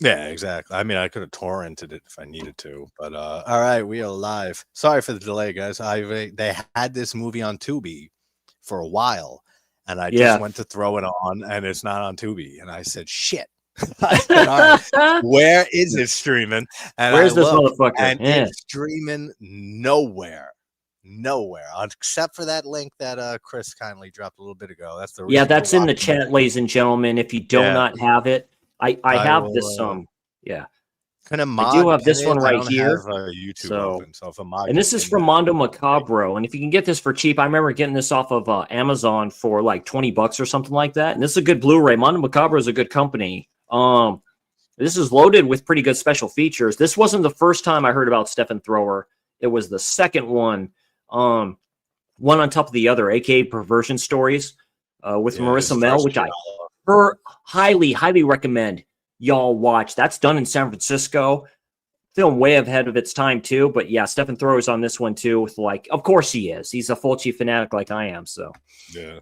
Yeah, exactly. I mean, I could have torrented it if I needed to, but all right, we are live. Sorry for the delay, guys. They had this movie on Tubi for a while, and I just Yeah. went to throw it on, and it's not on Tubi, and I said, "Shit!" I said, "All right, where is it streaming?" And I Where's this looked, motherfucker? and Yeah. it's streaming nowhere, except for that link that Chris kindly dropped a little bit ago. That's the Yeah, reason to that's in watch the the movie. chat, ladies and gentlemen. If you do Yeah, not have it, I I have will. this yeah. Can a I do mod have pin this it? one I right don't have here. YouTube So, open, so if a mod and can this is pin from that, Mondo Macabro. And if you can get this for cheap, I remember getting this off of Amazon for like $20 or something like that. And this is a good Blu-ray. Mondo Macabro is a good company. This is loaded with pretty good special features. This wasn't the first time I heard about Stephen Thrower. It was the second one. One on top of the other, aka Perversion Stories, with yeah, his Marissa Mel, first which I giallo. highly recommend y'all watch. That's done in San Francisco. Film way ahead of its time too, but yeah, Stephen Thrower's on this one too. With of course he is. He's a Fulci fanatic like I am. So Yeah.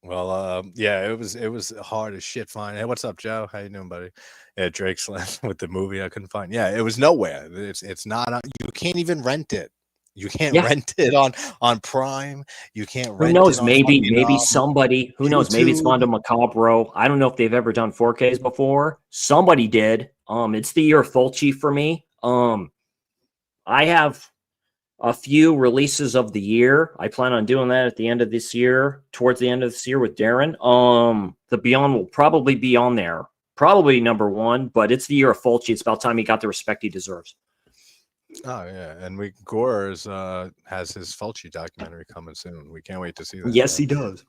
Well, yeah, it was hard as shit finding. Hey, what's up, Joe? How you doing, buddy? Yeah, Drake's with the movie I couldn't find. Yeah, it was nowhere. It's not. You can't even rent it. You can't yeah, rent it on Prime. You can't who rent it knows? on Maybe fucking somebody. Who knows? Maybe it's YouTube. Mondo Macabro. I don't know if they've ever done 4Ks before. Somebody did. It's the year of Fulci for me. I have a few releases of the year. I plan on doing that at the end of this year, towards the end of this year with Darren. The Beyond will probably be on there. Probably number one, but it's the year of Fulci. It's about time he got the respect he deserves. Oh yeah, and Gore's has his Fulci documentary coming soon. We can't wait to see that. Yes, he does.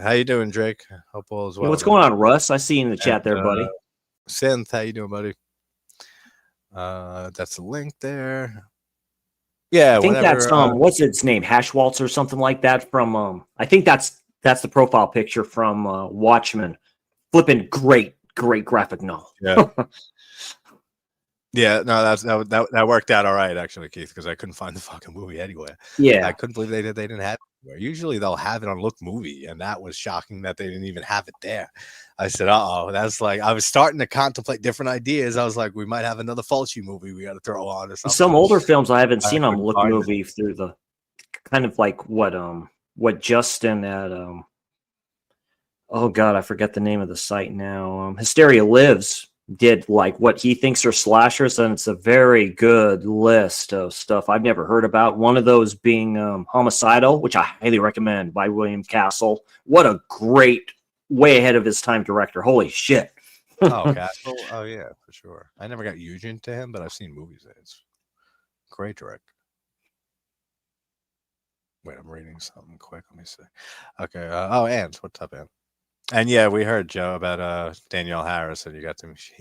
How you doing, Drake? Hope all is Hey, well. what's going on, Russ? I see you in the chat there, And, buddy. Synth, how you doing, buddy? That's a link there. Yeah, I think whenever. that's what's its name? Hashwaltz or something like that from I think that's the profile picture from Watchmen. Flipping great graphic novel. Yeah. Yeah, no, that worked out all right actually, Keith, because I couldn't find the fucking movie anywhere. Yeah, I couldn't believe they didn't have it anywhere. Usually they'll have it on Look Movie, and that was shocking that they didn't even have it there. I said, "Uh-oh, that's like." I was starting to contemplate different ideas. I was like, "We might have another Fulci movie we got to throw on or something." some older films I haven't seen on couldn't Look find it. Movie through the kind of like what Justin at oh god, I forget the name of the site now. Hysteria Lives did like what he thinks are slashers, and it's a very good list of stuff I've never heard about. One of those being Homicidal, which I highly recommend, by William Castle. What a great, way ahead of his time director. Holy shit. Oh, Castle. Oh yeah, for sure. I never got huge into him, but I've seen movies. It's great director. Wait, I'm reading something quick. Let me see. Okay. Ant, what's up, Ant? And yeah, we heard, Joe, about Danielle Harris, and he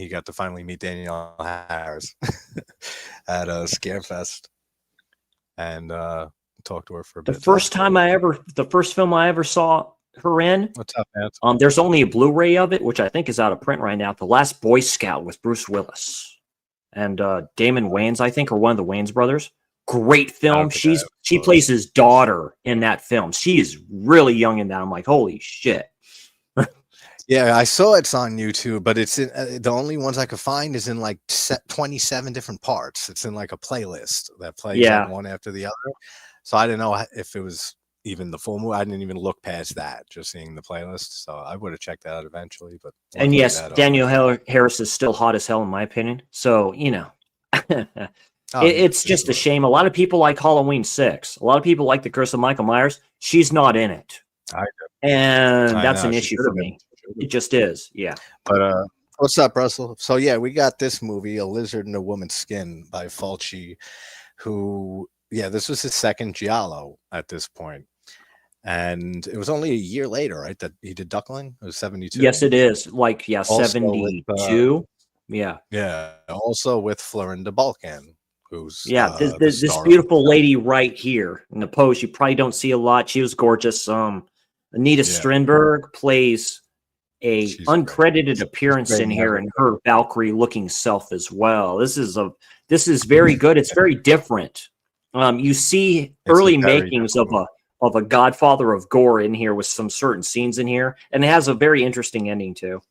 got to finally meet Danielle Harris at Scarefest and talk to her for a bit. The first film I ever saw her in. What's up, Ant? There's only a Blu-ray of it, which I think is out of print right now. The Last Boy Scout with Bruce Willis and Damon Wayans, I think, or one of the Wayans brothers. Great film. She plays his daughter in that film. She is really young in that. I'm like, holy shit. Yeah, I saw it's on YouTube, but it's in the only ones I could find is in like 27 different parts. It's in like a playlist that plays like one after the other. So I didn't know if it was even the full movie. I didn't even look past that, just seeing the playlist. So I would have checked that out eventually. But and yes, Danielle Harris is still hot as hell in my opinion. So it's just a shame. A lot of people like Halloween 6. A lot of people like The Curse of Michael Myers. She's not in it, and that's an issue for me. It just is, yeah. But what's up, Russell? So yeah, we got this movie, A Lizard in a Woman's Skin by Fulci, who, this was his second giallo at this point. And it was only a year later, right, that he did Duckling? It was 72. Yes, it is. Like, 72. Yeah. Yeah. Also with Florinda Balkan, who's this beautiful lady right here in the pose. You probably don't see a lot. She was gorgeous. Anita Strindberg plays she's uncredited appearance in here, and her Valkyrie looking self as well. This is very good. It's very different. You see early makings of a Godfather of gore in here with some certain scenes in here, and it has a very interesting ending too.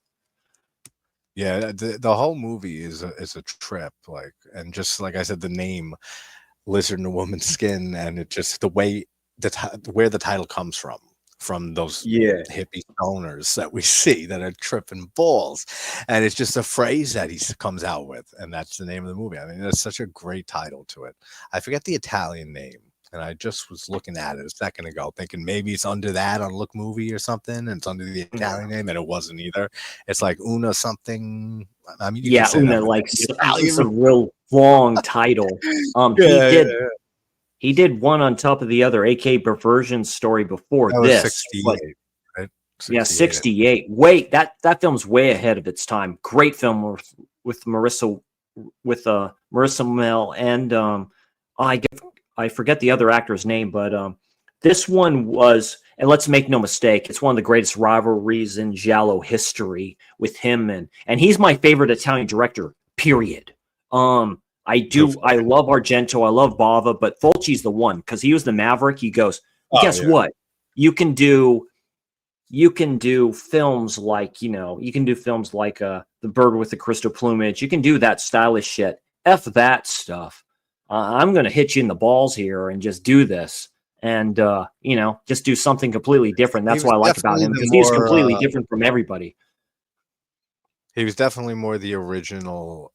Yeah, the whole movie is a trip, like, and just like I said, the name "Lizard in a Woman's Skin," and it just the way where the title comes from those hippie stoners that we see that are tripping balls, and it's just a phrase that he comes out with, and that's the name of the movie. I mean, that's such a great title to it. I forget the Italian name. And I just was looking at it a second ago, thinking maybe it's under that on Look Movie or something, and it's under the Italian name, and it wasn't either. It's like Una something. I mean, you can say Una, that like it's a real long title. He did one on top of the other, aka Perversion Story before that this. 68, right? 68. Yeah, 68. Wait, that film's way ahead of its time. Great film with Marissa Mel and I forget the other actor's name, but this one was, and let's make no mistake, it's one of the greatest rivalries in giallo history with him, and he's my favorite Italian director, period. I love Argento, I love Bava, but Fulci's the one, because he was the Maverick. He goes, guess what? You can do films like, The Bird with the Crystal Plumage. You can do that stylish shit. F that stuff. I'm going to hit you in the balls here and just do this. And, just do something completely different. That's what I like about him, because he's completely different from everybody. He was definitely more the original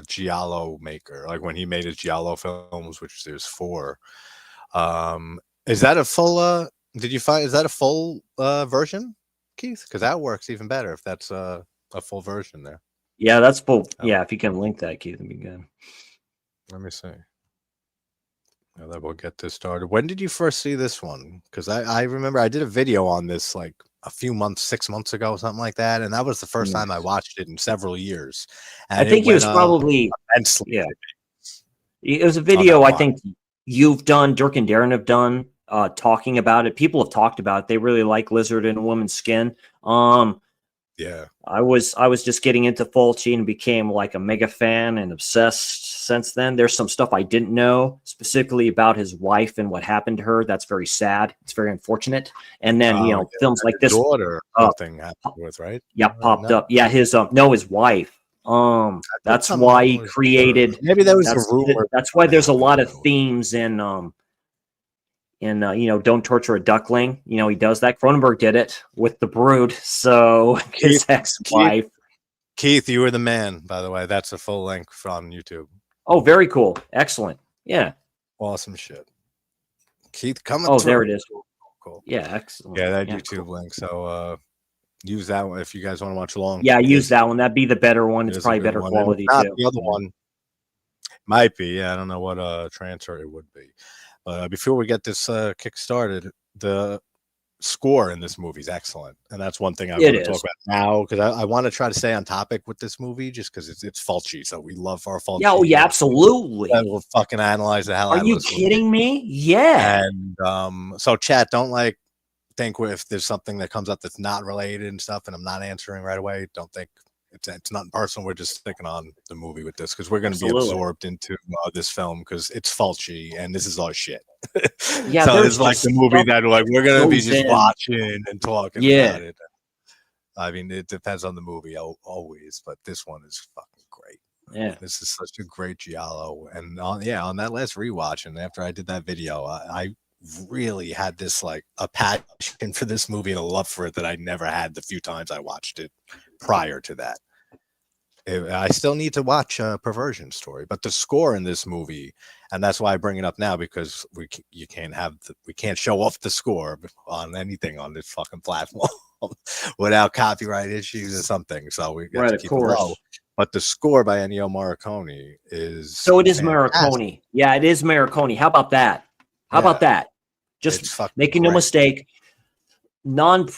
giallo maker. Like when he made his giallo films, which there's 4. Is that a full... is that a full version, Keith? Because that works even better if that's a full version there. Yeah, that's full. Yeah, if you can link that, Keith, that'd be good. Let me see. Now that we'll get this started. When did you first see this one? Because I remember I did a video on this like a few months, 6 months ago, something like that, and that was the first time I watched it in several years. And I think it was probably it was a video I think you've done, Dirk and Darren have done, talking about it. People have talked about it. They really like Lizard in a Woman's Skin. Yeah, I was just getting into Fulci and became like a mega fan and obsessed since then. There's some stuff I didn't know specifically about his wife and what happened to her. That's very sad. It's very unfortunate. And then films like this daughter thing happened with, right? Yeah, popped up. Yeah, his wife. That's why he created. Maybe that was a rumor. That's why there's a lot of themes in Don't Torture a Duckling. He does that. Cronenberg did it with The Brood. So his ex-wife. Keith, you were the man, by the way. That's a full link from YouTube. Oh, very cool. Excellent. Yeah. Awesome shit. Keith, coming through. There it is. Cool. Yeah, excellent. Yeah, that YouTube link. So use that one if you guys want to watch along. Yeah, use that one. That'd be the better one. It's probably better quality too. The other one might be. Yeah, I don't know what transfer it would be. Before we get this kick started, the score in this movie is excellent, and that's one thing I want to talk about now, because I want to try to stay on topic with this movie, just because it's Fulci, so we love our Fulci. Yeah, yeah, absolutely. And we'll fucking analyze the hell out of it. Are you kidding me? Yeah. And so chat, don't think if there's something that comes up that's not related and stuff, and I'm not answering right away, don't think it's nothing personal. We're just sticking on the movie with this because we're going to be absorbed into this film because it's Fulci and this is our shit. Yeah, so it's like the movie that we're going to be just watching and talking about it. I mean, it depends on the movie always, but this one is fucking great. Yeah, this is such a great giallo. And on that last rewatch, and after I did that video, I really had this like a passion for this movie and a love for it that I never had the few times I watched it prior to that. I still need to watch Perversion Story, but the score in this movie, and that's why I bring it up now, because we can't show off the score on anything on this fucking platform without copyright issues or something. So we got to keep it low. But the score by Ennio Morricone is it is Morricone. Yeah, it is Morricone. How about that? How about that? Just making no mistake. Non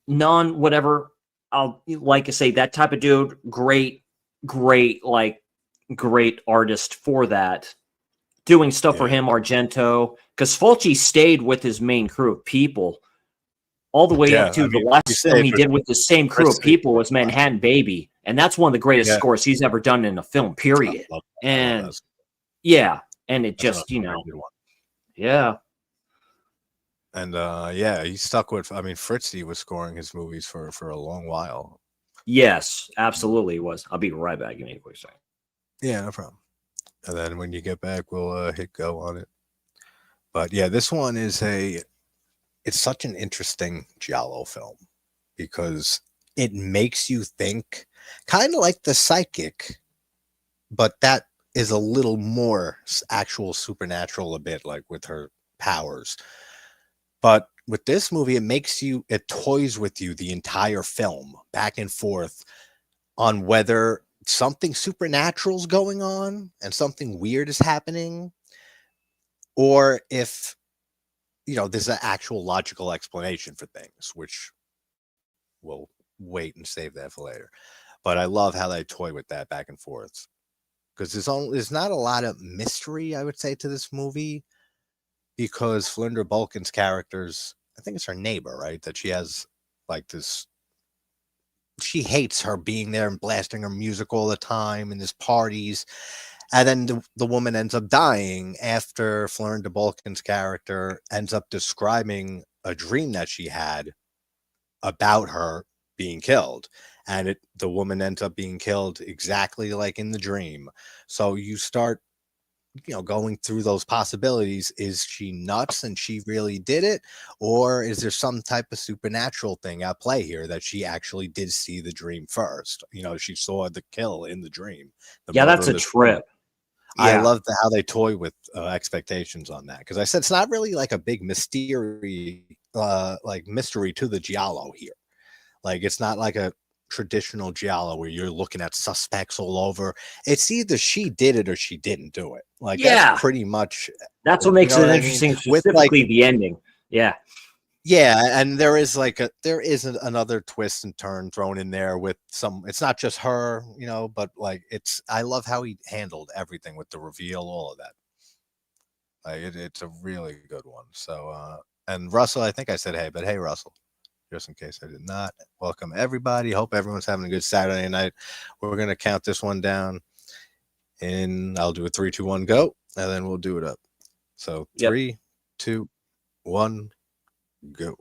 whatever. I'll like I say, that type of dude, great artist for that. Doing stuff for him, Argento, because Fulci stayed with his main crew of people all the way up to the last film he did with the same crew of people was Manhattan Baby, and that's one of the greatest scores he's ever done in a film. Period. And and it just yeah. And he stuck with. I mean, Fritzi was scoring his movies for a long while. Yes, absolutely it was. I'll be right back. Give me a quick second. Yeah, no problem. And then when you get back, we'll hit go on it. But yeah, this one is it's such an interesting giallo film because it makes you think, kind of like The Psychic, but that is a little more actual supernatural a bit, like with her powers. But with this movie, it toys with you the entire film, back and forth, on whether something supernatural is going on and something weird is happening, or if, there's an actual logical explanation for things, which we'll wait and save that for later. But I love how they toy with that back and forth, because there's not a lot of mystery, I would say, to this movie, because Flinda Bulkin's character's, I think it's her neighbor, right? That she has like this, she hates her being there and blasting her music all the time in these parties. And then the woman ends up dying after Flinda Bulkin's character ends up describing a dream that she had about her being killed. And the woman ends up being killed exactly like in the dream. So you start, going through those possibilities. Is she nuts and she really did it? Or is there some type of supernatural thing at play here that she actually did see the dream first? She saw the kill in the dream. Yeah, that's a trip. Yeah. I love how they toy with expectations on that, because I said it's not really like a big mystery to the giallo here. Like, it's not like a traditional giallo where you're looking at suspects all over. It's either she did it or she didn't do it. Like, that's pretty much, that's what makes it interesting. Specifically, the ending. Yeah. Yeah, and there is another twist and turn thrown in there with some. It's not just her, but like I love how he handled everything with the reveal, all of that. Like it's a really good one. So, and Russell, I think I said hey, but hey, Russell, just in case I did not. Welcome everybody. Hope everyone's having a good Saturday night. We're gonna count this one down, and I'll do a 3, 2, 1, go, and then we'll do it up. So 3, 2, 1. Go.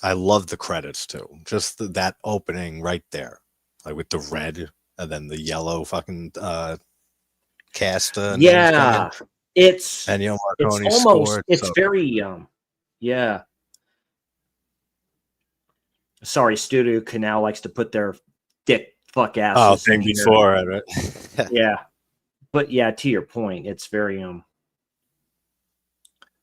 I love the credits too. Just that opening right there, like with the red and then the yellow fucking cast. Yeah, it's Ennio Morricone almost scored, it's very yeah. Sorry, Studio Canal likes to put their dick fuck asses. Oh, thank you for it. Right? Yeah, but yeah, to your point, it's very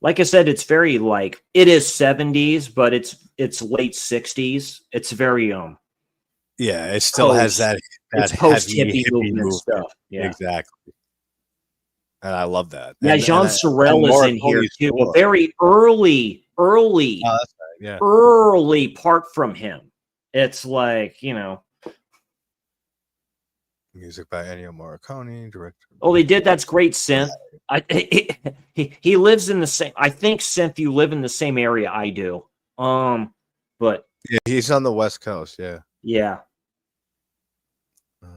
like I said, it's very like it is 70s, but it's late 60s. It's very yeah, it still has that post hippie movement stuff. Yeah, exactly. And I love that. Yeah, Jean Sorel is in here too. A very early, early part from him. It's like, music by Ennio Morricone, director. Oh, they did. That's great, Synth. He lives in the same. I think, Synth, you live in the same area I do. But yeah, he's on the West Coast. Yeah. Yeah. It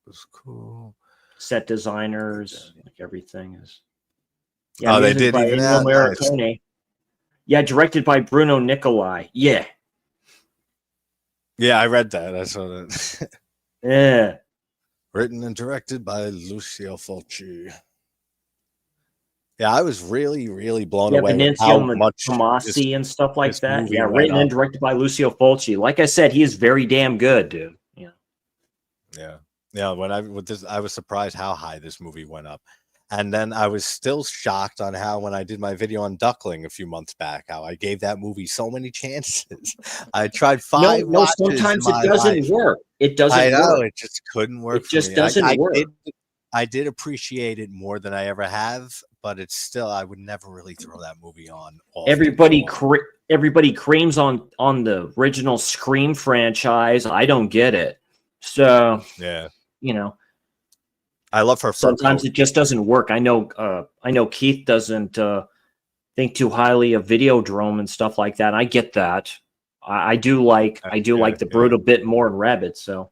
was cool. Set designers, like everything is. Yeah, they did even that. Nice. Yeah, directed by Bruno Nicolai. Yeah. Yeah, I read that. I saw that. Yeah. Written and directed by Lucio Fulci. Yeah, I was really, really blown away with how much Tomasi and stuff like that. Yeah, written and directed by Lucio Fulci. Like I said, he is very damn good, dude. Yeah. Yeah. Yeah, I was surprised how high this movie went up. And then I was still shocked on how, when I did my video on Duckling a few months back, how I gave that movie so many chances. I tried 5 watches. Sometimes it doesn't work. It doesn't work. I know, it just couldn't work. It just doesn't work. I did appreciate it more than I ever have, but it's still, I would never really throw that movie on. Everybody creams on the original Scream franchise. I don't get it. So yeah, I love her. Sometimes it just doesn't work. I know Keith doesn't think too highly of Videodrome and stuff like that. I get that. I do like the Brood a bit more in Rabbit. So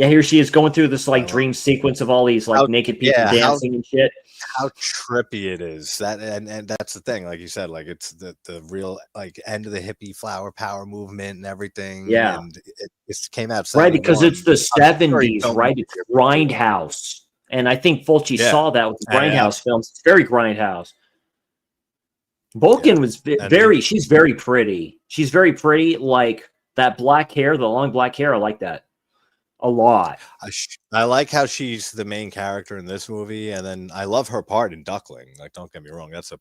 Yeah, here she is going through this like dream sequence of all these like naked people dancing and shit. How trippy it is. That and that's the thing, like you said, like it's the real like end of the hippie flower power movement and everything. Yeah, and it came out right, because it's the 70s, right? It's Grindhouse. Grindhouse, and I think Fulci saw that with the Grindhouse films. It's very Grindhouse. Vulcan was very. She's very pretty. She's very pretty. Like that black hair, the long black hair. I like that a lot. I like how she's the main character in this movie, and then I love her part in Duckling. Like, don't get me wrong, that's a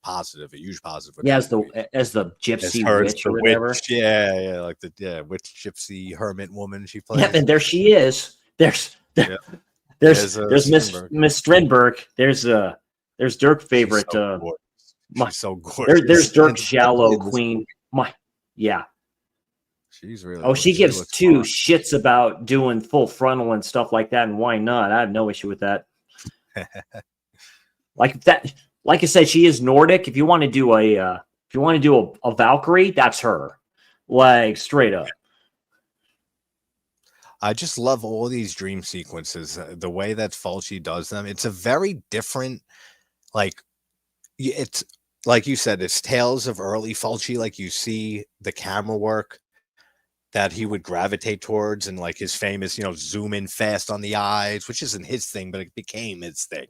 huge positive. Yeah, as the gypsy witch or whatever. Yeah, like the witch gypsy hermit woman she plays. Yeah, and there she is. There's Miss Strindberg. There's Dirk's favorite. She's so gorgeous. There's Dirk's giallo queen. She's really. Oh, she gives two shits about doing full frontal and stuff like that, and why not? I have no issue with that. Like that, like I said, she is Nordic. If you want to do a Valkyrie, that's her. Like straight up. I just love all these dream sequences. The way that Fulci does them, it's a very different, like, it's like you said, it's tales of early Fulci. Like you see the camera work that he would gravitate towards, and like his famous, zoom in fast on the eyes, which isn't his thing, but it became his thing.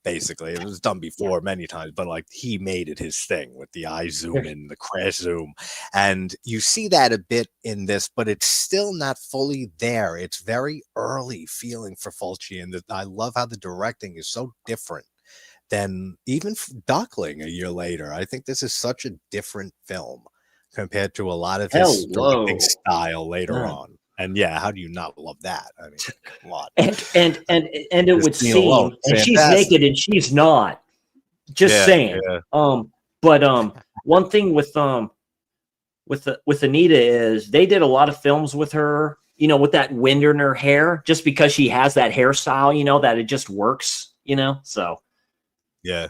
Basically, it was done before many times, but like he made it his thing with the eye zoom in, the crash zoom, and you see that a bit in this, but it's still not fully there. It's very early feeling for Fulci, and I love how the directing is so different than even Duckling a year later. I think this is such a different film compared to a lot of his directing style later on. And how do you not love that? I mean, a lot. And it would seem, and she's naked and she's not. Just saying. Yeah. But one thing with Anita is they did a lot of films with her, with that wind in her hair, just because she has that hairstyle, that it just works, so. Yeah.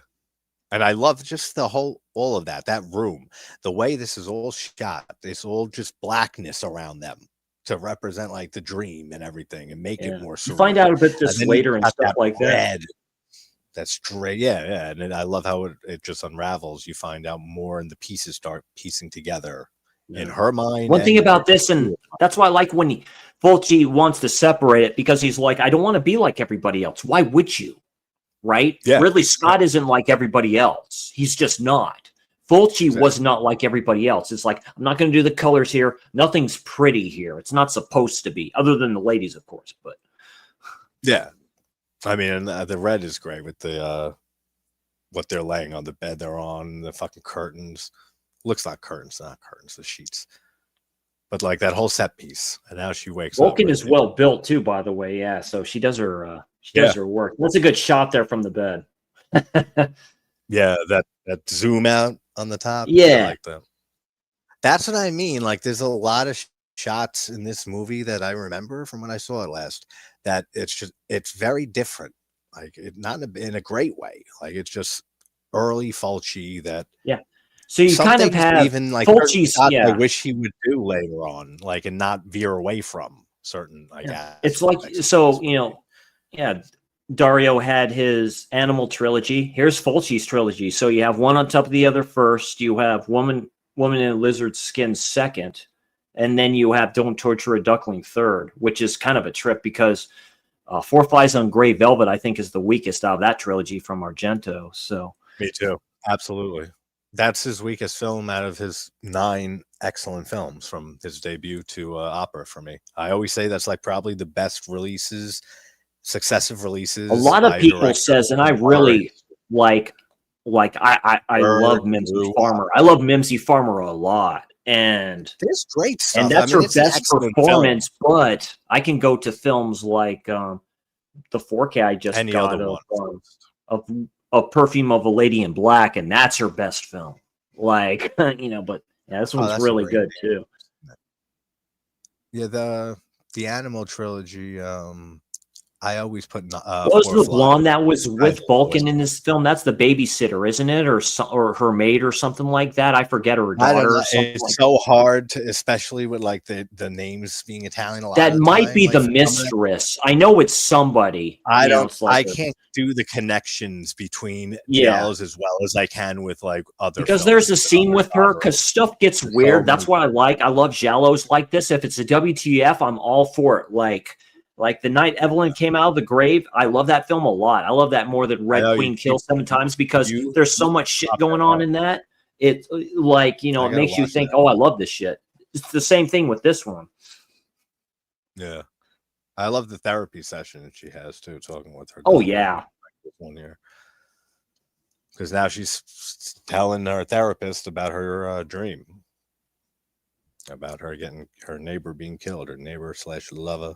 And I love just all of that room, the way this is all shot. It's all just blackness around them to represent like the dream and everything and make it more surreal. You find out a bit this later and stuff like that. That's straight. Yeah. And I love how it just unravels. You find out more and the pieces start piecing together in her mind. One thing about this, and that's why I like when Fulci wants to separate it, because he's like, I don't want to be like everybody else. Why would you? Right? Yeah. Ridley Scott isn't like everybody else. He's just not. Fulci was not like everybody else. It's like, I'm not going to do the colors here. Nothing's pretty here. It's not supposed to be, other than the ladies, of course. But yeah, I mean, the red is great with the what they're laying on the bed they're on, the fucking curtains. Looks like curtains, not curtains, the sheets. But like that whole set piece, and now she wakes up. Vulcan is well built too, by the way. Yeah, so she does her her work. That's a good shot there from the bed. Yeah, that zoom out on the top. Yeah, I like that. That's what I mean. Like, there's a lot of shots in this movie that I remember from when I saw it last. That it's very different. Like, not in a great way. Like, it's just early Fulci that. Yeah. So you kind of have even like Fulci's. I wish he would do later on, like, and not veer away from certain. Like, it's like so Dario had his Animal trilogy. Here's Fulci's trilogy. So you have one on top of the other first. You have Woman in a Lizard Skin second, and then you have Don't Torture a Duckling third, which is kind of a trip because Four Flies on Gray Velvet, I think, is the weakest out of that trilogy from Argento. So me too, absolutely. That's his weakest film out of his 9 excellent films from his debut to Opera for me. I always say that's like probably the best releases, successive releases. A lot of people says, and I really I love Mimsy Farmer. I love Mimsy Farmer a lot. And there's great stuff. And that's her best performance, but I can go to films like The 4K I just got of Perfume of a Lady in Black, and that's her best film. Like, but this one's really good too. Yeah, the Animal trilogy, I I always put. What was the blonde that was with Balkan in this film? That's the babysitter, isn't it, or her maid or something like that? I forget, her daughter. Or something it's like so hard to, especially with like the names being Italian. A lot that of might time, be like, the mistress. I know it's somebody. I don't. Like I can't do the connections between giallos as well as I can with like other. Because films there's a scene with her. Because stuff gets weird. That's what I like. I love giallos like this. If it's a WTF, I'm all for it. Like the night Evelyn came out of the grave, I love that film a lot. I love that more than Red Queen Kills 7 Times because there's so much shit going on in that. It like, you know, it makes you think, oh, I love this shit. It's the same thing with this one. Yeah, I love the therapy session that she has too, talking with her. Oh yeah, this one here, because now she's telling her therapist about her dream, about her getting her neighbor being killed, her neighbor / lover.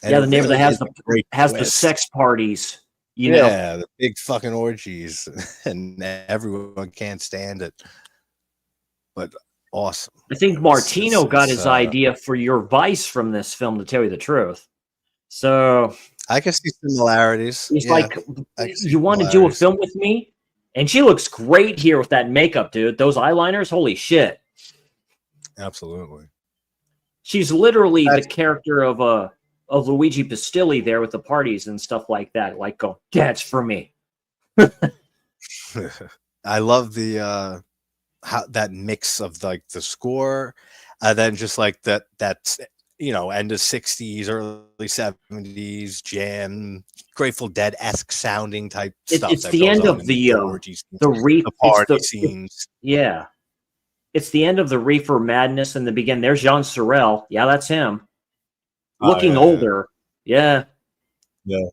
And yeah, the neighbor that has the sex parties. You know? The big fucking orgies, and everyone can't stand it. But awesome. I think Martino got his idea for your Vice from this film, to tell you the truth. So I can see similarities. He's like, you want to do a film with me? And she looks great here with that makeup, dude. Those eyeliners, holy shit. Absolutely. She's literally the character of Luigi Pistilli there with the parties and stuff like that. Like, go, that's for me. I love the how that mix of like the score, then just like that's you know, end of 60s, early 70s jam, Grateful Dead-esque sounding type stuff. It's the end of the party scenes. Yeah. It's the end of the Reefer Madness in the beginning. There's Jean Sorel. Yeah, that's him. Looking older. Yeah. Yeah.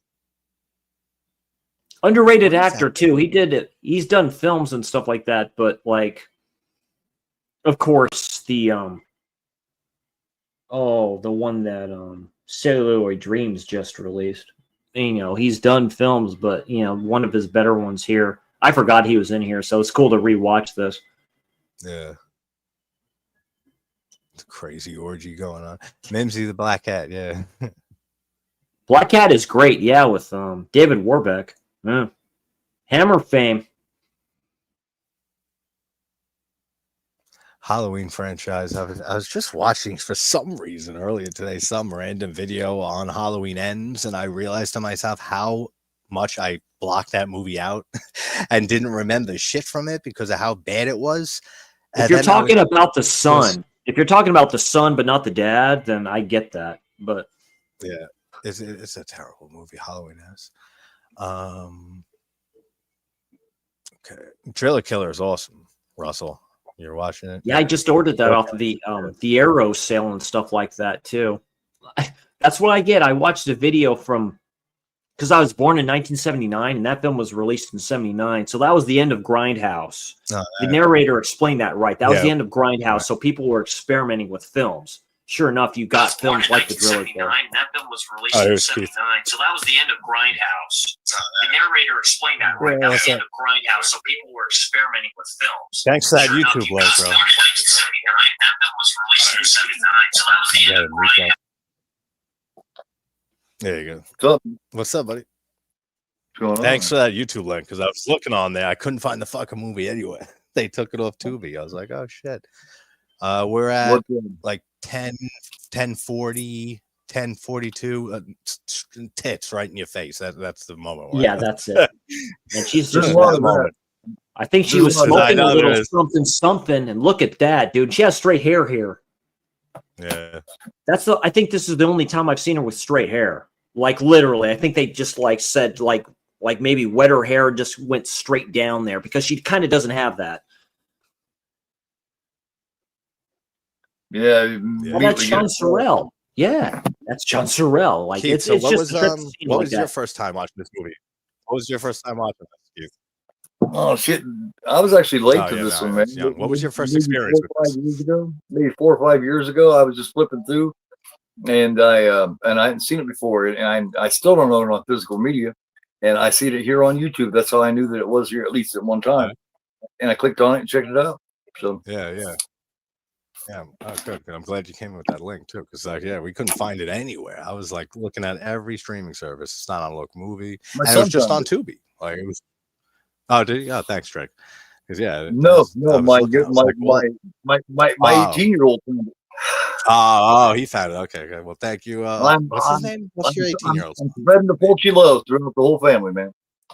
Underrated actor too. He's done films and stuff like that, but like, of course, the one that Celluloid Dreams just released. You know, he's done films, but you know, one of his better ones here. I forgot he was in here, so it's cool to rewatch this. Yeah. It's a crazy orgy going on. Mimsy the Black Cat, yeah. Black Cat is great, yeah, with David Warbeck. Yeah. Hammer fame. Halloween franchise. I was just watching for some reason earlier today some random video on Halloween Ends, and I realized to myself how much I blocked that movie out and didn't remember shit from it because of how bad it was. If you're talking about the son, if you're talking about the son but not the dad, then I get that. But yeah, it's a terrible movie. Halloween Ends. Okay, Trailer Killer is awesome. Russell, you're watching it? Yeah, I just ordered that off of the Arrow sale and stuff like that too. That's what I get. I watched a video from, because I was born in 1979 and that film was released in 79. So that was the end of Grindhouse. The narrator explained that right. That was the end of Grindhouse. So people were experimenting with films. Sure enough, you got films like The Driller Killer. That film was released in 79. So that was the end of Grindhouse. The narrator explained that right. That was the end of Grindhouse. So people were experimenting with films. Thanks for that YouTube link, bro. That film was released in 79. So that was the end of Grindhouse. There you go. What's up? What's up, buddy? What's going on? Thanks for that YouTube link, because I was looking on there. I couldn't find the fucking movie anywhere. They took it off Tubi. I was like, oh shit. We're at like 10:40, 10:42. Tits right in your face. That's the moment. Yeah, that's it. And she's just I think she was smoking a little something, and look at that, dude. She has straight hair here. Yeah. I think this is the only time I've seen her with straight hair. Like literally. I think they just like said like maybe wet her hair just went straight down there because she kind of doesn't have that. Yeah. Well, that's John Sorel. Yeah, that's John Sorel. Like Keith, it's just what was your first time watching this movie? What was your first time watching this, Keith? Oh shit! I was actually late to this one, man. What was your first experience with this? 5 years ago, maybe 4 or 5 years ago, I was just flipping through, and I hadn't seen it before, and I still don't know it on physical media, and I see it here on YouTube. That's how I knew that it was here at least at one time, and I clicked on it and checked it out. So yeah. Yeah, good. I'm glad you came with that link too, because we couldn't find it anywhere. I was like looking at every streaming service. It's not on Look Movie, and it was just on Tubi. Like it was. Oh, did you? Oh, thanks, Drake. Because no, my 18-year-old. Oh, he found it. Okay, good. Well, thank you. What's his name? What's your 18-year-old? I'm spreading the Fulci love throughout the whole family, man.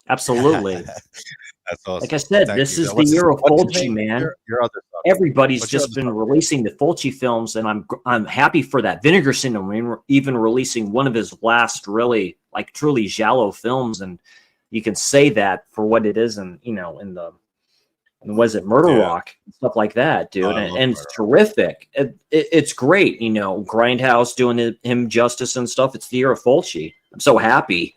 Absolutely. That's awesome. Like I said, this is the year of Fulci, man. Your other stuff? Everybody's just been releasing the Fulci films, and I'm happy for that. Vinegar Syndrome even releasing one of his last really truly giallo films, and you can say that for what it is, and in the was it Murder Rock and stuff like that, dude, and it's terrific. It's great, Grindhouse doing him justice and stuff. It's the year of Fulci. I'm so happy,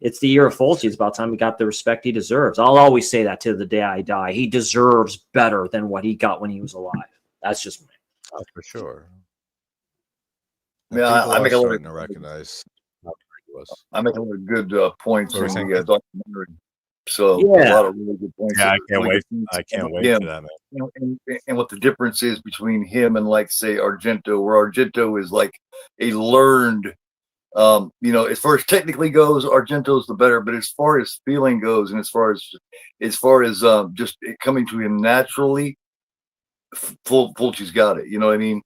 It's the year of Fulci. It's about time he got the respect he deserves. I'll always say that to the day I die. He deserves better than what he got when he was alive. That's just me. Oh, for sure. Yeah, I make a lot to recognize how great he was. I make a lot of good points in the documentary. So a lot of really good points. Yeah, I can't wait. I can't wait for that, man. And what the difference is between him and say Argento, where Argento is like a learned. As far as technically goes, Argento's the better, but as far as feeling goes, and as far as just it coming to him naturally, Fulci's got it. You know what I mean?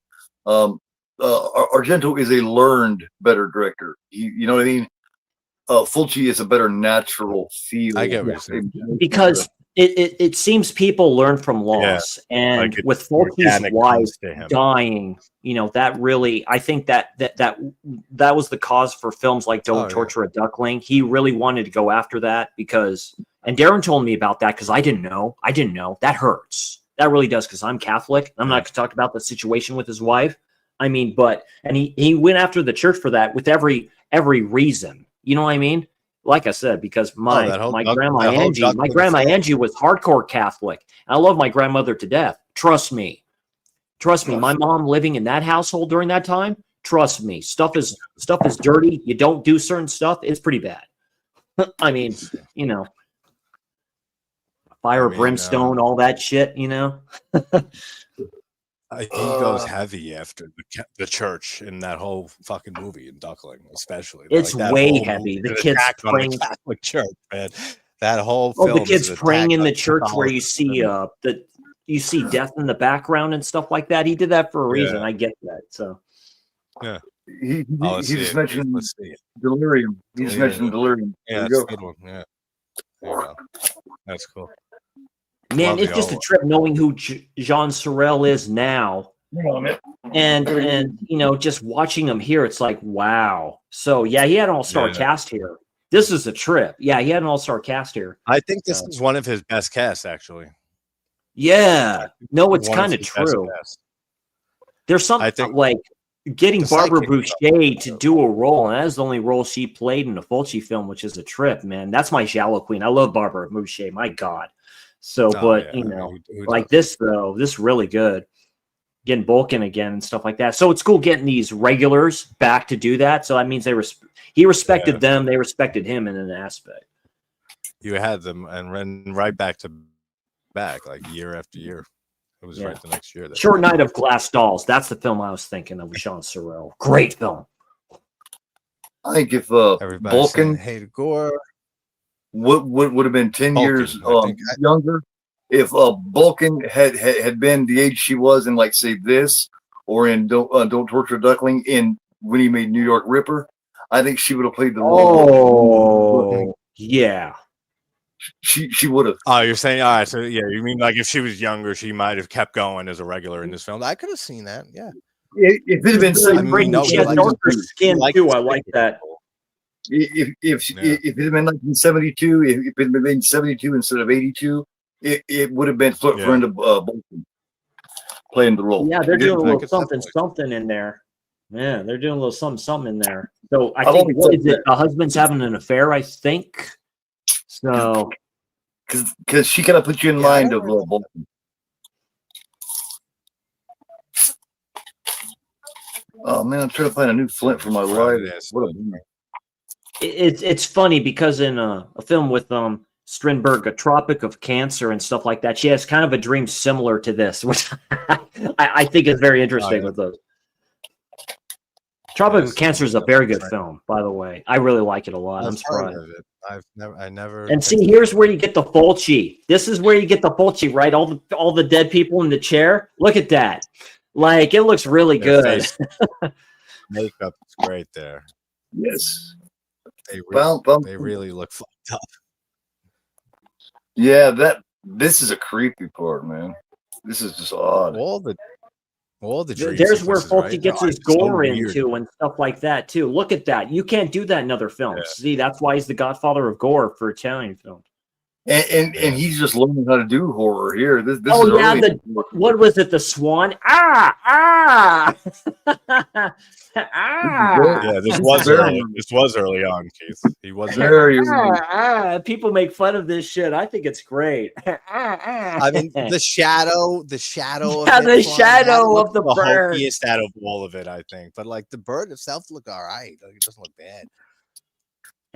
Argento is a learned better director. You know what I mean? Fulci is a better natural feel. I get what you're saying. Because it seems people learn from loss, and with Fulci's wife dying, that really, I think that was the cause for films like Don't Torture a Duckling. He really wanted to go after that because, and Darren told me about that because I didn't know. That hurts. That really does, because I'm Catholic. I'm not going to talk about the situation with his wife. I mean, and he went after the church for that with every reason. You know what I mean? Like I said, because my grandma Angie was hardcore Catholic. I love my grandmother to death. Trust me. My mom living in that household during that time. Trust me. Stuff is dirty. You don't do certain stuff. It's pretty bad. I mean, fire, brimstone, all that shit. He goes heavy after the church in that whole fucking movie in Duckling, especially. It's way heavy. The kids praying the Catholic church, man. That whole film. The kids praying in the church where you see death in the background and stuff like that. He did that for a reason. I get that. So yeah, he just mentioned delirium. He just mentioned delirium. Yeah, that's a good one. Yeah, there you go. That's cool. Man, it's just a trip knowing who Jean Sorel is now, and just watching him here, it's like, wow. So he had an all-star cast here. This is a trip. Yeah, he had an all-star cast here. I think this is one of his best casts, actually. Yeah, no, it's kind of true. There's something like getting Barbara Boucher to do a role, and that is the only role she played in a Fulci film, which is a trip, man. That's my giallo queen. I love Barbara Boucher. My God. So, this though, this really good. Getting Bulkin again and stuff like that. So it's cool getting these regulars back to do that. So that means he respected them, they respected him in an aspect. You had them and ran right back to back, like year after year. It was right the next year. Short Night of Glass Dolls. That's the film I was thinking of with Jean Sorel. Great film. I think if Bulkin hated gore. Would have been 10 years younger if Bulkin had been the age she was in, say this, or in Don't Torture a Duckling, in when he made New York Ripper. I think she would have played the role. Oh, yeah. She would have. Oh, you're saying, all right, so you mean if she was younger, she might have kept going as a regular in this film. I could have seen that, yeah. If it had been she had darker skin too. I like that. If it had been 1972, if it had been 72 instead of 82, it would have been Brenda Bolton playing the role. Yeah, they're doing a little something in there. Yeah, they're doing a little something in there. So I think what is it? A husband's having an affair, I think. So because she kind of put you in mind of Bolton. Oh man, I'm trying to find a new Flint for my wife. What a It's funny because in a film with Strindberg, A Tropic of Cancer and stuff like that, she has kind of a dream similar to this, which I think it's very interesting with those. Tropic of Cancer is a very good film, by the way. I really like it a lot. I'm surprised. I never. And see, here's where you get the Fulci. This is where you get the Fulci, right? All the dead people in the chair. Look at that. Like, it looks really good. Makeup is great there. Yes. They really look fucked up. Yeah, this is a creepy part, man. This is just odd. All the dream there's where sequences, Fulci right? gets his gore into and stuff like that too. Look at that. You can't do that in other films. Yeah. See, that's why he's the godfather of gore for Italian films. And he's just learning how to do horror here. This is what was it? The Swan? Ah. Yeah, this was early on, Keith. He was very people make fun of this shit. I think it's great. I mean, the shadow of the shadow of the bird. The hokiest out of all of it, I think. But like the bird itself looked all right. Like, it doesn't look bad.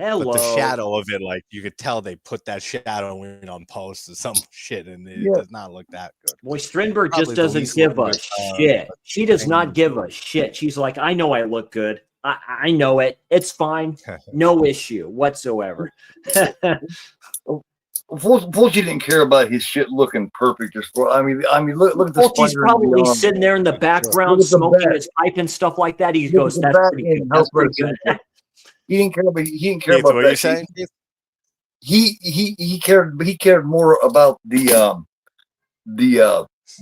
Hello. But the shadow of it, like, you could tell they put that shadow in on post or some shit, and it does not look that good. Boy, Strindberg just doesn't give a shit. She does not give a shit. She's like, I know I look good. I know it. It's fine. No issue whatsoever. Fulci didn't care about his shit looking perfect. I mean, look at this. Fulci's probably sitting there in the background smoking his pipe and stuff like that. He goes, "That's pretty good." He didn't care about. He didn't care about what that. You're saying? He cared more about the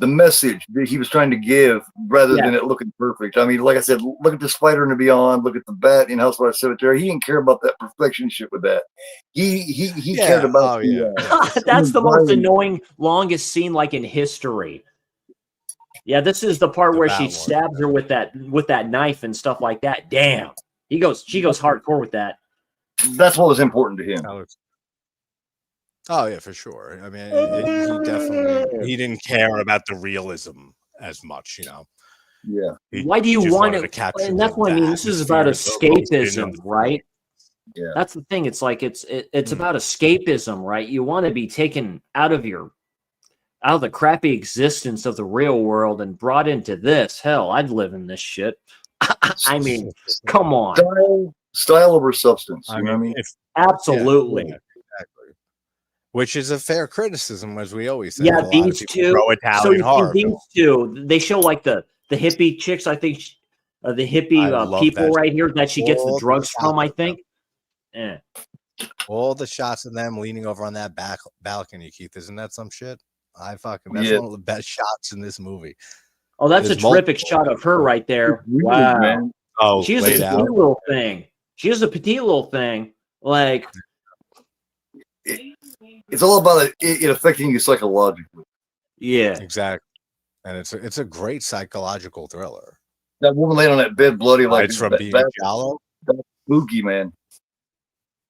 message that he was trying to give rather than it looking perfect. I mean, like I said, look at the spider in the beyond. Look at the bat in House by the Cemetery. He didn't care about that perfection shit with that. He cared about. That's the most annoying, longest scene like in history. Yeah, this is the part where she stabs her with that knife and stuff like that. Damn. She goes hardcore with that. That's what was important to him. Oh yeah, for sure. I mean, he didn't care about the realism as much, you know. Yeah. Why do you want to capture? And that's what I mean. This is about escapism, right? Yeah. That's the thing. It's like it's about escapism, right? You want to be taken out of the crappy existence of the real world and brought into this. Hell, I'd live in this shit. I mean, come on. Style over substance. You know what I mean? Absolutely. Yeah, exactly. Which is a fair criticism, as we always say. Yeah, these two. Italian horror. These two, they show like the hippie chicks. I think the hippie people right here that she gets the drugs from. I think. Yeah. All the shots of them leaning over on that balcony, Keith. Isn't that some shit? That's one of the best shots in this movie. Oh, that's a terrific shot of her right there. Wow. Man. Oh, she has a petite little thing. She has a petite little thing. Like, it's all about it affecting you psychologically. Yeah, exactly. And it's a great psychological thriller. That woman laying on that bed, bloody like from being giallo. That's spooky, man.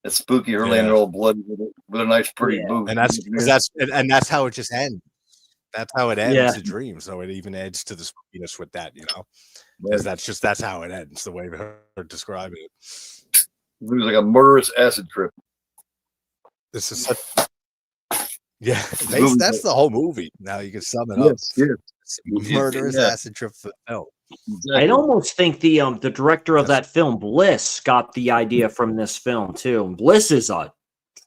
That's spooky. Her laying there all bloody with a nice, pretty boob. And that's how it just ends. That's how it ends the dream. So it even adds to the spookiness with that, you know, because that's how it ends. The way they're describing it. It was like a murderous acid trip. This is that's the whole movie. Now you can sum it up. Murderous acid trip for the film. Exactly. I'd almost think the director of that film, Bliss, got the idea from this film too. Bliss is a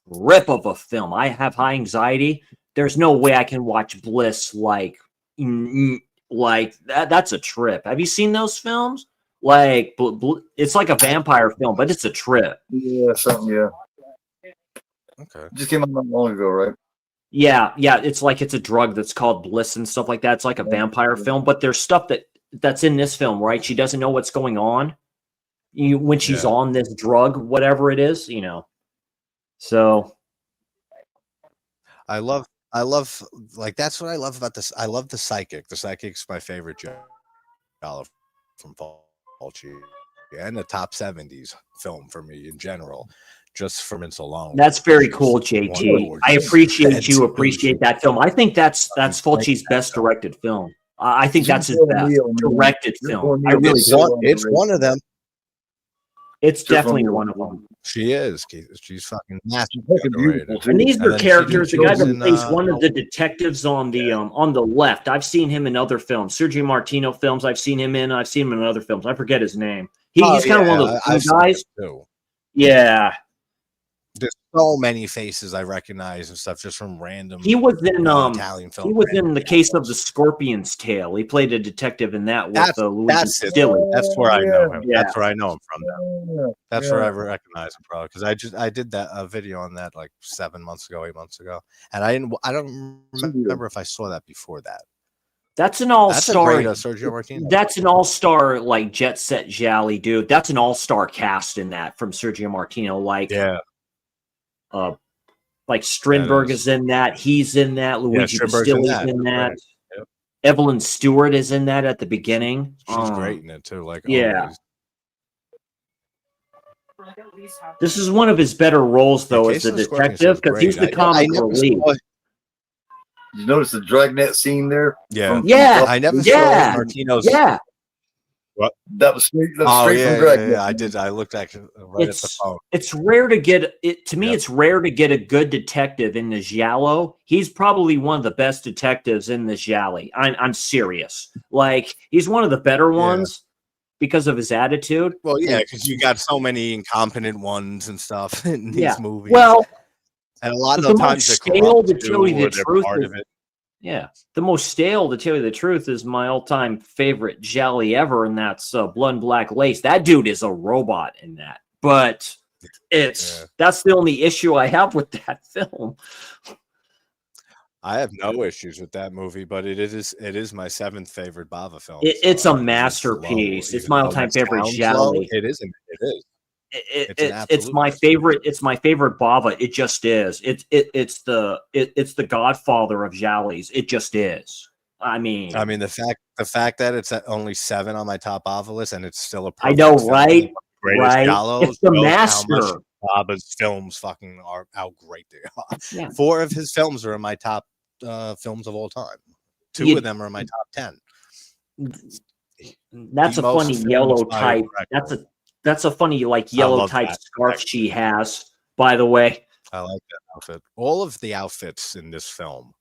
rip of a film. I have high anxiety. There's no way I can watch Bliss like that. That's a trip. Have you seen those films? Like it's like a vampire film, but it's a trip. Yeah, something. Yeah. Okay. Just came out not long ago, right? Yeah. It's like it's a drug that's called Bliss and stuff like that. It's like a vampire film, but there's stuff that's in this film, right? She doesn't know what's going on when she's on this drug, whatever it is, you know. So I love like that's what I love about this. I love the psychic. The psychic's my favorite giallo from Fulci, and the top 70s film for me in general, just from its alone. That's very cool, JT. I appreciate you appreciate that film. I think that's Fulci's best directed film. I think that's his best directed film. I really it's one of them. It's definitely one of them. She is. She's fucking massive. And these are characters. The guy that plays one of the detectives on the left. I've seen him in other films. Sergio Martino films. I've seen him in other films. I forget his name. He's kind of one of those guys. Yeah. There's so many faces I recognize and stuff just from random. He was in Italian film. He was in The Case of the Scorpion's Tail. He played a detective in that with Luigi Fulci. That's where I know him. Yeah. That's where I know him from. That's where I recognize him from because I did that video on that like 7 months ago, 8 months ago, and I don't remember if I saw that before that. That's an all-star. Sergio Martino. That's an all-star like jet set giallo dude. That's an all-star cast in that from Sergio Martino. Like like Strindberg is in that. He's in that. Luigi Fulci is in that. Yep. Evelyn Stewart is in that at the beginning. She's great in it too. Like always. This is one of his better roles though as a detective because he's the comic relief. You notice the dragnet scene there? Yeah. I never saw Martino's. Yeah. What? That was straight from Dragnet. Yeah, I did. I looked actually right at the phone. It's rare to get it. To me, it's rare to get a good detective in the giallo. He's probably one of the best detectives in the giallo. I'm serious. Like he's one of the better ones because of his attitude. Well, yeah, because you got so many incompetent ones and stuff in these movies. Well, and a lot of the times stale to tell you the truth. The most stale, to tell you the truth, is my all-time favorite giallo ever, and that's Blood and Black Lace. That dude is a robot in that, but that's the only issue I have with that film. I have no issues with that movie, but it is my 7th favorite Bava film. It's a masterpiece. It's my all-time favorite giallo. It is. It's my favorite. It's my favorite Bava. It just is. It's the Godfather of giallos. It just is. I mean, the fact that it's at only 7 on my top Bava list and it's still a I know, right? Greatest giallos. It's the master. Bava's films fucking are how great they are. Yeah. 4 of his films are in my top films of all time. 2 of them are in my top 10. That's a funny yellow type. That's a funny like yellow type scarf she has, by the way. I like that outfit. All of the outfits in this film,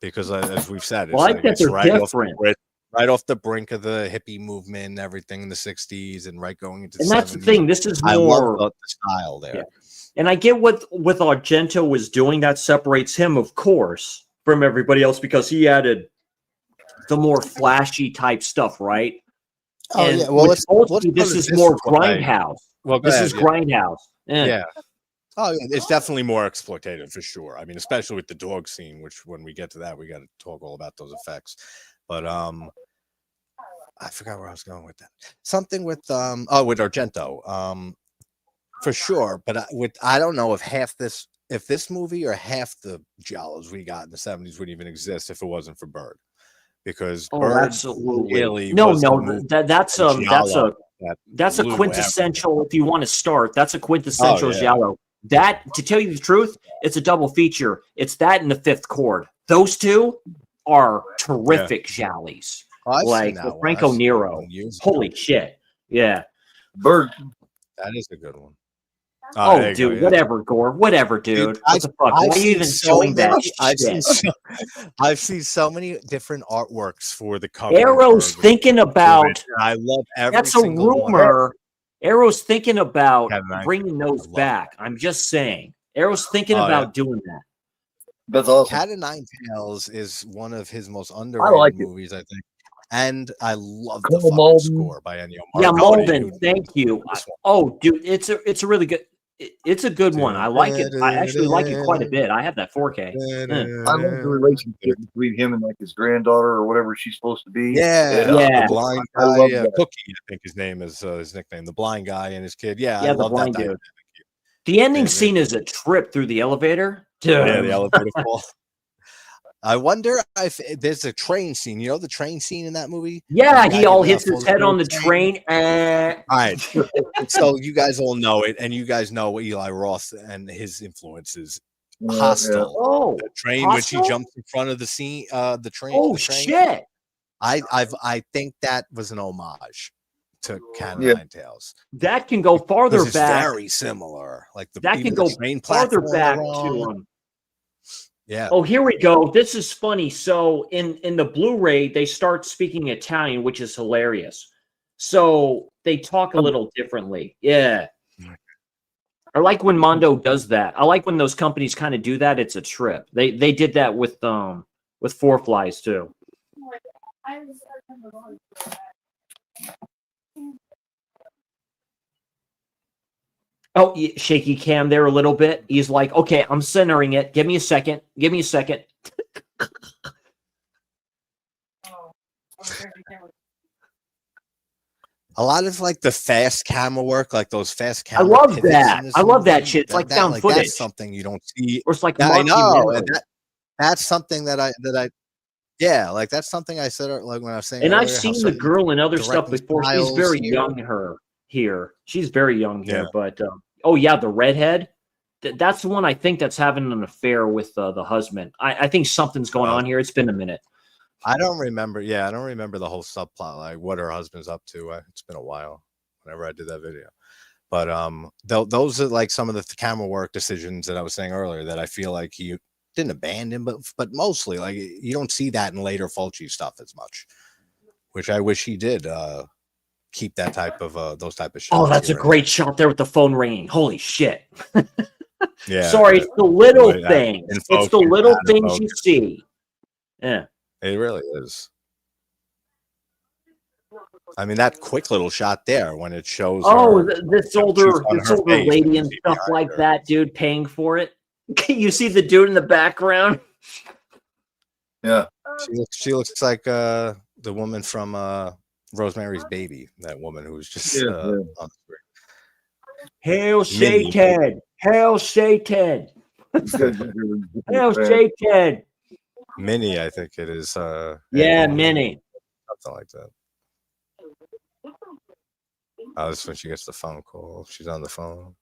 because as we've said, it's right off the brink of the hippie movement and everything in the 60s and right going into the 70s. That's the thing. This is more... I love the style there. Yeah. And I get what Argento was doing. That separates him, of course, from everybody else because he added the more flashy type stuff, right? Oh, and well, this is more Grindhouse. Well, this is Grindhouse. Yeah. Oh, yeah, it's definitely more exploitative for sure. I mean, especially with the dog scene, which when we get to that, we got to talk all about those effects. But I forgot where I was going with that. Something with with Argento, for sure. But I don't know if this movie or half the giallos we got in the 70s would even exist if it wasn't for Bird. Because absolutely really that's a quintessential. If you want to start, that's a quintessential giallo. That, to tell you the truth, it's a double feature. It's that and The Fifth Chord. Those two are terrific giallos. Like Franco Nero. Holy shit! Yeah, Bird. That is a good one. Oh, dude, whatever, Gore. Whatever, dude. What the fuck? Why are you even showing that? I've seen so many different artworks for the cover. Arrow's thinking about... I love every That's a rumor. Arrow's thinking about bringing those back. I'm just saying. Arrow's thinking about doing that. That's awesome. Cat of Nine Tails is one of his most underrated movies, I think. And I love the fucking score by Ennio Morricone. Yeah, Malden, thank you. Oh, dude, it's a really good... It's a good one. I like it. I actually like it quite a bit. I have that 4K. I love the relationship between him and like his granddaughter or whatever she's supposed to be. Yeah. The blind guy, Cookie, I think his name is his nickname. The blind guy and his kid. Yeah, I love that dude. The ending scene is a trip through the elevator. Yeah, the elevator fall. I wonder if there's a train scene. You know the train scene in that movie? Yeah, he all hits his head on the train. All right. So you guys all know it, and you guys know Eli Roth and his influences. Hostel. Oh, the train when she jumps in front of the train. Oh, shit. I think that was an homage to Cat of Nine Tails. That can go farther it's back. Very similar. Like that can go farther back to Yeah. Oh, here we go. This is funny. So in the Blu-ray, they start speaking Italian, which is hilarious. So they talk a little differently. Yeah. I like when Mondo does that. I like when those companies kind of do that. It's a trip. They did that with Four Flies too. Oh, shaky cam there a little bit. He's like, okay, I'm centering it. Give me a second. Give me a second. A lot of like the fast camera work, like those fast camera. I love that. I love that shit. It's like found footage. That's something you don't see. Or it's like I know. And that's something that I yeah, like that's something I said like when I was saying. And I've seen the girl in other stuff before. She's very young here. She's very young here, but oh yeah, the redhead. That's the one I think that's having an affair with the husband. I think something's going on here. It's been a minute. I don't remember. Yeah, I don't remember the whole subplot, like what her husband's up to. It's been a while. Whenever I did that video, but those are like some of the camera work decisions that I was saying earlier that I feel like he didn't abandon, but mostly like you don't see that in later Fulci stuff as much, which I wish he did. Keep that type of those type of shots. Oh, that's a great shot there with the phone ringing. Holy shit. Yeah. Sorry, it's the little things. It's the little things you see. Yeah. It really is. I mean, that quick little shot there when it shows. This older lady and stuff like that, dude, paying for it. You see the dude in the background. Yeah. She looks like the woman from Rosemary's Baby, that woman who was just on the screen. Hail Satan! Hail Satan! Hail Satan! Minnie, I think it is. Minnie. Something like that. Oh, this is when she gets the phone call. She's on the phone.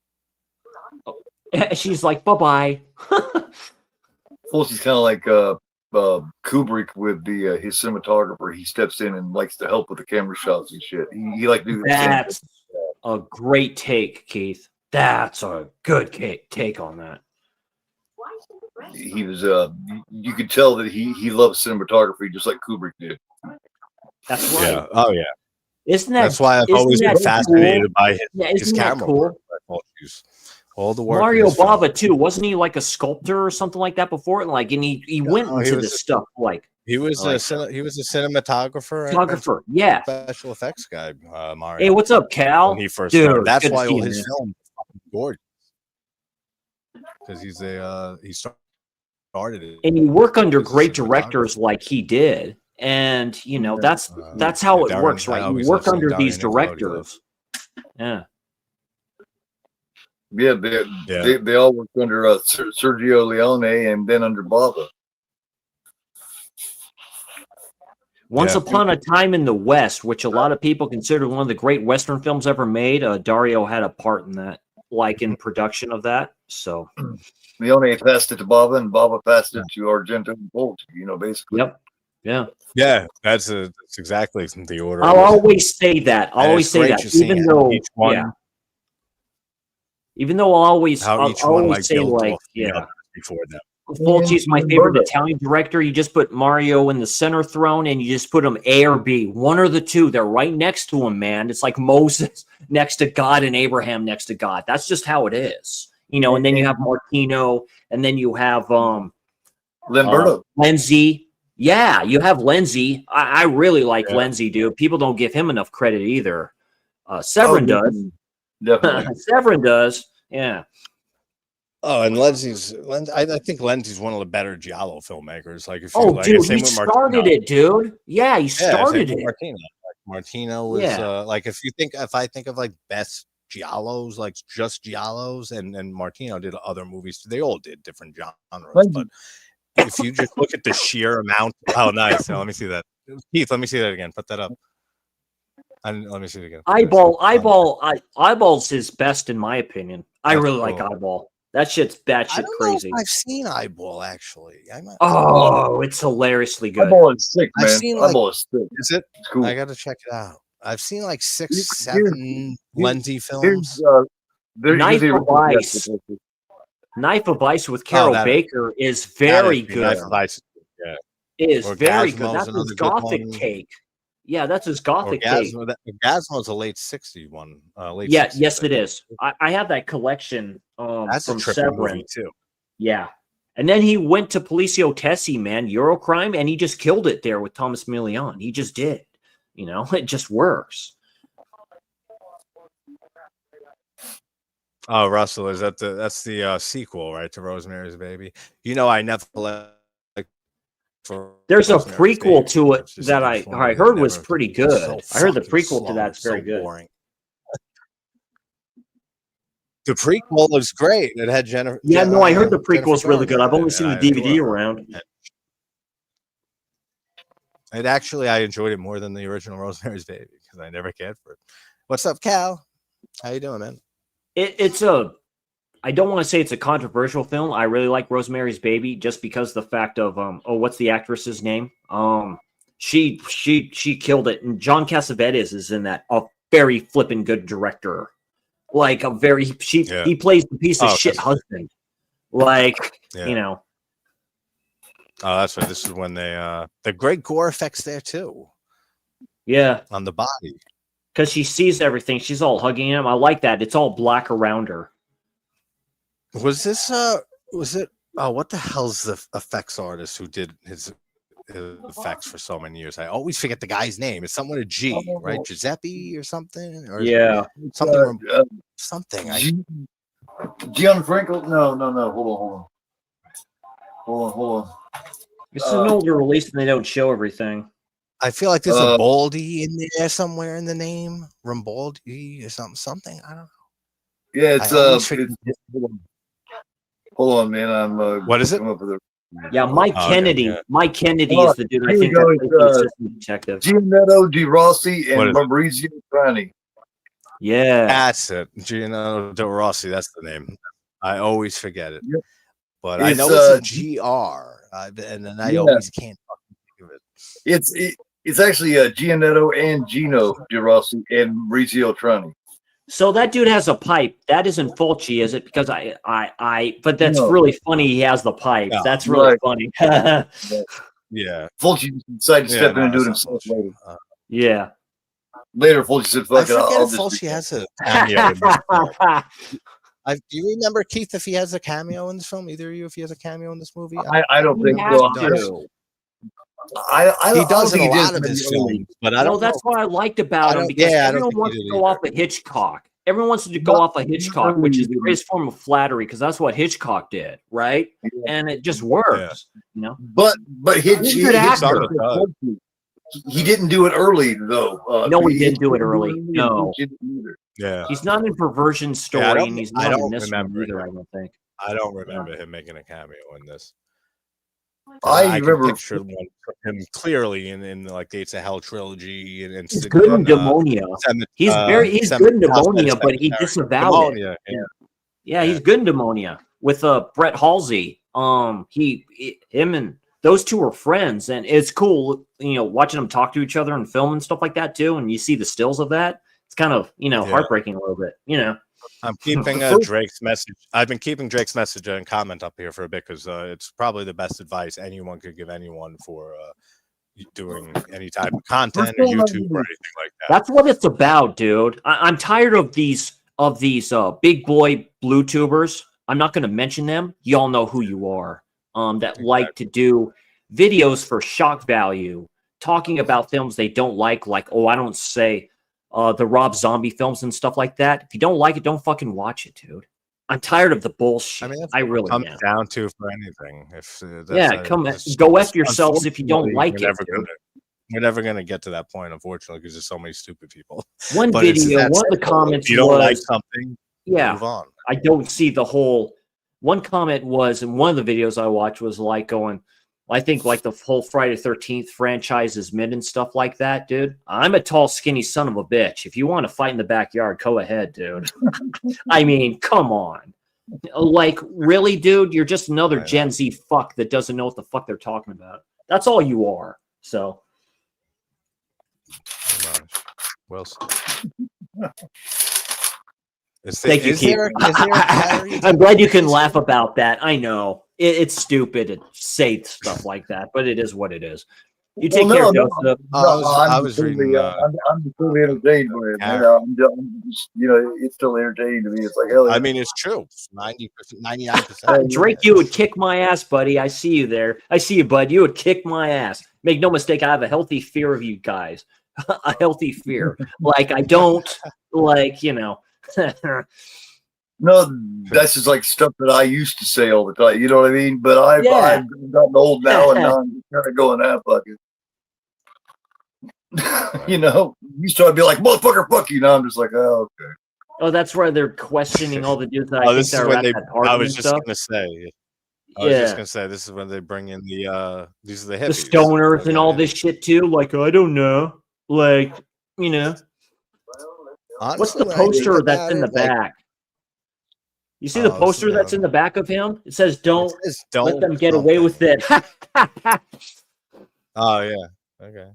She's like, bye-bye. Fulci's kind of like Kubrick with his cinematographer. He steps in and likes to help with the camera shots and shit. He like do That's a great take, Keith. That's a good take on that. He was you could tell that he loves cinematography just like Kubrick did. That's right. Yeah. Oh yeah. That's why I've always been fascinated by his camera cool? All the work. Mario Bava too, wasn't he like a sculptor or something like that before? Like, and he went into this stuff like he was a cinematographer. Photographer, yeah. Special effects guy, Mario. Hey, what's up, Cal? When he first started. That's why all his films are fucking gorgeous. Because he started it. And you work under great directors like he did. And you know, that's how it works, right? You work under these directors. Yeah. Yeah, they all worked under Sergio Leone and then under Bava. Once Upon a Time in the West, which a lot of people consider one of the great Western films ever made, Dario had a part in that, like in production of that. So Leone passed it to Bava, and Bava passed it to Argento and Fulci. You know, basically. Yep. Yeah. Yeah, that's exactly the order. I'll always say that. I'll always say that, even though each one. Yeah. Even though I'll always say before them. Fulci's my favorite Italian director. You just put Mario in the center throne and you just put him A or B. One or the two. They're right next to him, man. It's like Moses next to God and Abraham next to God. That's just how it is. You know, and then you have Martino, and then you have Lamberto. Lenzi. Yeah, you have Lenzi. I really like Lenzi, dude. People don't give him enough credit either. Severin does. Definitely. Severin does. Yeah. Oh, and I think Lenzi's one of the better giallo filmmakers. Like, dude, he started it, dude. Yeah, he started it. Martino was like, if I think of like best giallos, like just giallos, and Martino did other movies. They all did different genres, but if you just look at the sheer amount, oh, nice. Now, let me see that, Keith. Let me see that again. Put that up. Let me see it again. Eyeball's his best in my opinion. I really like Eyeball. That shit's batshit crazy. I've seen Eyeball actually. It's hilariously good. Eyeball is sick, man. I've seen, Eyeball is sick. Is it? It's cool. I got to check it out. I've seen like 6, 7 Lenzi films. Knife of Ice. Knife of Ice with Carol Baker is very good. Knife of Ice, yeah, is very good. That's his gothic take. Yeah, that's his gothic take. Orgasmo's a late 60s one. Late yeah, 60s, yes, it is. I have that collection that's from a trippy movie Severin too. Yeah. And then he went to Policio Tessi, man, Eurocrime, and he just killed it there with Thomas Milian. He just did. You know, it just works. Oh, Russell, is that that's the sequel, right, to Rosemary's Baby? You know, I never like. There's a prequel to it that I heard was pretty good. So I heard the prequel to that's very good. Boring. The prequel was great. It had Jennifer. Yeah, no, I heard the prequel was really good. I've only seen the DVD around. It actually, I enjoyed it more than the original Rosemary's Baby because I never cared for it. What's up, Cal? How you doing, man? It's a. I don't want to say it's a controversial film. I really like Rosemary's Baby just because the fact of what's the actress's name? She killed it, and John Cassavetes is in that. A very flippin' good director. Like a very he plays the piece of shit husband. Like, you know. Oh, that's right. This is when they the great gore effects there too. Yeah. On the body. Because she sees everything. She's all hugging him. I like that. It's all black around her. Was this was it what the hell's the effects artist who did his effects for so many years? I always forget the guy's name. It's somewhere to G, right? Giuseppe or something? Or something something. Gianfranco? No. Hold on. This is an older release and they don't show everything. I feel like there's a Baldi in there somewhere in the name. Rambaldi or something. I don't know. Yeah, it's hold on, man. I'm what is it? Yeah, Mike Kennedy. Yeah. Mike Kennedy is the dude. I think that's the assistant detective. Giannetto De Rossi and Maurizio Trani. Yeah, that's it. Giannetto De Rossi. That's the name. I always forget it, but I know it's a GR, and then I always can't think of it. It's actually Giannetto and Gino De Rossi and Maurizio Trani. So that dude has a pipe. That isn't Fulci, is it? Because but that's really funny. He has the pipe. Yeah, that's really funny. Yeah. Fulci decided to step in and do it himself later. Yeah. Later, Fulci said, "Fuck it." Fulci has a cameo. Do you remember, Keith, if he has a cameo in this film? Either of you, if he has a cameo in this movie? I don't think so. He does in a lot of his films, but I don't. That's what I liked about him because everyone wants to go off of Hitchcock. Everyone wants to go off of Hitchcock, which is the greatest form of flattery because that's what Hitchcock did, right? And it just works, you know. But he didn't do it early though. No, he didn't do it early. No. Yeah. He's not in Perversion Story, and he's not in this one either. I don't think. I don't remember him making a cameo in this. I remember picture him clearly in like Gates of Hell trilogy and he's good in Demonia. He's good in Demonia, but he disavowed it. Yeah, he's good in Demonia with Brett Halsey. Him and those two are friends, and it's cool, you know, watching them talk to each other and film and stuff like that too. And you see the stills of that. It's kind of heartbreaking a little bit, you know. I'm keeping Drake's message. I've been keeping Drake's message and comment up here for a bit because it's probably the best advice anyone could give anyone for doing any type of content or YouTube or anything like that. That's what it's about, dude. I'm tired of these big boy blue tubers. I'm not going to mention them. Y'all know who you are. That like to do videos for shock value, talking about films they don't like I don't say. The Rob Zombie films and stuff like that. If you don't like it, don't fucking watch it, dude. I'm tired of the bullshit. I mean, I really comes down to for anything. Go F yourselves if you don't like it. We're never gonna get to that point, unfortunately, because there's so many stupid people. One of the comments if you don't like something, move on. I don't see the whole. One comment was, and one of the videos I watched was like going, I think like the whole Friday 13th franchise is mid and stuff like that, dude. I'm a tall, skinny son of a bitch. If you want to fight in the backyard, go ahead, dude. I mean, come on. Like, really, dude? You're just another Gen Z fuck that doesn't know what the fuck they're talking about. That's all you are. So. Wilson. Thank you, Keith. I'm glad you can laugh about that. I know it's stupid to say stuff like that, but it is what it is. You take care, Joseph. I was reading. I'm totally entertained by it. I'm just, it's still entertaining to me. It's like, hell yeah. I mean, it's true. 99%. Drake, you would kick my ass, buddy. I see you there. I see you, bud. You would kick my ass. Make no mistake, I have a healthy fear of you guys. A healthy fear. Like, I don't, No, that's just like stuff that I used to say all the time. You know what I mean? But I've gotten old now, and now I'm kind of going that fucking. Used to be like, motherfucker, fuck you. Now I'm just like, oh, okay. Oh, that's where they're questioning all the dudes that I think they're at that party. I was just going to say. I was just going to say, this is when they bring in these are the hippies. The stoners and all this shit, too. Like, I don't know. Like, Honestly, what's the poster that's in the back? You see the poster that's in the back of him? It says, don't let them get away with it. Oh, yeah. Okay.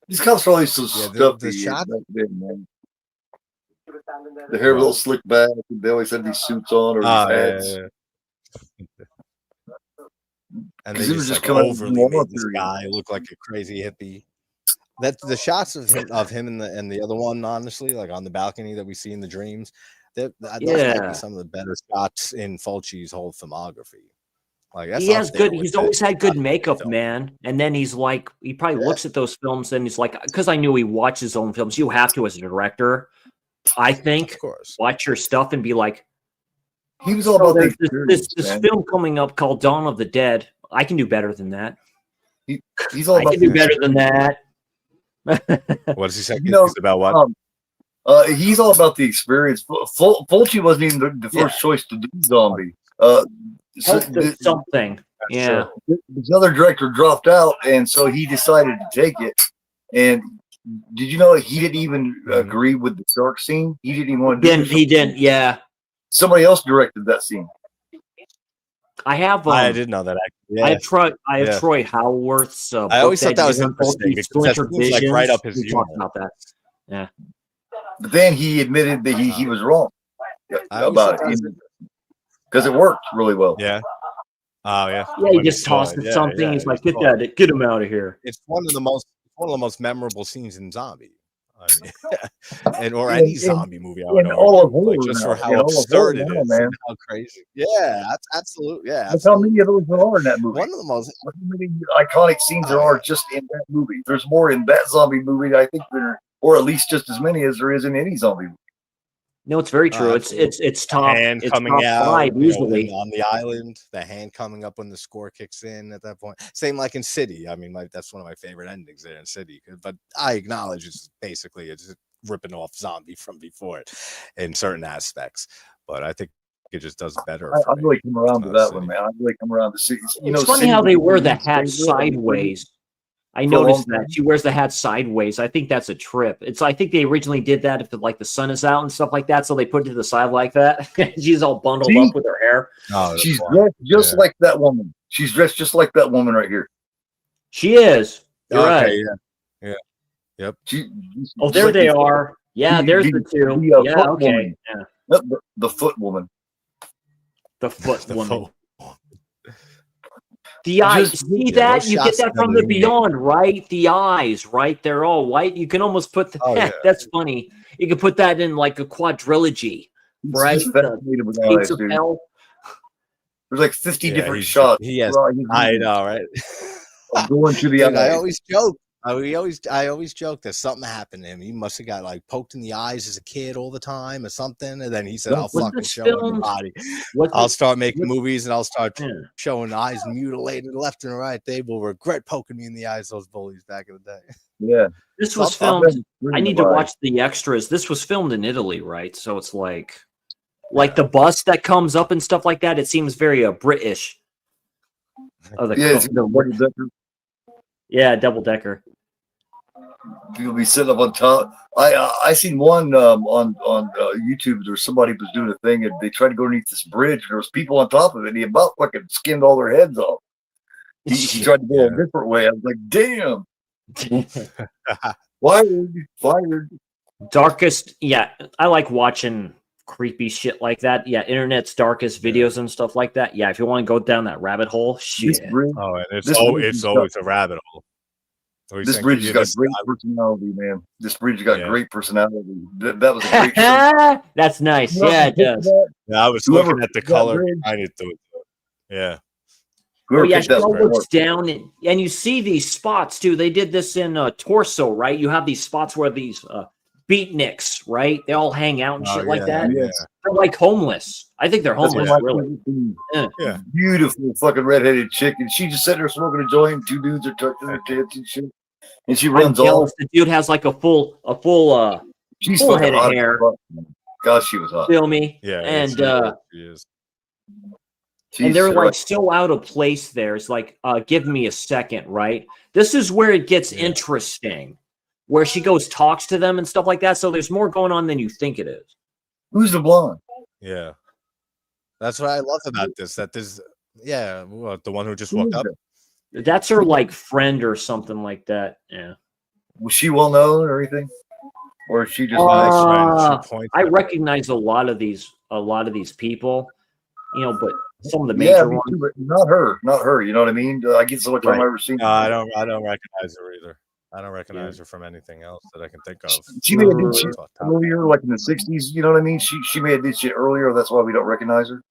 These cops are always so stuffy. The hair a little slicked back. They always had these suits on or these hats. Yeah. And they just overly made this guy look like a crazy hippie. That's the shots of him and the other one, honestly, like on the balcony that we see in the dreams. Those might be some of the better shots in Fulci's whole filmography. Like he's always had good makeup, man. And then he's like, he probably looks at those films and he's like, because I knew he watched his own films. You have to, as a director, I think, of course, watch your stuff and be like, he was all about this film coming up called Dawn of the Dead. I can do better than that. He's all about I can do better than that. What does he say? He's about what? He's all about the experience. Fulci wasn't even the first choice to do zombie. Something. Yeah. This other director dropped out, and so he decided to take it. And did you know he didn't even agree with the shark scene? He didn't even want to do it. He didn't, yeah. Somebody else directed that scene. I have. I didn't know that. Yeah. I have Troy Howarth's. I always thought that was interesting. It's like right up his humor. About that. Yeah. But then he admitted that he was wrong about it because it worked really well. Yeah. Oh yeah. Yeah, he just tossed something. Yeah, he's like, get him out of here. It's one of the most memorable scenes in Zombie. I mean, or any zombie movie. I would know, just for how absurd it is, and how crazy. Yeah, absolutely. Yeah, that's how many of those there are in that movie. One of the most many iconic scenes there are just in that movie. There's more in that zombie movie, I think, or at least just as many as there is in any zombie movie. No, it's very true. It's top. Hand it's coming top out 5 easily on the island. The hand coming up when the score kicks in at that point. Same like in City. I mean, that's one of my favorite endings there in City. But I acknowledge it's ripping off Zombie from before it in certain aspects. But I think it just does better. I really come around to that one, man. I really come around to City. It's funny how they wear the hat sideways. I noticed that she wears the hat sideways. I think that's a trip. I think they originally did that if the sun is out and stuff like that, so they put it to the side like that. She's all bundled up with her hair. Oh, she's dressed just like that woman. She's dressed just like that woman right here. She is. You're right. Yeah. Yep. There they are. Yeah, there's the two. Yeah. Okay. Yeah. The foot woman. The foot woman. The eyes, see that? You get that from the Beyond, right? The eyes, right? They're all white. You can almost put that's funny. You can put that in like a quadrilogy, right? Gates of Hell. There's like 50 different shots. I know, right? Going to the I always joke. I always joke that something happened to him. He must have got like poked in the eyes as a kid all the time or something. And then he said, I'll fucking show everybody. I'll start making movies and I'll start showing eyes mutilated left and right. They will regret poking me in the eyes, those bullies back in the day. Yeah. This was filmed. I need to watch the extras. This was filmed in Italy, right? So it's like the bus that comes up and stuff like that. It seems very British. Double decker. You'll be sitting up on top. I seen one on YouTube. There was somebody was doing a thing and they tried to go underneath this bridge. And there was people on top of it. And he about fucking skinned all their heads off. He tried to go a different way. I was like, damn. Fired. Darkest, yeah, I like watching creepy shit like that. Yeah, internet's darkest videos and stuff like that. Yeah, if you want to go down that rabbit hole, shit. Oh, and it's always a rabbit hole. This bridge has got great personality, man. This bridge has got great personality. That was a great show. That's nice. Yeah, it does. Yeah, I was looking at the color behind it, though. Yeah. Oh, yeah, she all looks down, and you see these spots, too. They did this in Torso, right? You have these spots where these beatniks, right? They all hang out and shit like that. Yeah. They're like homeless. I think they're homeless, really. Yeah. Beautiful fucking redheaded chick, and she just sitting there smoking a joint, and two dudes are touching her tits and shit. And she runs off. The dude has like a full she's full head of hair. Gosh, she was hot. Feel me? Yeah. And she is. And they're like so out of place there. It's like, give me a second, right? This is where it gets interesting, where she goes, talks to them and stuff like that. So there's more going on than you think it is. Who's the blonde? Yeah. That's what I love about this. That there's, the one who just walked up. That's her like friend or something like that. Yeah. Was she well known or anything? Or is she just I recognize a lot of these people, but some of the major ones. Too, not her. You know what I mean? I get so much time I've ever seen. I don't recognize her either. I don't recognize her from anything else that I can think of. She may have did shit earlier, like in the 60s. You know what I mean? She may have did shit earlier. That's why we don't recognize her.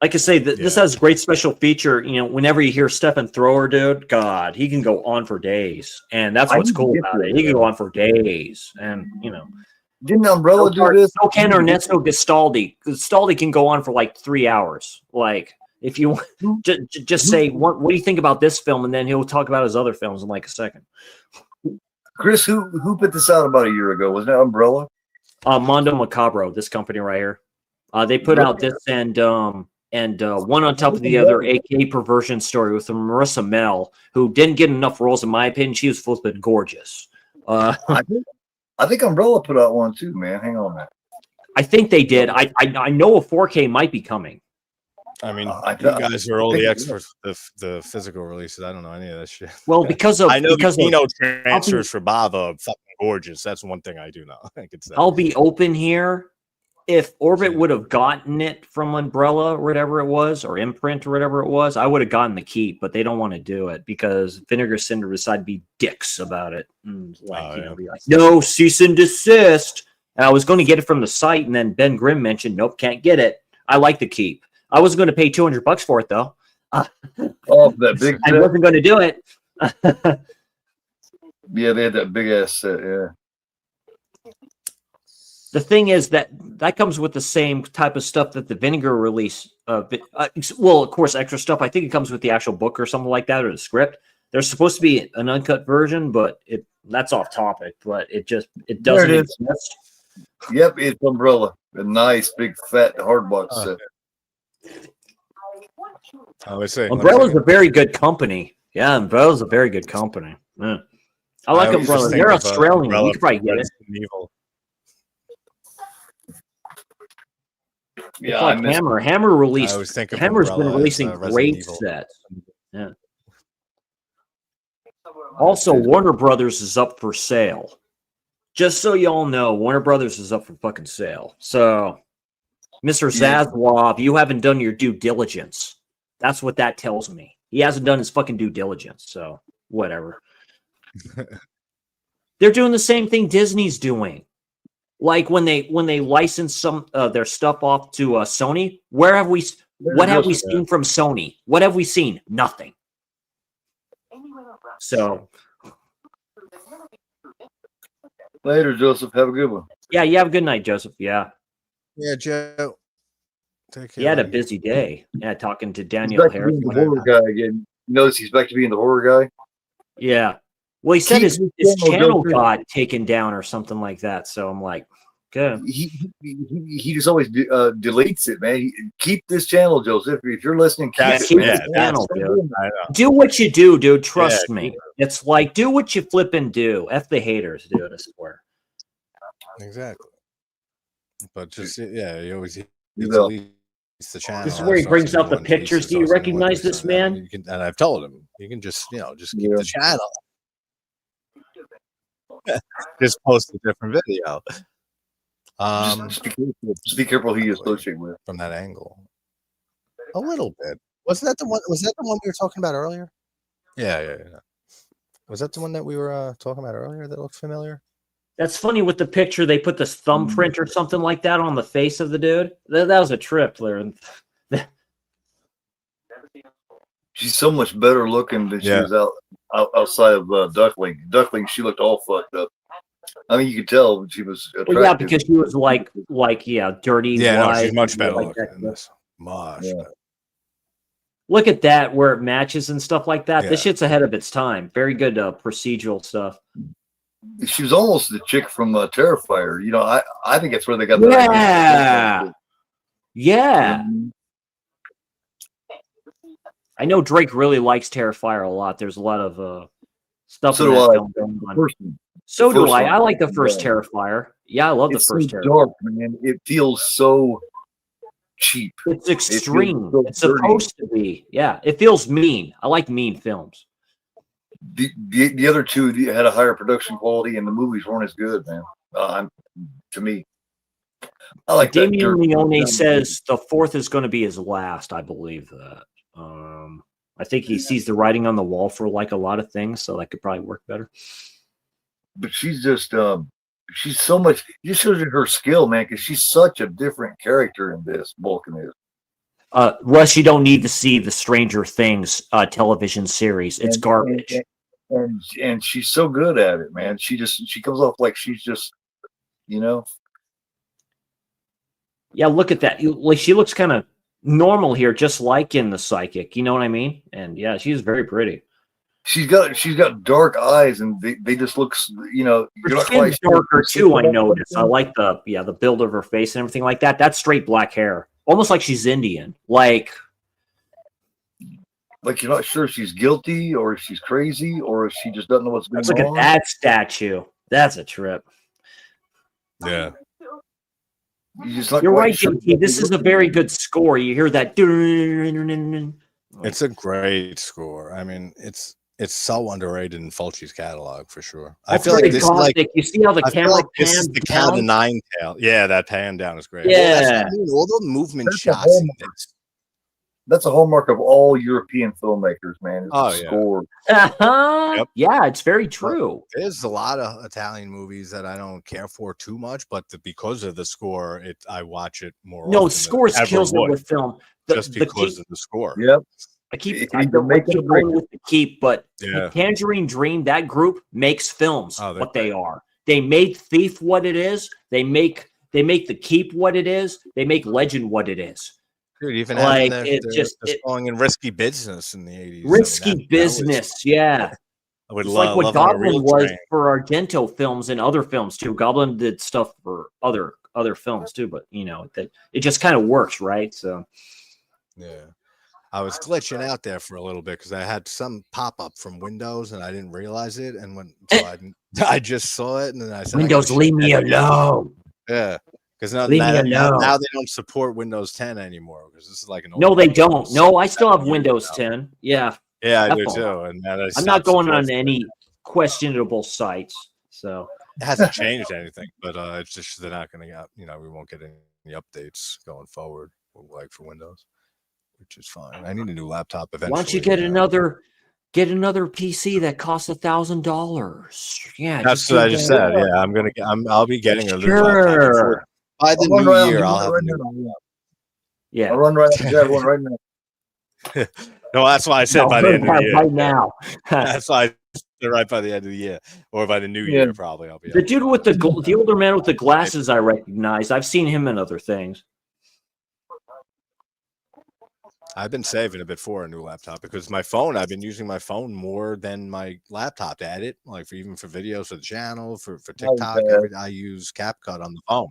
Like I say, this has a great special feature. Whenever you hear Stephen Thrower, dude, God, he can go on for days, and that's what's cool about it. He can go on for days, and didn't Umbrella do this? So can Ernesto Gastaldi. Gastaldi can go on for like 3 hours. Like, if you just say, what do you think about this film, and then he'll talk about his other films in like a second. Chris, who put this out about a year ago? Was that Umbrella? Mondo Macabro, this company right here. They put out this and one on top of the other, aka Perversion Story with Marissa Mell, who didn't get enough roles in my opinion. She was flipping gorgeous. I think Umbrella put out one too, man. Hang on, man. I think they did. I know a 4K might be coming. I mean, you guys are all the experts with the physical releases. I don't know any of that shit. Well, because I know the transfers for Bava are fucking gorgeous. That's one thing I do know. I'll be open here. If Orbit would have gotten it from Umbrella or whatever it was, or Imprint or whatever it was, I would have gotten the keep, but they don't want to do it because Vinegar Syndrome decided to be dicks about it. And be like, no, cease and desist. And I was going to get it from the site, and then Ben Grimm mentioned, nope, can't get it. I like the keep. I was going to pay $200 for it, though. That big I wasn't going to do it. Yeah, they had that big ass set, yeah. The thing is that comes with the same type of stuff that the Vinegar release. Well, of course, extra stuff. I think it comes with the actual book or something like that, or the script. There's supposed to be an uncut version, but that's off topic. But it doesn't exist. Yep, it's Umbrella, a nice big fat hardbox set. Umbrella's a very good company. Yeah, Umbrella's a very good company. Yeah. I like Umbrella. They're Australian. You could probably get it. Yeah, like Hammer. Hammer released. Hammer's been releasing great Evil. sets. Yeah. Also, Warner Brothers is up for sale. Just so y'all know, Warner Brothers is up for fucking sale. So, Mr. Zaslav, you haven't done your due diligence. That's what that tells me. He hasn't done his fucking due diligence. So, whatever. They're doing the same thing Disney's doing. Like when they license some their stuff off to Sony, what have we seen from Sony? What have we seen? Nothing. So later, Joseph. Have a good one. Yeah, you have a good night, Joseph. Yeah. Yeah, Joe. Take care. He had a busy day. Yeah, talking to Daniel Harris. The horror guy again. You notice he's back to being the horror guy. Yeah. Well, he said his channel got taken down or something like that. So I'm like, good. He just always deletes it, man. Keep this channel, Joseph. If you're listening, keep this channel, dude. Do what you do, dude. Trust me. It's like, do what you flip and do. F the haters, dude. I swear. Exactly. But just, you always delete the channel. This is where he brings out the pictures. Do you recognize this man? And I've told him, you can just keep the channel. Just post a different video. Just be careful who you associate with from that angle. A little bit. Wasn't that the one? Was that the one we were talking about earlier? Yeah. Was that the one that we were talking about earlier that looked familiar? That's funny with the picture. They put this thumbprint or something like that on the face of the dude. That was a trip there. She's so much better looking than she was outside of Duckling. Duckling, she looked all fucked up. I mean, you could tell she was attractive. Well, yeah, because she was like dirty. Yeah, no, she's much better like looking than this. Much better. Look at that, where it matches and stuff like that. This shit's ahead of its time. Very good procedural stuff. She was almost the chick from Terrifier. You know, I think that's where they got the idea. Yeah. I know Drake really likes Terrifier a lot. There's a lot of stuff in that film going on. So do I. I like the first Terrifier. Yeah, I love the first Terrifier. Dark, man. It feels so cheap. It's extreme. It's supposed to be. Yeah, it feels mean. I like mean films. The other two had a higher production quality, and the movies weren't as good, man. To me, I like Damien Leone says the fourth is going to be his last. I believe that. I think he sees the writing on the wall for like a lot of things, so that could probably work better. But she's just she's so much. You shows her skill, man, because she's such a different character in this. Vulcan is. Russ, you don't need to see the Stranger Things television series. It's garbage. And she's so good at it, man. She comes off like she's just, you know. Yeah, look at that. Like she looks kind of normal here, just like in The Psychic. You know what I mean? And yeah, she's very pretty. She's got dark eyes, and they just look, you know, her skin's darker too. I noticed. I like the build of her face and everything like that. That's straight black hair, almost like she's Indian. Like you're not sure if she's guilty or if she's crazy or if she just doesn't know what's going on. Look at that statue. That's a trip. Yeah. You're right, JT. This is a very good score. You hear that? It's a great score. I mean, it's so underrated in Fulci's catalog for sure. I feel like this is like, you see how the camera pans the Count of Nine Tail. Yeah, that pan down is great. Yeah, all the movement shots. That's a hallmark of all European filmmakers, man. Score. Yep. Yeah, it's very true. There's a lot of Italian movies that I don't care for too much, but because of the score, I watch it more. No, scores kills it with film. Just because of the score. Yep. I don't make it with the keep, but the Tangerine Dream, that group makes films what they are. They made Thief what it is. They make the Keep what it is. They make Legend what it is. Dude, even like they're song in Risky Business in the 80s. Risky Business, yeah. I would like what Goblin was for Argento films and other films too. Goblin did stuff for other films too, but you know that it just kind of works, right? So yeah. I was glitching out there for a little bit because I had some pop up from Windows and I didn't realize it. And I just saw it and then I said, Windows, leave me alone. Yeah. Because now they don't support Windows 10 anymore because this is like an old. No, they don't. No, I still have Windows 10. Yeah. Yeah, I do too. And I'm not going on any questionable sites. So it hasn't changed anything, but it's just they're not going to get, we won't get any updates going forward like for Windows. Which is fine. I need a new laptop eventually. Why don't you get another PC that costs $1,000? Yeah, that's what I just said. Yeah, I'll be getting a new laptop by the new year. I'll have a new. Yeah, I'll run right now. No, that's why I said by the end of the year. Right now. That's why I said right by the end of the year, or by the new year, probably. I'll be the dude with the older man with the glasses. I recognize. I've seen him in other things. I've been saving a bit for a new laptop because I've been using my phone more than my laptop to edit, like for videos for the channel, for TikTok. I use CapCut on the phone.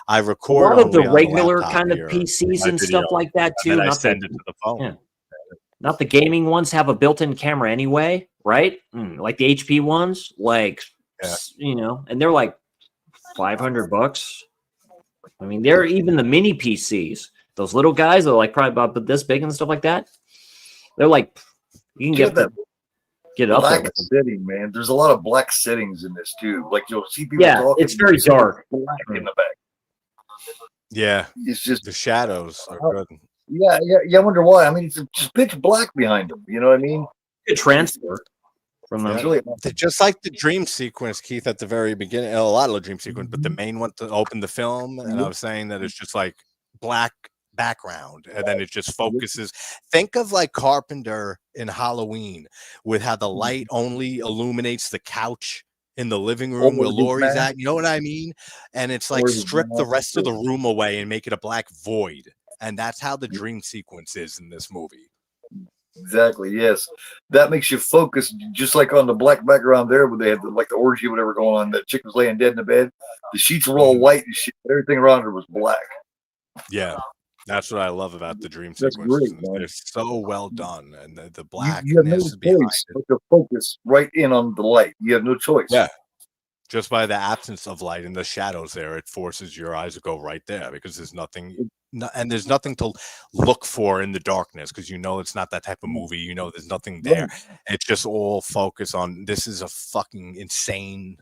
I record a lot of the regular kind of PCs and stuff like that too. I send it to the phone. Yeah. Not the gaming ones have a built-in camera anyway, right? Like the HP ones, and they're like $500. I mean, they're even the mini PCs. Those little guys are like probably about this big and stuff like that. They're like, you can get them. get up black there. setting, man. There's a lot of black settings in this too. Like you'll see people talking. It's very dark. Black in the back. Yeah, it's just the shadows are good. Yeah. I wonder why. I mean, it's just pitch black behind them. You know what I mean? Good transfer from them. Really, just like the dream sequence, Keith, at the very beginning. A lot of the dream sequence, but the main one to open the film, and I was saying that it's just like black background, and then it just focuses. Think of like Carpenter in Halloween, with how the light only illuminates the couch in the living room where Laurie's at. You know what I mean? And it's like strip the rest of the room away and make it a black void. And that's how the dream sequence is in this movie. Exactly. Yes, that makes you focus, just like on the black background there, where they had like the orgy or whatever going on. That chick was laying dead in the bed. The sheets were all white and shit. Everything around her was black. Yeah, that's what I love about the dream sequences. They're so well done, and the black. You have no choice but to focus right in on the light. You have no choice. Yeah. Just by the absence of light and the shadows there, it forces your eyes to go right there, because there's nothing. And there's nothing to look for in the darkness, because you know it's not that type of movie. You know there's nothing there. It's just all focus on this is a fucking insane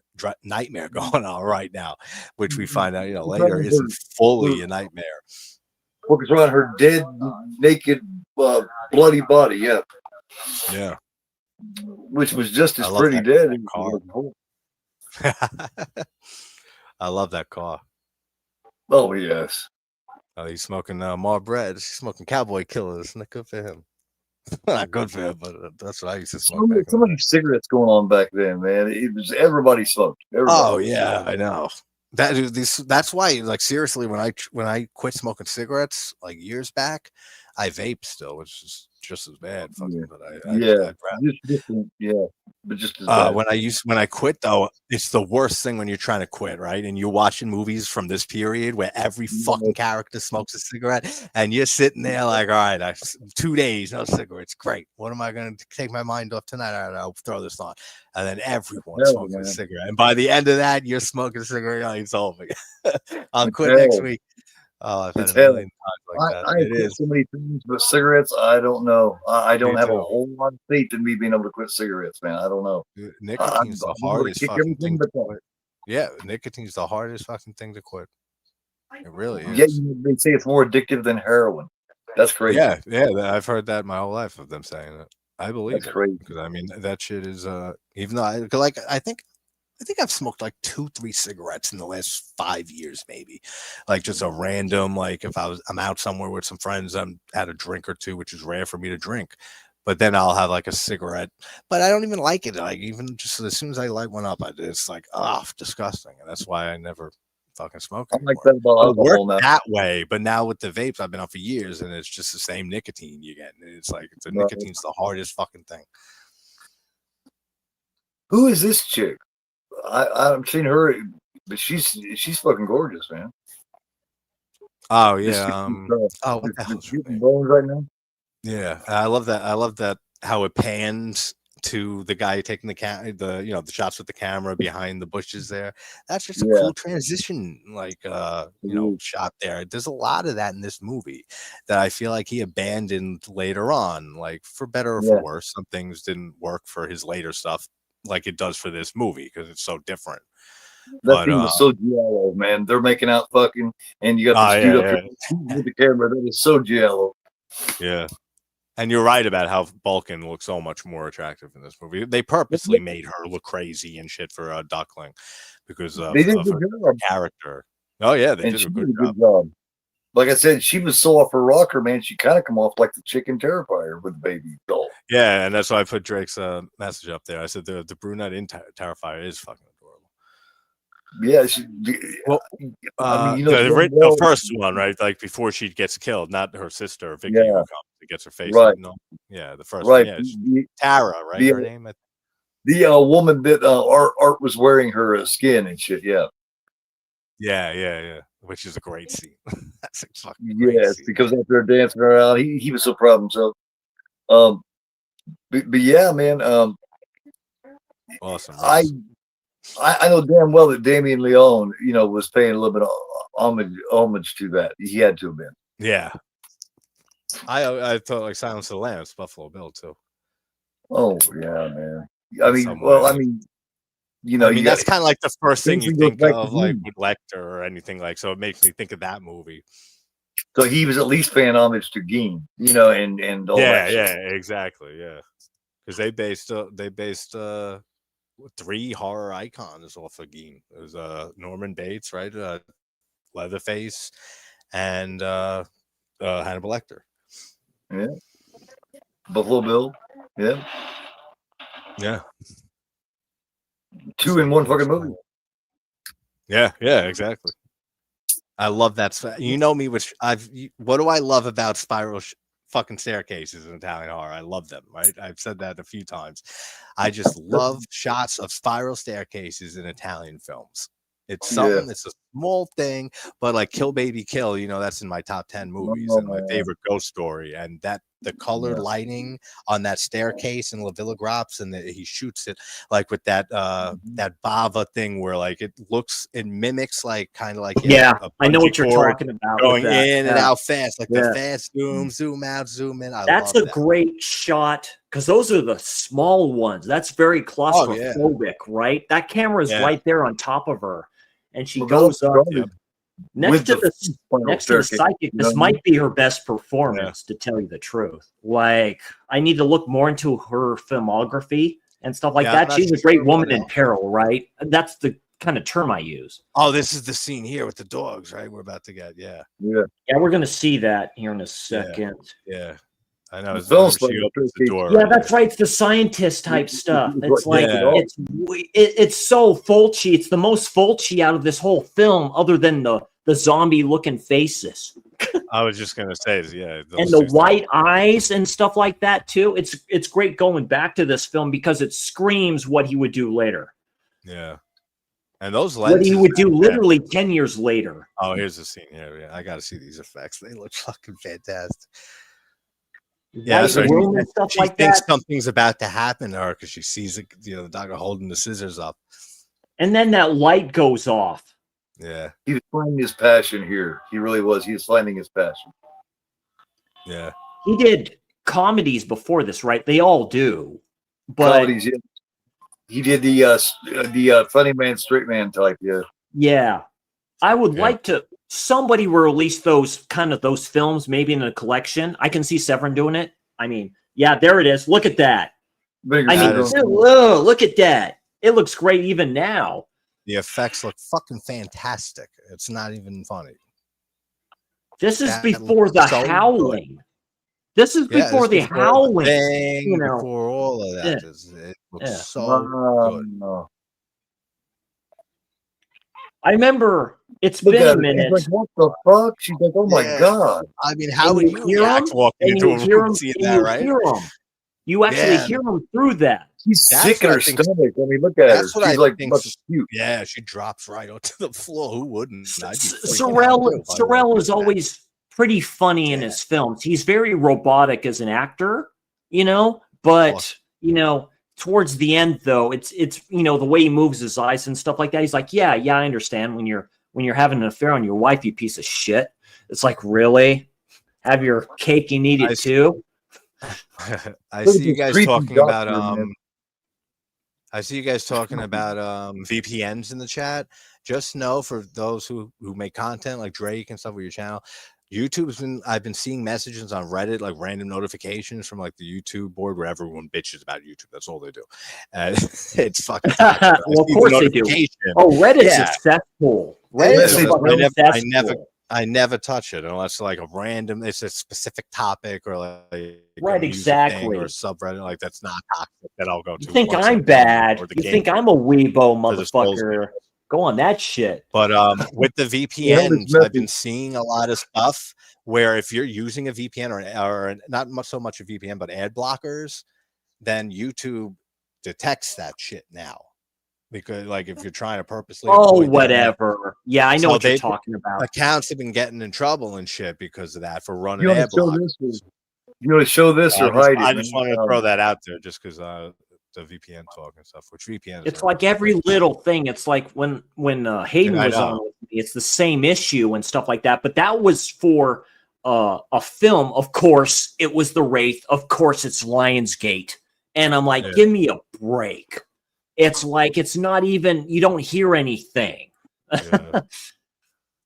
nightmare going on right now, which we find out later isn't fully a nightmare. Focus around her dead, naked, bloody body. Yeah, which was just as pretty dead. I love that car. Oh yes. Oh, he's smoking more bread. He's smoking Cowboy Killers. Not good for him. Not good for him, but that's what I used to smoke. So many cigarettes going on back then, man. It was everybody smoked. I know. That's why, like, seriously, when I quit smoking cigarettes like years back, I vape still, which is just as bad. Fucking, but but just as bad. When I quit though, it's the worst thing when you're trying to quit, right? And you're watching movies from this period where every fucking character smokes a cigarette, and you're sitting there like, all right, 2 days no cigarettes, great. What am I going to take my mind off tonight? All right, I'll throw this on, and then everyone's smoking a cigarette, and by the end of that, you're smoking a cigarette. Oh, it's over. I'll quit next week. Oh, I've had a million times like that. It is so many things, but cigarettes, I don't know. I don't have a whole lot of faith in me being able to quit cigarettes, man. I don't know. Nicotine's the hardest fucking thing to quit. Yeah, nicotine's the hardest fucking thing to quit. It really is. Yeah, they say it's more addictive than heroin. That's crazy. Yeah, I've heard that my whole life of them saying it. I believe it, crazy, because I mean that shit is even though I think I've smoked like 2-3 cigarettes in the last 5 years, maybe. Like just a random, like if I'm out somewhere with some friends, I'm at a drink or two, which is rare for me to drink. But then I'll have like a cigarette. But I don't even like it. Like even just as soon as I light one up, it's like, disgusting. And that's why I never fucking smoke anymore. I like that about alcohol now. That way, but now with the vapes, I've been on for years, and it's just the same nicotine you get. It's like nicotine's the hardest fucking thing. Who is this chick? I've seen her, but she's fucking gorgeous, man. Oh yeah. What the hell's bones right now? Yeah, I love that. I love that how it pans to the guy taking the shots with the camera behind the bushes there. That's just a cool transition, shot there. There's a lot of that in this movie that I feel like he abandoned later on, like for better or for worse. Some things didn't work for his later stuff like it does for this movie because it's so different. That thing was so giallo, man. They're making out fucking, and you got the dude up here with the camera. That is so giallo. Yeah. And you're right about how Balkan looks so much more attractive in this movie. They purposely made her look crazy and shit for Duckling because they did a good job. Character. Oh yeah, they did a good job. Like I said, she was so off her rocker, man. She kind of come off like the chicken Terrifier with the baby doll. Yeah, and that's why I put Drake's message up there. I said the brunette in Terrifier is fucking adorable. Yeah, the first one, right? Like before she gets killed, not her sister Vicky who comes and gets her face. Right. Yeah, the first one. Yeah, Tara, right? Her name. The woman that Art was wearing her skin and shit. Yeah. Yeah. Which is a great scene. That's a fucking great scene. Because after they're dancing around, he was so proud of himself. But yeah, man. Awesome. I know damn well that Damien Leone, was paying a little bit of homage to that. He had to have been. Yeah. I thought like Silence of the Lambs, Buffalo Bill too. Oh yeah, man. I mean, Somewhere. well, I mean, you know, I mean, that's kind of like the first thing you think of, like Heat. with Lecter or anything like. So it makes me think of that movie. So he was at least paying homage to Geen, you know, and all that. Yeah, exactly, yeah. Because they based 3 horror icons off of Geen. It was Norman Bates, right? Leatherface, and Hannibal Lecter. Yeah. Buffalo Bill. Yeah. Yeah. 2 in 1 fucking movie. Yeah, exactly. I love that. You know me, what do I love about spiral fucking staircases in Italian horror? I love them, right? I've said that a few times. I just love shots of spiral staircases in Italian films. It's something, it's a small thing, but like Kill Baby Kill, you know, that's in my top 10 movies and my favorite ghost story. And that the colored lighting on that staircase in La Villa Grops, and he shoots it like with that that bava thing where like it mimics like kind of like I know what you're talking about, going in and out fast, like the fast zoom out, zoom in. That's a great shot because those are the small ones. That's very claustrophobic, right? That camera is right there on top of her, and she goes up next to the psychic. This might be her best performance, to tell you the truth. Like, I need to look more into her filmography and stuff like that. She's a great woman in peril, right? That's the kind of term I use. Oh, this is the scene here with the dogs, right? We're about to get, we're going to see that here in a second. Yeah. I know. She opens the door. Yeah, that's right. It's the scientist type stuff. It's like it's so Fulci. It's the most Fulci out of this whole film, other than the zombie looking faces. I was just gonna say, and the white eyes and stuff like that too. It's great going back to this film because it screams what he would do later. Yeah, and those lenses, what he would do literally 10 years later. Oh, here's the scene. Yeah, I got to see these effects. They look fucking fantastic. Yeah, so she thinks something's about to happen to her because she sees the doctor holding the scissors up, and then that light goes off. Yeah, he was finding his passion here. He really was. He was finding his passion. Yeah, he did comedies before this, right? They all do, but comedies. Yeah. He did the funny man, straight man type. Yeah. I would like to. Somebody will release those films, maybe in a collection. I can see Severin doing it. I mean, there it is. Look at that. Whoa, look at that. It looks great even now. The effects look fucking fantastic. It's not even funny. This is before the Howling. This is before the Howling. Before all of that. It looks so good. I remember it's been a minute. Like, what the fuck? She's like, oh my god. I mean, how would you react walking into a room and seeing that, right? You actually hear him through that. She's sick in her stomach. I mean, look at her. She's like, cute. Yeah, she drops right onto the floor. Who wouldn't? Surreal is always pretty funny in his films. He's very robotic as an actor, but towards the end, though, it's the way he moves his eyes and stuff like that. He's like, yeah, I understand when you're having an affair on your wife, you piece of shit. It's like, really? Have your cake, you need it too. I see you guys talking about VPNs in the chat. Just know, for those who make content like Drake and stuff with your channel, I've been seeing messages on Reddit, like random notifications from like the YouTube board where everyone bitches about YouTube. That's all they do. It's fucking well, of course they do. Oh, Reddit's a cesspool. I never touch it unless like it's a specific topic or like right, exactly, or a subreddit like that's not toxic that I'll go to. You think I'm bad? You think I'm a weebo motherfucker? Go on that shit. But with the VPNs, I've been seeing a lot of stuff where if you're using a VPN or not so much a VPN, but ad blockers, then YouTube detects that shit now. Because like if you're trying to purposely whatever. Yeah, I know what you're talking about. Accounts have been getting in trouble and shit because of that for running ad blockers. You want to show this or hide it? I just wanted to throw that out there just because the VPN talk and stuff, which VPN. It's like every little thing. It's like when Hayden was on with me, it's the same issue and stuff like that. But that was for a film. Of course, it was The Wraith. Of course, it's Lionsgate. And I'm like, give me a break. It's like, it's not even, you don't hear anything. Yeah.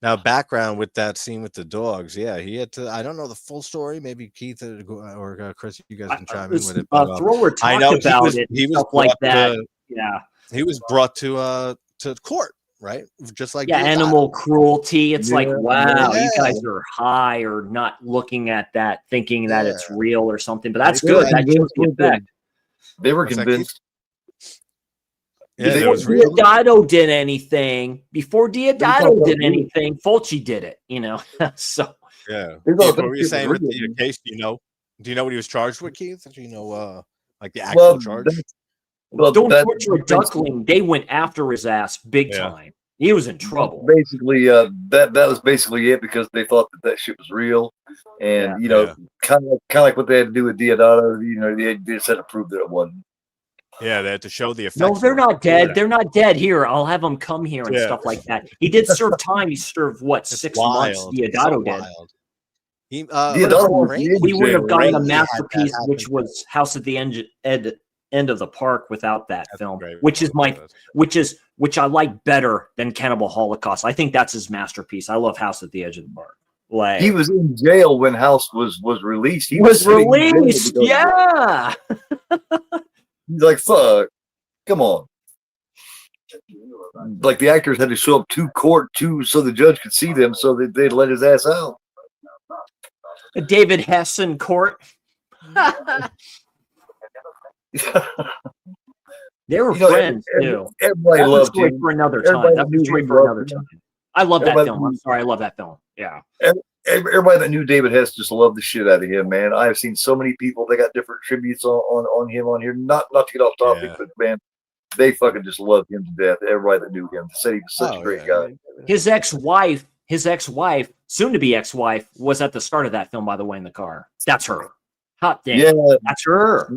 Now, background with that scene with the dogs. Yeah, he had to. I don't know the full story. Maybe Keith or Chris, you guys can chime in with it. But, Thrower talked about it. He was stuff like that. He was brought to court, right? Just like animal cruelty. It's like, wow, you guys are high or not looking at that, thinking that it's real or something. But that's good. That shows the effect. They were convinced. Before Diodato did anything, Fulci did it, you know. So what were you saying with the case? Do you know what he was charged with, Keith? Do you know like the actual charge? Don't torture a duckling. They went after his ass big time. He was in trouble. Basically, that was basically it, because they thought that shit was real, and you know, kind of like what they had to do with Diodato. You know, they just had to prove that it wasn't. Yeah, they had to show the effect. No, they're not dead. They're not dead. Here, I'll have them come here and stuff like that. He did serve time. He served, what, 6 months? Diodato did. He wouldn't have gotten a masterpiece, which was House at the End of the Park, without that film, which I like better than Cannibal Holocaust. I think that's his masterpiece. I love House at the Edge of the Park. Like, he was in jail when House was released. He was released. Yeah. He's like, fuck, come on. Like, the actors had to show up to court so the judge could see them, so that they'd let his ass out. David Hess in court. They were friends too. Everybody loved him. For another time. That's a story for another time. I love that film. I'm sorry, I love that film. Yeah. Everybody that knew David Hess just loved the shit out of him, man. I've seen so many people, they got different tributes on him on here. Not to get off topic, but man, they fucking just loved him to death. Everybody that knew him said he was such a great guy. His ex-wife, soon to be ex-wife, was at the start of that film, by the way, in the car. That's her. Hot damn. Yeah, that's her.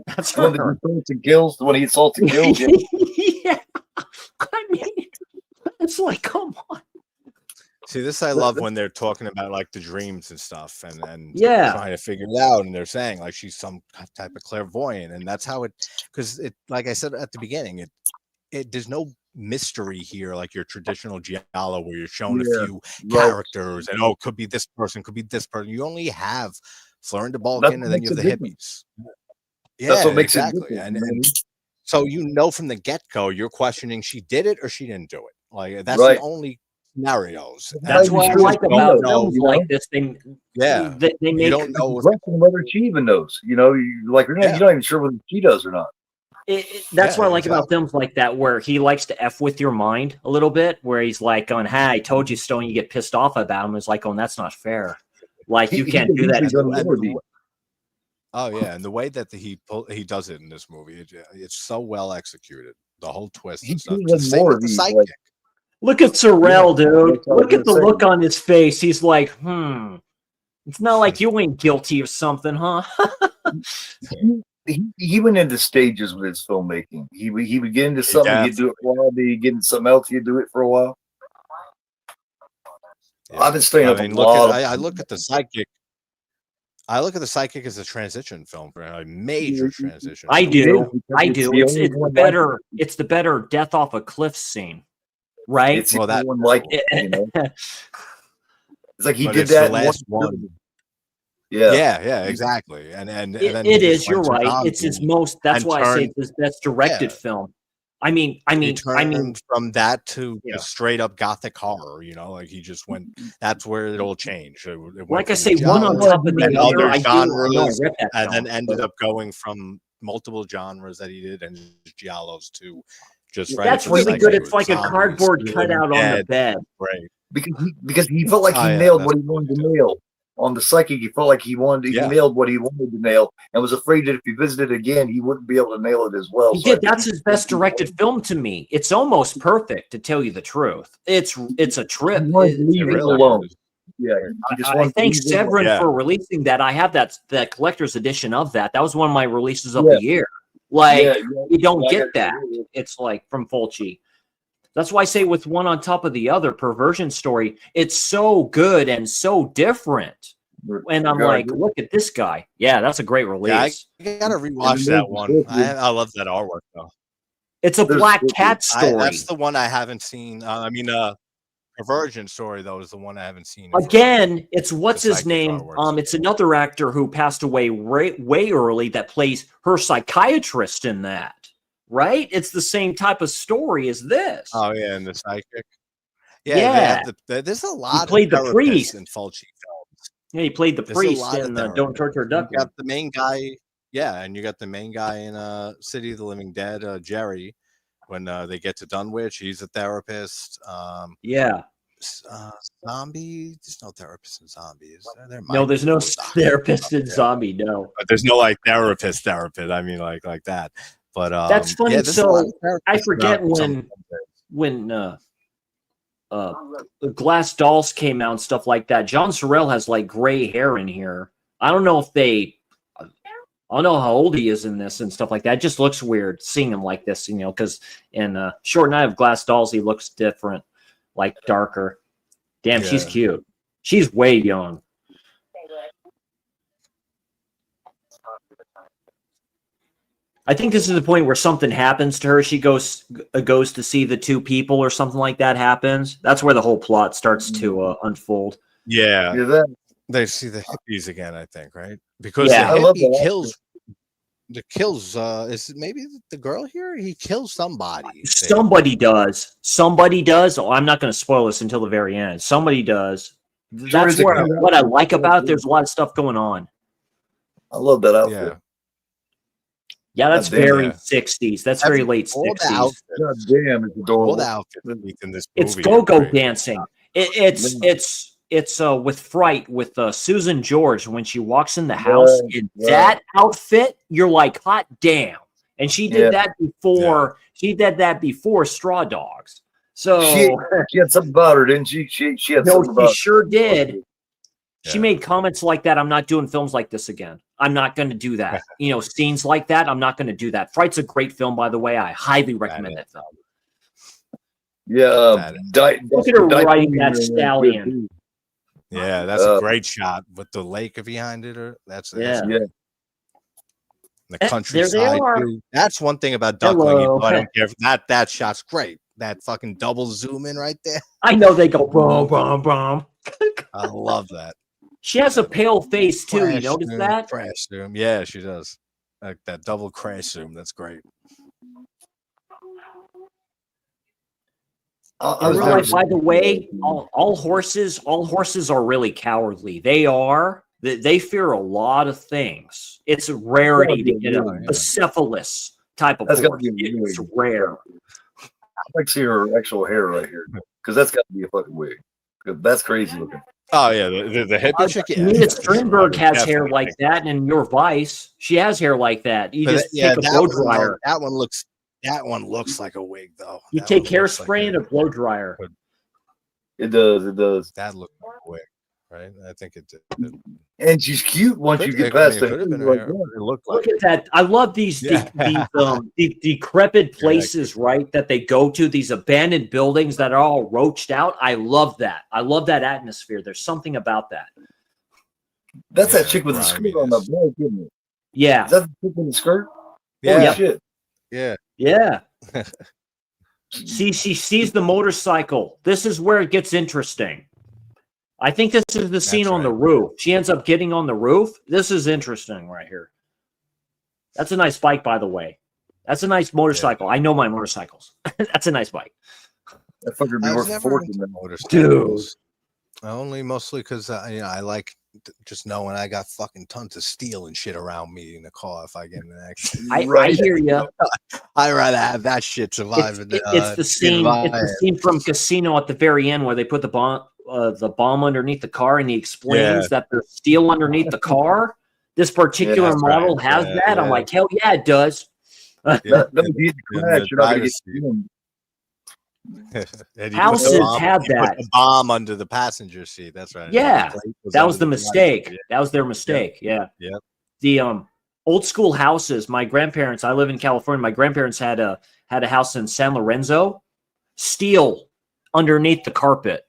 That's her. When he assaults and kills. Yeah. I mean, it's like, come on. See, this I love when they're talking about like the dreams and stuff, and trying to figure it out, and they're saying like she's some type of clairvoyant, and that's how it, because it, like I said at the beginning, it there's no mystery here like your traditional giallo where you're shown a few characters and could be this person, could be this person. You only have Fleur and the Balkan, and then you have the hippies. Yeah, that's what makes it different. And so from the get-go, you're questioning she did it or she didn't do it. Like that's the only scenarios. That's what I like about films like this. They make, you don't know whether she even knows. You know, you're not even sure whether she does or not. That's what I like about films like that, where he likes to F with your mind a little bit, where he's like going, "Hey, I told you so," and you get pissed off about him. It's like, "Oh, that's not fair. Like, you can't do that." Oh yeah, and the way that he does it in this movie, it's so well executed. The whole twist and stuff. Same with the psychic. Look at Surreal, dude. Look at the look on his face. He's like, it's not like you ain't guilty of something, huh? He went into stages with his filmmaking. He would get into something, he'd do it for a while, then he'd get into something else, he'd do it for a while. Yeah. I've been staying up a lot. I look at the psychic. I look at the psychic as a transition film, for a major transition. I do. It's better. It's the better death off a cliff scene, right? It's one like it, you know? It's like he did that the last one. Yeah, exactly. And then it is. You're right. It's his most. That's why I say it's his best directed film. I mean, from that to straight up gothic horror, you know, like he just went. That's where it all changed. Like I say, one on top of the other genres, and then ended up going from multiple genres that he did and giallos to just right. That's really good. It's like a cardboard cutout on the bed, right? Because he felt like he nailed what he wanted to nail. On the psychic, he felt like he nailed what he wanted to nail, and was afraid that if he visited again, he wouldn't be able to nail it as well. He did. That's his best directed film to me. It's almost perfect, to tell you the truth. It's a trip. Leave it alone. Yeah, I thank Severin for releasing that. I have that collector's edition of that. That was one of my releases of the year. Like, you don't get that. It's like from Fulci. That's why I say with one on top of the other, Perversion Story, it's so good and so different. And I'm like, look at this guy. Yeah, that's a great release. Yeah, I gotta rewatch that one. I love that artwork though. It's a Black Cat story. That's the one I haven't seen. Perversion story though is the one I haven't seen. Again, it's what's his name? It's another actor who passed away way early that plays her psychiatrist in that. Right? It's the same type of story as this. Oh yeah, and the psychic. Yeah. There's a lot. He played the priest in Fulci films. Yeah, he played the priest in Don't Torture a Duck. You got the main guy. Yeah, and you got the main guy in City of the Living Dead, Jerry. When they get to Dunwich, he's a therapist. Zombie. There's no therapist in zombies. No, there's no therapist in zombie. No, but there's no like therapist. I mean, like that. But that's funny. Yeah, so I forget when Glass Dolls came out and stuff like that. John Sorrell has like gray hair in here. I don't know I don't know how old he is in this and stuff like that. It just looks weird seeing him like this, because in Short Night of Glass Dolls, he looks different, like darker. Damn, she's cute. She's way young. I think this is the point where something happens to her. She goes to see the two people or something like that happens. That's where the whole plot starts to unfold. Yeah. They see the hippies again, I think, right? Because the hippie kills is it maybe the girl here? He kills somebody. Somebody does. Oh, I'm not going to spoil this until the very end. Somebody does. That's what I like about it. There's a lot of stuff going on. I love that outfit. Yeah, that's very 60s. That's very late 60s. God damn, it's adorable. All the outfit in this movie. It's go-go dancing. It's with Fright with Susan George when she walks in the house in that outfit. You're like, hot damn! And she did that before. She did that before Straw Dogs. So she had something about her, didn't she? She had something about. She sure did. Yeah. She made comments like that. I'm not doing films like this again. I'm not going to do that. Scenes like that. I'm not going to do that. Fright's a great film, by the way. I highly recommend that film. Yeah, look at her riding that stallion. Yeah, that's a great shot with the lake behind it. That's the countryside. That's one thing about Duckling. I don't care if that shot's great. That fucking double zoom in right there. I know they go boom, boom, boom. I love that. She has a pale face too. You notice that? Crash zoom. Yeah, she does. Like that double crash zoom. That's great. By the way, all horses are really cowardly. They fear a lot of things. It's a rarity to get a cephalus type of horse. It's rare. I'd like to see her actual hair right here, because that's got to be a fucking wig. That's crazy looking. Oh yeah, the hippie chick. Nina Strindberg has hair like that, and in Your Vice, she has hair like that. You just take a blow dryer. That one looks like a wig, though. You take hairspray and a blow dryer. It does. That looks like a wig, right? I think it did. And she's cute once you get past it. Look at that! I love these decrepit places, right? That they go to, these abandoned buildings that are all roached out. I love that. I love that atmosphere. There's something about that. That's that chick with the skirt on the blade, isn't it? Yeah. Is that the chick with the skirt? Yeah. Oh, shit. Yeah. See, she sees the motorcycle. This is where it gets interesting. I think this is the scene on the roof. She ends up getting on the roof. This is interesting right here. That's a nice bike, by the way. That's a nice motorcycle. Yeah. I know my motorcycles. That's a nice bike. That fucker be worth a fortune. Dude. Only mostly because I like just knowing I got fucking tons of steel and shit around me in the car if I get in an accident. I hear you. I'd rather have that shit survive. It's the scene. It's the scene from Casino at the very end where they put the bomb underneath the car, and he explains that there's steel underneath the car. This particular model has that. Yeah. I'm like, hell yeah, it does. Houses have that. The bomb under the passenger seat. That's right. Yeah, that was the mistake. That was their mistake. Yeah. The old school houses. My grandparents. I live in California. My grandparents had a house in San Lorenzo. Steel underneath the carpet.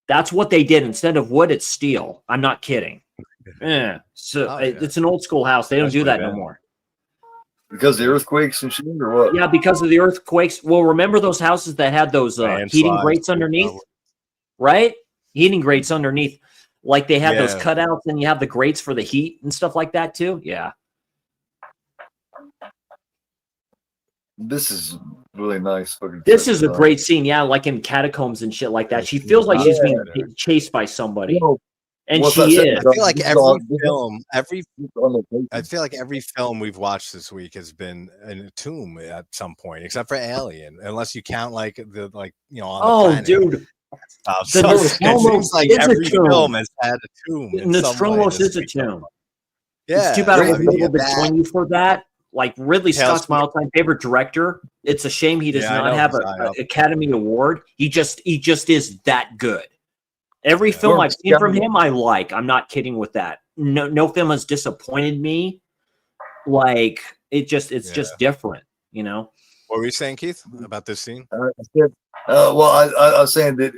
That's what they did. Instead of wood, it's steel. I'm not kidding. Yeah. So it's an old school house. They don't do that no more. Because of the earthquakes and shit, or what? Yeah, because of the earthquakes. Well, remember those houses that had those heating grates underneath, right? Heating grates underneath, like they had those cutouts, and you have the grates for the heat and stuff like that too. Yeah. This is really nice. This is a great scene. Yeah, like in catacombs and shit like that. She feels like she's being chased by somebody. And she is. I feel like every film we've watched this week has been in a tomb at some point, except for Alien, unless you count on the planet. Dude. So it seems like every film has had a tomb. Nostromo is a tomb. Yeah. It's too bad I wasn't able to join you for that. Like Ridley Scott's my all-time favorite director. It's a shame he does not have an Academy Award. He just is that good. Every film I've seen from him, I like. I'm not kidding with that. No film has disappointed me. Like it's just different, you know. What were you saying, Keith, about this scene? I was saying that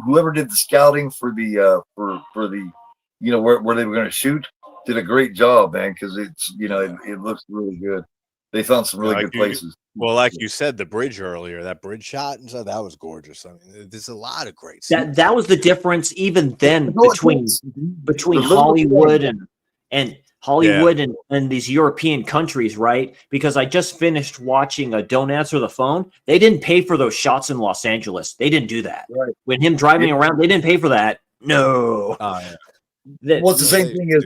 whoever did the scouting for the where they were going to shoot did a great job, man. Because it's it looks really good. They found some really good places. Well, like you said, the bridge earlier, that bridge shot and stuff, that was gorgeous. I mean, there's a lot of great scenes. That was the difference even then between Hollywood and Hollywood and these European countries, right? Because I just finished watching Don't Answer the Phone. They didn't pay for those shots in Los Angeles. They didn't do that. Right. When him driving around, they didn't pay for that. No. Oh, yeah. It's the same thing as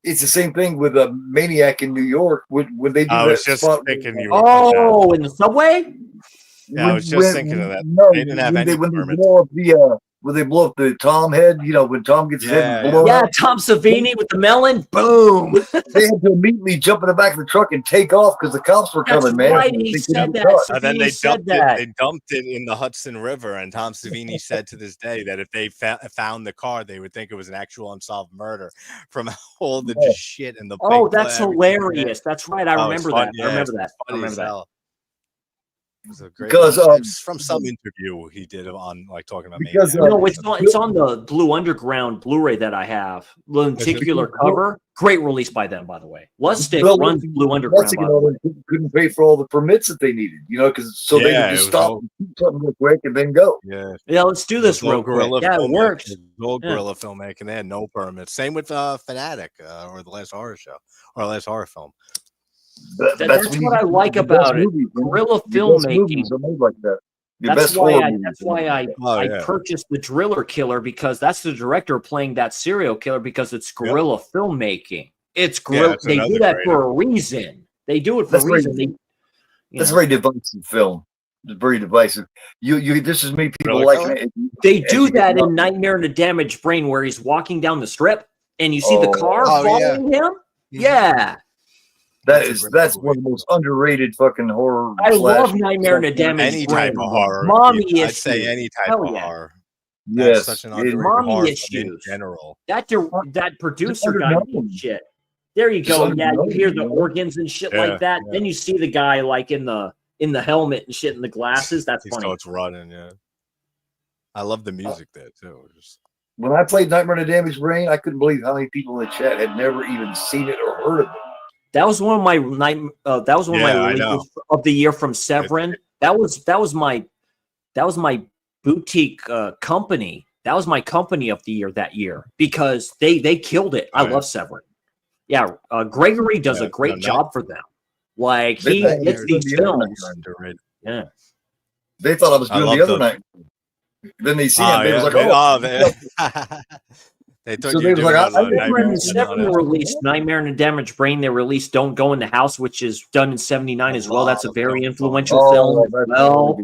it's the same thing with a Maniac in New York when they do that spot. In the subway? Yeah, I was just thinking of that. No, they didn't have any permits. When they blow up the Tom head, when Tom gets his head blown up. Tom Savini with the melon, boom. They had to immediately jump in the back of the truck and take off because the cops were coming, man. Right, he said that. And then they dumped it in the Hudson River, and Tom Savini said to this day that if they found the car, they would think it was an actual unsolved murder from all the just shit in the that's hilarious. That's right. I remember that. I remember that. Because from some interview he did on talking about it's on the Blue Underground Blu-ray that I have. Lenticular cover, great release by them, by the way. Lustig runs Blue Underground. Couldn't pay for all the permits that they needed, because they could just stop and do something real quick and then go. Yeah. Let's do this real quick. Yeah, it works. Old guerrilla filmmaking. They had no permits. Same with Fanatic or The Last Horror Show or Last Horror Film. That's what I like about it. Guerrilla filmmaking. Like that. That's why I purchased The Driller Killer, because that's the director playing that serial killer, because it's guerrilla filmmaking. It's guerrilla. They do that for a reason. They do it for a reason. That's a very divisive film. It's very divisive. This is me. People like it. They do that in Nightmare on a Damaged Brain, where he's walking down the strip and you see the car following him. Yeah. That's one of the most underrated fucking horror. I love Nightmare on a Damaged Brain. Any type of horror. Mommy I'd say any type of horror. Yes, such an underrated horror in general. That producer guy did shit. There you go. Yeah, you hear the organs and shit like that. Then you see the guy in the helmet and shit and the glasses. That's funny. So it's running. Yeah, I love the music there too. When I played Nightmare on a Damaged Brain, I couldn't believe how many people in the chat had never even seen it or heard of it. That was one of my releases of the year from Severin. That was my boutique company. That was my company of the year that year, because they killed it. I love Severin. Yeah, Gregory does a great job for them. Like he gets these films. Yeah, they thought I was doing the other night. Then they see it. They was like, They thought you were like, Severin released Nightmare on a Damaged Brain. They released Don't Go in the House, which is done in '79 as well. That's a very influential film as well.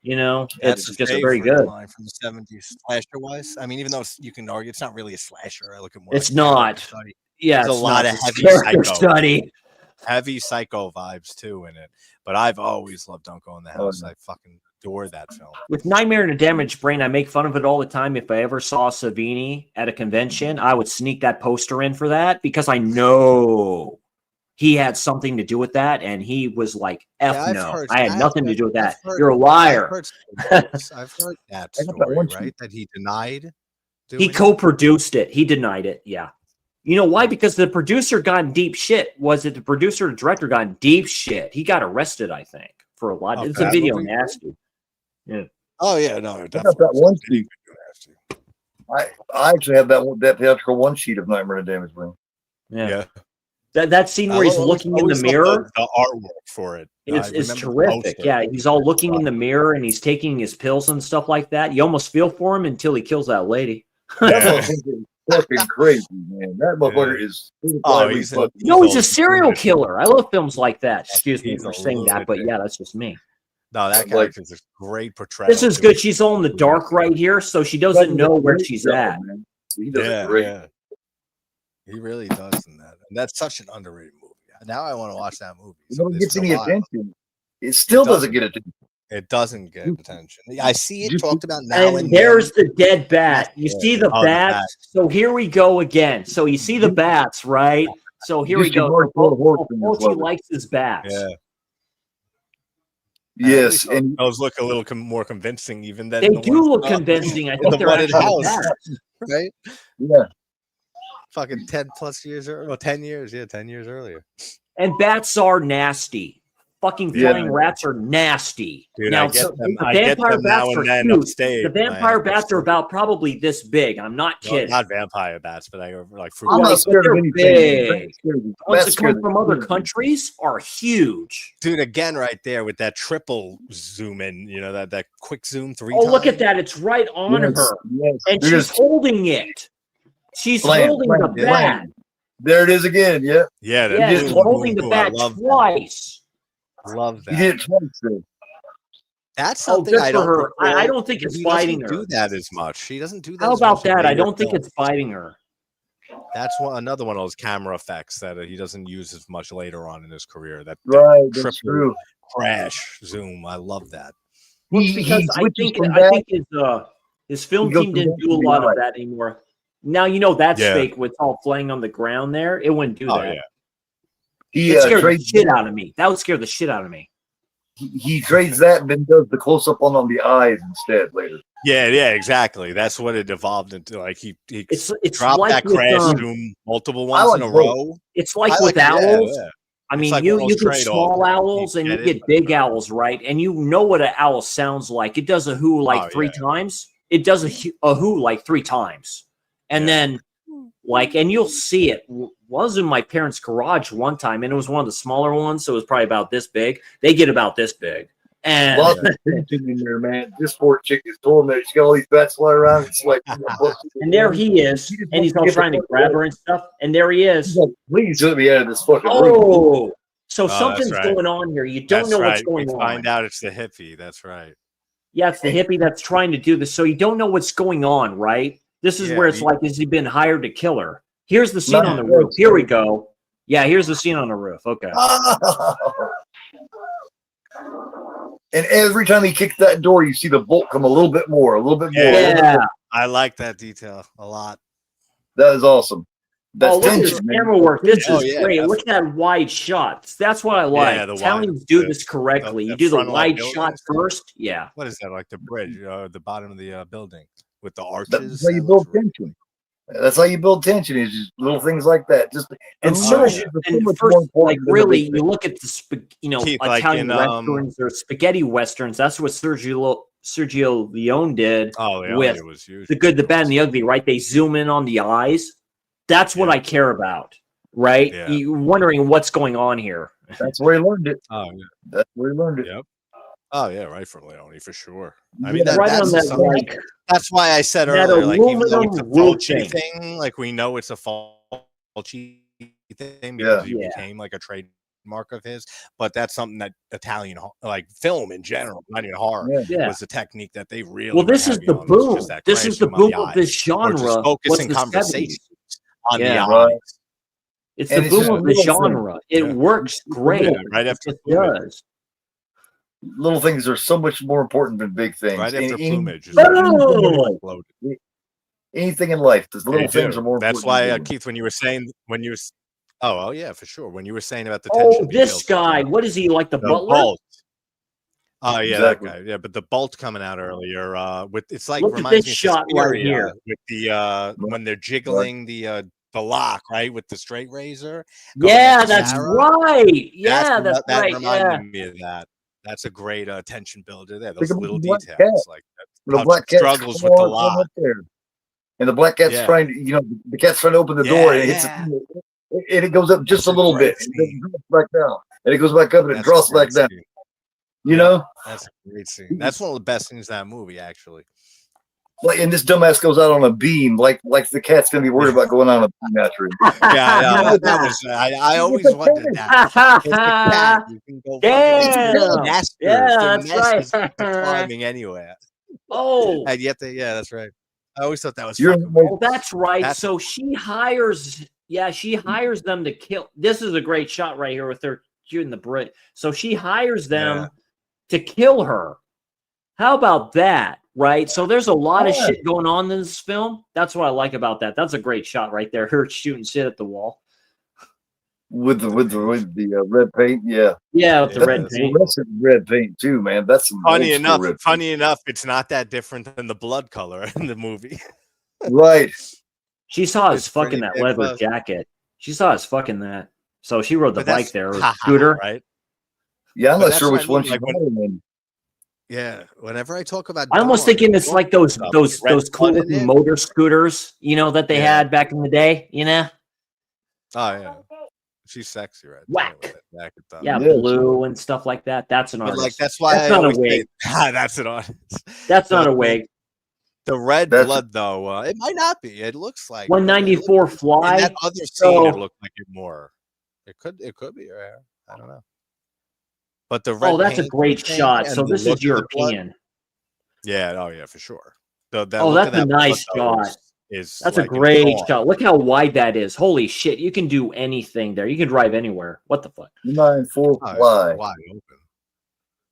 It's just very good. From the '70s, slasher wise. I mean, even though you can argue it's not really a slasher. I look at more. It's not. Yeah, there's a lot of heavy psycho vibes too in it. But I've always loved Don't Go in the House. I fucking adore that film. With Nightmare on a Damaged Brain, I make fun of it all the time. If I ever saw Savini at a convention, I would sneak that poster in for that, because I know he had something to do with that, and he was like, no, I had nothing to do with that. You're a liar. I've heard that story, right? That he denied He co-produced it. He denied it. Yeah. You know why? Because the producer got in deep shit. Was it the producer or director got in deep shit? He got arrested, I think, for a lot. It's a video nasty. Yeah. Oh yeah, no, I got that one sheet. I actually have that theatrical one sheet of Nightmare on a Damaged Brain. Yeah. That scene where he's looking in the mirror. The artwork for it. It's terrific. Yeah, he's all looking in the mirror and he's taking his pills and stuff like that. You almost feel for him until he kills that lady. That is fucking crazy, man. That motherfucker is. He's a serial killer. I love films like that. Excuse me for saying that, but yeah, that's just me. No, that character's a great portrayal. This is good. She's all in the dark right here, so she doesn't know where she's at. He does great. Yeah. He really does in that. And that's such an underrated movie. Now I want to watch that movie. It doesn't get any attention. It still doesn't get attention. It doesn't get attention. I see it talked about now. And there's the dead bat. You see the bats? So here we go again. So you see the bats, right? So here we go. Fulci likes his bats. Yeah. Yes, and those look a little more convincing even than they do look convincing. I think they're actually bats. Right? Yeah. Fucking 10 plus years earlier. Well, 10 years. Yeah, 10 years earlier. And bats are nasty. Fucking flying rats are nasty. Dude, now, the vampire bats are huge. Upstate, the vampire bats are about probably this big. I'm not kidding. Not vampire bats, but I like fruit. I'm not scared of anything. Ones that come from other countries are huge. Dude, again, right there with that triple zoom in, that quick zoom 3 times. Oh, look at that. It's right on her. Yes. And she's holding it. She's holding the bat. There it is again. Yeah. Yeah. She's holding the bat twice. Love that. He did it twice. Too. That's something I don't. I don't think it's biting her. Do that as much. She doesn't do that. How about that? I don't think it's biting her. That's another one of those camera effects that he doesn't use as much later on in his career. That that's true. Crash zoom. I love that. Well, because I think his film team didn't do a lot of that anymore. Now that's fake. With all flaying on the ground there, it wouldn't do that. Yeah. It scared the shit out of me. That would scare the shit out of me. He trades that and then does the close up on the eyes instead later. Yeah, exactly. That's what it evolved into. Like he it's dropped like that crash zoom multiple ones in a row. It's like with owls. I mean, you get small owls and you get big owls, right? And you know what an owl sounds like. It does a hoo like 3 times. It does a who like 3 times. And then and you'll see it. Was in my parents' garage one time, and it was one of the smaller ones, so it was probably about this big. They get about this big. And lots of tension in there, man. This poor chick is torn there. She's got all these bats flying around. It's like, and there he is, and he's all trying to grab her and stuff. And there he is. Like, please let me out of this fucking room. So something's going on here. You don't know what's going on. Find out it's the hippie. That's right. Yeah, it's the hippie that's trying to do this. So you don't know what's going on, right? This is where it's like, has he been hired to kill her? Here's the scene on the roof. Here we go. Yeah, here's the scene on the roof. Okay. And every time he kicks that door, you see the bolt come a little bit more. Yeah. I like that detail a lot. That is awesome. That's look at this camera work. This is great. Look at that wide shot. That's what I like. Italians do this correctly. You do the wide shot first. Yeah. What is that? Like the bridge, the bottom of the building with the arches. That's how you build tension. That's how you build tension. Is just little things like that. Just first, like really, you look at the Keith, Italian westerns or spaghetti westerns. That's what Sergio Leone did. With it was huge. The Good, the Bad, and the Ugly. Right? They zoom in on the eyes. That's what I care about. Right? Yeah. You're wondering what's going on here. That's where he learned it. Oh yeah. That's where he learned it. Yep. Oh yeah, right from Leone for sure. I mean, that's why I said earlier, like even though it's a Fulci thing, like we know it's a Fulci thing because he became like a trademark of his. But that's something that Italian like film in general, not even horror, was the technique that they really. Well, this is the boom. This is the boom of this genre. Focusing conversations on the eyes. Right. It's the boom of the genre. It works great. Right after it does. Little things are so much more important than big things. Right after plumage. Anything in life, the little things are more important. That's why, Keith, when you were saying, for sure. When you were saying about the tension. This guy, what is he, like the butler? Oh yeah, Exactly. that guy. Yeah, but the bolt coming out earlier, with it's like Look at reminds this me of shot right Suspiria here. with the when they're jiggling the lock, right, with the straight razor. Yeah, that's right. Yeah, that's that right. reminded Yeah. me of that. That's a great tension builder there. Think Those about little the black details, cat. like The how black she cat's struggles with the going lock. up there. And the black cat's Yeah. trying to, the cat's trying to open the door, and it hits and it goes up just a little bit, and then it drops back down, and it goes back up, and it drops back down. Scene. You know, that's a great scene. That's one of the best scenes in that movie, actually. Like, and this dumbass goes out on a beam, like the cat's gonna be worried about going on a beam after him. Yeah, that was. I always wondered that. It's the cat. You can go. Damn. Masters. Yeah, that's right. Climbing anywhere. Oh, and yet that's right. I always thought that was. Oh, that's right. So she hires. Yeah, she hires them to kill. This is a great shot right here with her shooting the Brit. So she hires them to kill her. How about that? Right. So there's a lot of shit going on in this film. That's what I like about that. That's a great shot right there. Her shooting shit at the wall with the red paint. Yeah. Yeah, with the red paint. Red paint too, man. That's some funny enough. It's not that different than the blood color in the movie. Right. She saw us fucking that leather jacket. She saw us fucking that. So she rode the bike there, or scooter, right? Yeah, I'm not sure which one she's wearing. Yeah, whenever I talk about, I'm almost thinking it's like those cool looking motor scooters, that they had back in the day, Oh yeah, she's sexy, right? Whack. Yeah, blue and stuff like that. That's an artist. Like that's why that's not a wig. That's an artist. That's not a wig. The red blood, though, it might not be. It looks like 194 Fly. In that other scene, it looked like it more. It could be. I don't know. But the red. Oh, that's a great shot. So this is European. Yeah. Oh, yeah, for sure. That's a nice shot. That's a great shot. Look how wide that is. Holy shit! You can do anything there. You can drive anywhere. What the fuck? 194 Fly. Wide open.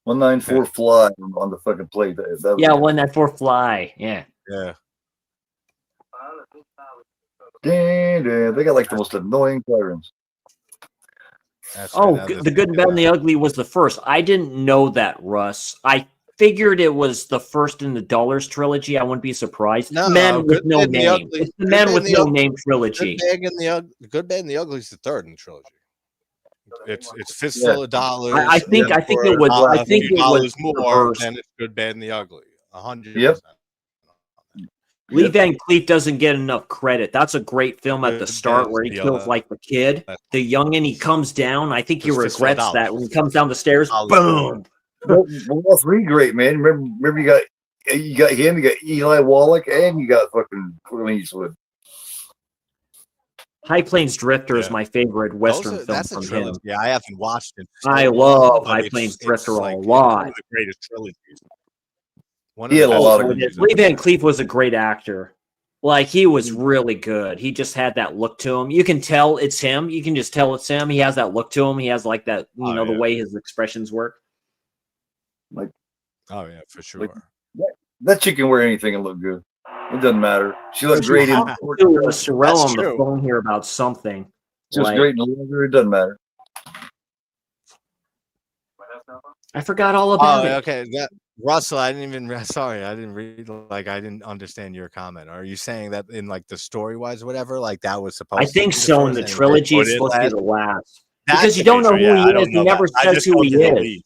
194 Fly on the fucking plate. 194 Fly. Yeah. Yeah. Damn, they got like the most annoying sirens. The Good, Bad, and the Ugly was the first. I didn't know that, Russ. I figured it was the first in the Dollars trilogy. I wouldn't be surprised. No, Man with No Name. It's the Man with No Name trilogy. The Good, Bad, and the Ugly is the third in the trilogy. It's Fistful of Dollars. I think it was more than it's Good, Bad, and the Ugly. 100%. Yep. Lee Van Cleef doesn't get enough credit. That's a great film at the start where he kills like the kid, the youngin. He comes down. I think he regrets that when he comes down the stairs. Boom. Well, all three great, man. Remember you got him, you got Eli Wallach, and you got fucking Clint Eastwood. High Plains Drifter is my favorite Western film from him. Yeah, I haven't watched it. I love High Plains Drifter a lot. One of the greatest trilogies. He had a lot of good. Lee Van Cleef was a great actor. Like, he was really good. He just had that look to him. You can tell it's him. You can just tell it's him. He has that look to him. He has like that, the way his expressions work. Like, oh yeah, for sure. That chick can wear anything and look good. It doesn't matter. She looks great in Sorrel on the phone here about something. She was great in leather. It doesn't matter. I forgot all about it. Okay. Russell, I didn't read, I didn't understand your comment. Are you saying that in like the story wise, whatever, like that was supposed I think so. In the trilogy, it's supposed to be the last. Because you don't know who he is. He never says who he is.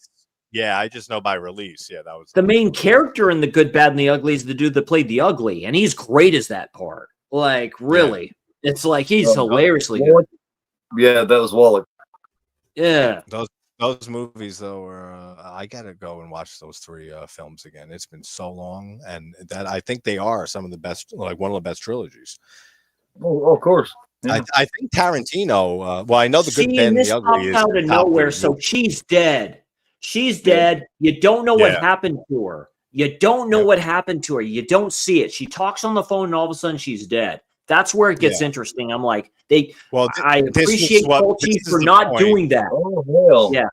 Yeah, I just know by release. Yeah, that was the main character in The Good, Bad, and the Ugly is the dude that played the Ugly, and he's great as that part. Like, really. Yeah. It's like he's hilariously good. Yeah, that was Wallach. Yeah. Those movies, though, were I gotta go and watch those three films again. It's been so long, and that I think they are some of the best, like one of the best trilogies. Oh, of course. Yeah. I think Tarantino. Well, I know The Good, Bad, and the Ugly is out of nowhere. So she's dead. She's dead. You don't know what happened to her. You don't know what happened to her. You don't see it. She talks on the phone, and all of a sudden, she's dead. That's where it gets interesting. I'm like, I appreciate Fulci for not doing that. Oh, hell. Yeah.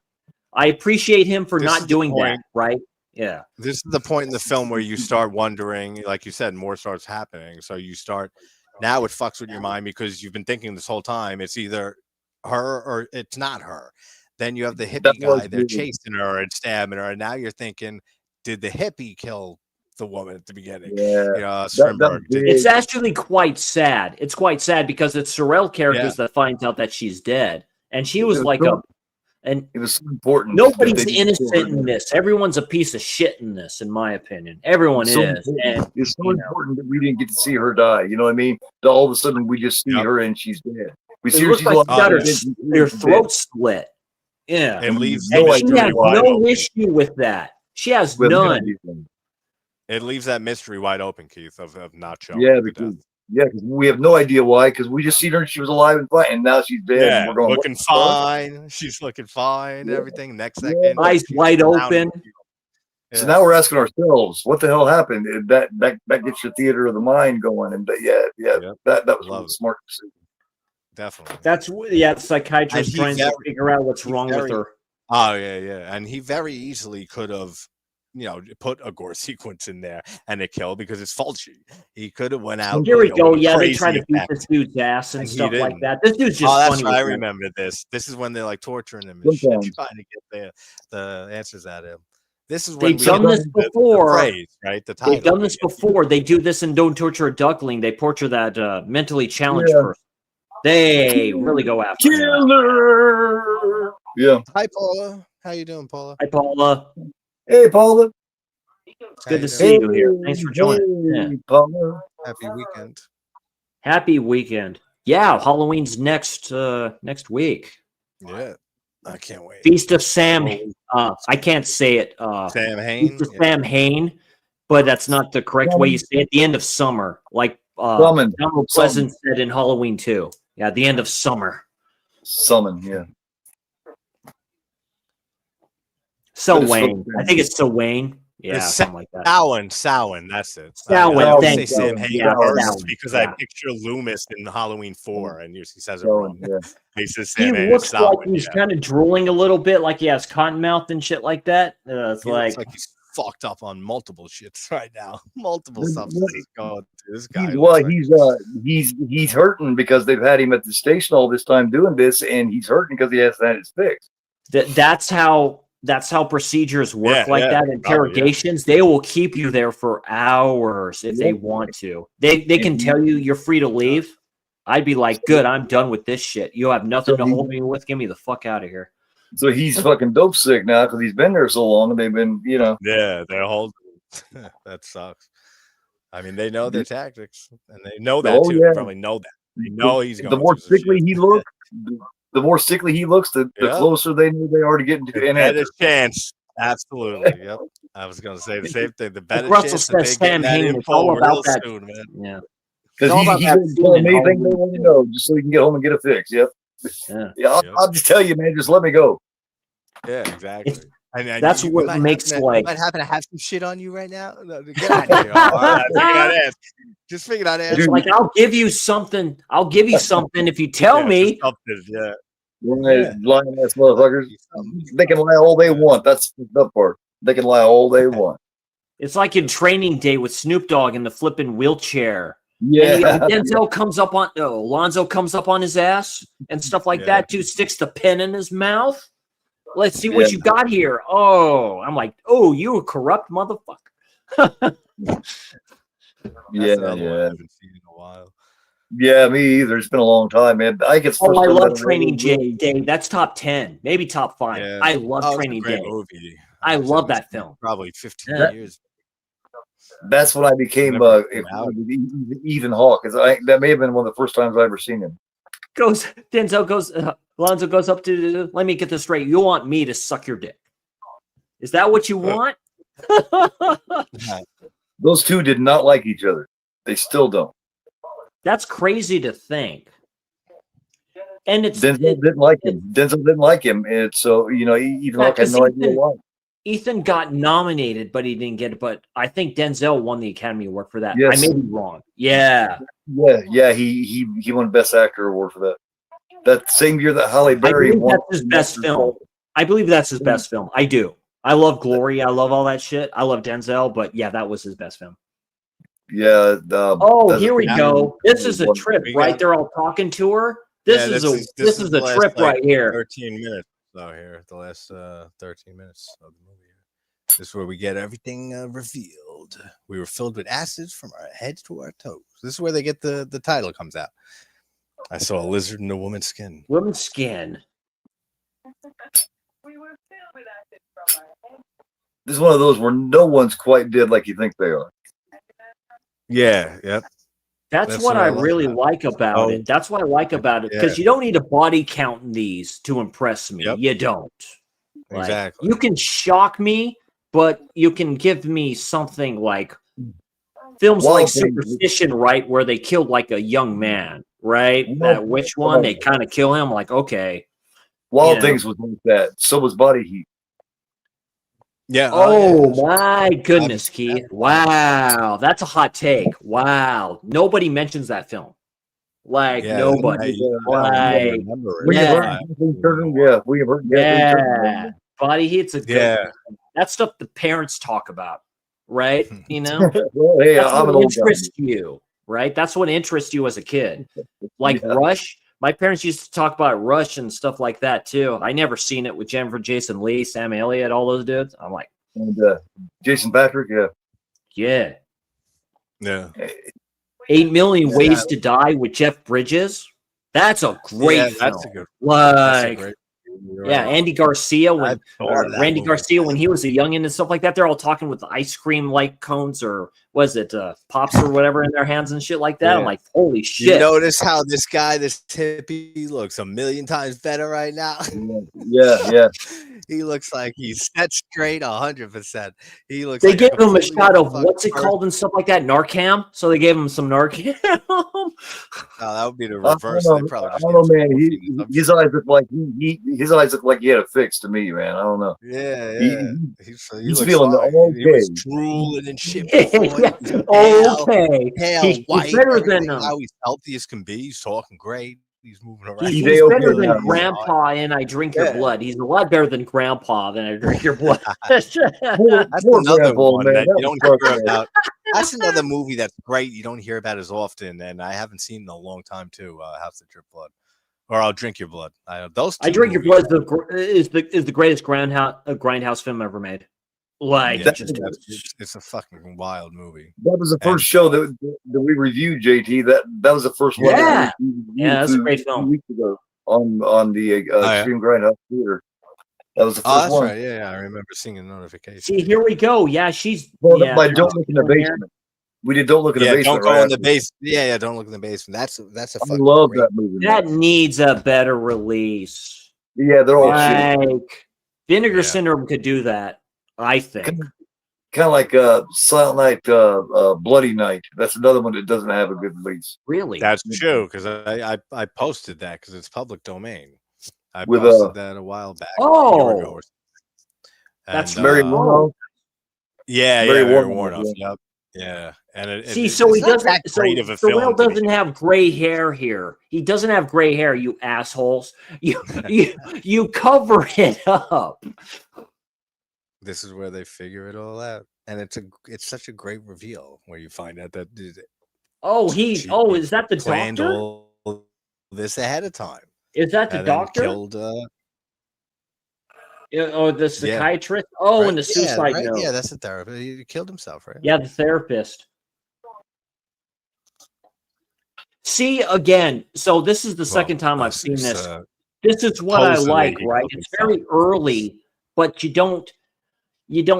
I appreciate him for not doing that, right? Yeah. This is the point in the film where you start wondering, like you said, more starts happening. So you start, now it fucks with your mind because you've been thinking this whole time it's either her or it's not her. Then you have the hippie guy. They're chasing her and stabbing her. And now you're thinking, did the hippie kill the woman at the beginning? Yeah. Strindberg did. It's actually quite sad. It's quite sad because it's surreal characters that finds out that she's dead. And she was like and it was so important. Nobody's innocent in this. Everyone's a piece of shit in this, in my opinion. Everyone is. And, it's so important that we didn't get to see her die. You know what I mean? All of a sudden, we just see her and she's dead. We see her. She's like got her throat split. Yeah. It leaves she has no issue with that. She has none. It leaves that mystery wide open, Keith, of not showing. Yeah, because we have no idea why. Because we just seen her; she was alive and fine, and now she's dead. Yeah, and we're going, looking fine. She's looking fine. Everything. Next second, eyes wide open. So now we're asking ourselves, what the hell happened? That gets your theater of the mind going, and that was a smart decision. Definitely. That's the psychiatrist trying to figure out what's wrong with her. Oh yeah, and he very easily could have, put a gore sequence in there and it killed because it's Fulci. He could have went out. Here we go. Yeah, they try to beat this dude's ass and stuff like that. This dude's just funny. Right. I remember this. This is when they're like torturing him and shit, trying to get the answers out of him. This is when they've done this before, right? The title. They've done this before. They do this in Don't Torture a Duckling. They torture that mentally challenged person. They really go after killer. Yeah. Hi, Paula. How you doing, Paula? Hi, Paula. Hey, Paula. It's good to see you here. Thanks for joining. Paula. Happy weekend. Happy weekend. Yeah, Halloween's next week. Yeah, I can't wait. Feast of Sam. I can't say it. Sam Hain. Feast of Sam Hain, but that's not the correct way you say it. The end of summer, like Donald Pleasant said in Halloween 2. Yeah, the end of summer. Summon, yeah. Selwyn. I think it's Selwyn. Yeah, something like that. Samhain, that's it. Selwyn, I thank say Sam you. Hain first because I picture Loomis in Halloween 4, and he says it wrong. Yeah. He says Sam He Hain. looks like he's kind of drooling a little bit, like he has cotton mouth and shit like that. It's looks like he's fucked up on multiple shits right now. Multiple substances going through this guy. He's hurting because they've had him at the station all this time doing this, and he's hurting because he hasn't had his fix. That's how procedures work that. Interrogations, they will keep you there for hours if they want to. They can tell you you're free to leave. I'd be like, good, I'm done with this shit. You have nothing to hold me with. Get me the fuck out of here. So he's fucking dope sick now because he's been there so long and they've been, Yeah, they're holding. That sucks. I mean, they know their tactics and they know that too. They probably know that. They know he's going. The more sickly he looks, the closer they know they are to getting to an better chance. Absolutely. Yep. I was going to say the same thing. The better chance that they get that info real soon, man. Yeah. Because he wouldn't tell them anything they want to know just so he can get home and get a fix. Yep. I'll just tell you, man. Just let me go. Yeah, exactly. That's what makes like. Might happen to have some shit on you right now. No, get out of here. Just figured I'd ask. Like, I'll give you something. I'll give you something if you tell me. Yeah. Lying ass motherfuckers. They can lie all they want. That's the tough part. They can lie all they want. It's like in Training Day with Snoop Dogg in the flipping wheelchair. Yeah. Denzel comes up on Alonzo comes up on his ass and stuff like that too, sticks the pen in his mouth. Let's see what you got here. Oh, I'm like, oh, you a corrupt motherfucker. I haven't seen in a while. Yeah, me either. It's been a long time, man. I love Training Day. That's top 10, maybe top 5. Yeah. I love Training Day. Movie. I love that film. Probably 15 years. That's when I became Ethan Hawke. That may have been one of the first times I ever seen him. Alonzo goes up to, let me get this straight. You want me to suck your dick? Is that what you want? Those two did not like each other. They still don't. That's crazy to think. And Denzel didn't like him. And so, Ethan Hawke had no idea why. Ethan got nominated, but he didn't get it. But I think Denzel won the Academy Award for that. Yes. I may be wrong. Yeah. Yeah. He won Best Actor Award for that. That same year that Halle Berry won. That's his best film. I believe that's his best film. I do. I love Glory. I love all that shit. I love Denzel, but yeah, that was his best film. Yeah. Here we go. This is a trip, right? They're all talking to her. This is a trip right here. 13 minutes. though here, the last 13 minutes of the movie. This is where we get everything revealed. We were filled with acids from our heads to our toes. This is where they get the title comes out. I saw a lizard in a woman's skin. Woman's skin. We were filled with acid from our head. This is one of those where no one's quite dead like you think they are. Yeah, yep. That's what I really like about it. That's what I like about it, because you don't need a body count in these to impress me. Yep. You don't. Like, Exactly. you can shock me, but you can give me something like films like Superstition, right, where they killed like a young man, right? That which one they kind of kill him, like, okay. Wild Things was like that. So was Body Heat. Yeah. Oh my goodness, Keith. Wow. That's a hot take. Wow. Nobody mentions that film. Like, nobody. Yeah. Body Heat's a good one. That's stuff the parents talk about, right? You know? Well, hey, that's I'm what interests you, right? That's what interests you as a kid. Like Rush. My parents used to talk about Rush and stuff like that too. I never seen it with Jennifer Jason Leigh, Sam Elliott, all those dudes. I'm like, and Jason Patrick, yeah. 8 Million Ways to Die with Jeff Bridges. That's a great film. That's a good. Like, right. Andy Garcia when Randy Garcia when he was a youngin and stuff like that. They're all talking with the ice cream like cones or was it pops or whatever in their hands and shit like that. I'm like, holy shit! You notice how this hippie looks a million times better right now. Yeah. He looks like he's set straight 100%. He looks. They gave him a shot of what's it called and stuff like that, Narcan. So they gave him some Narcan. Oh, that would be the reverse. I don't know, man. His eyes look like his eyes look like he had a fix to me, man. I don't know. Yeah. He's feeling okay. He was drooling and shit. Okay. Pale, white. He's better than how he's healthy as can be. He's talking great. He's moving around. He's better than Grandpa in I Drink Your Blood. He's a lot better than Grandpa than I Drink Your Blood. That's another one that you don't hear about. That's another movie that's great. You don't hear about as often, and I haven't seen in a long time too. House of Drip Blood, or I'll Drink Your Blood. Those. I Drink Your Blood is the greatest grindhouse film ever made. Like, it's a fucking wild movie. That was the first show that we reviewed, JT. That was the first one. Yeah, that's a great film. 2 weeks ago on the Extreme Grindhouse Theater. That was the first one. Right. Yeah, I remember seeing a notification. See, here we go. Yeah, she's. Don't look in the basement. We did Don't Look in the Basement. Don't go in the basement. Yeah, Don't Look in the Basement. That's a. I love that movie. That needs a better release. Yeah, they're all like Vinegar Syndrome could do that. I think kind of like Silent Night, Bloody Night. That's another one that doesn't have a good release. Really? That's true because I posted that because it's public domain. I posted that a while back. Oh, that's Mary Warnoff. Yeah, Mary Warnoff. Yep. Yeah, and so he doesn't. So Surreal doesn't have gray hair here. He doesn't have gray hair. You assholes. You cover it up. This is where they figure it all out, and it's such a great reveal where you find out that is that the doctor? All this ahead of time. Is that the doctor? Killed, the psychiatrist. Right. And the suicide note. Yeah, that's the therapist. He killed himself, right? Yeah, the therapist. See again. So this is the second time I've seen this. This is what I like, right? It's very early, but you don't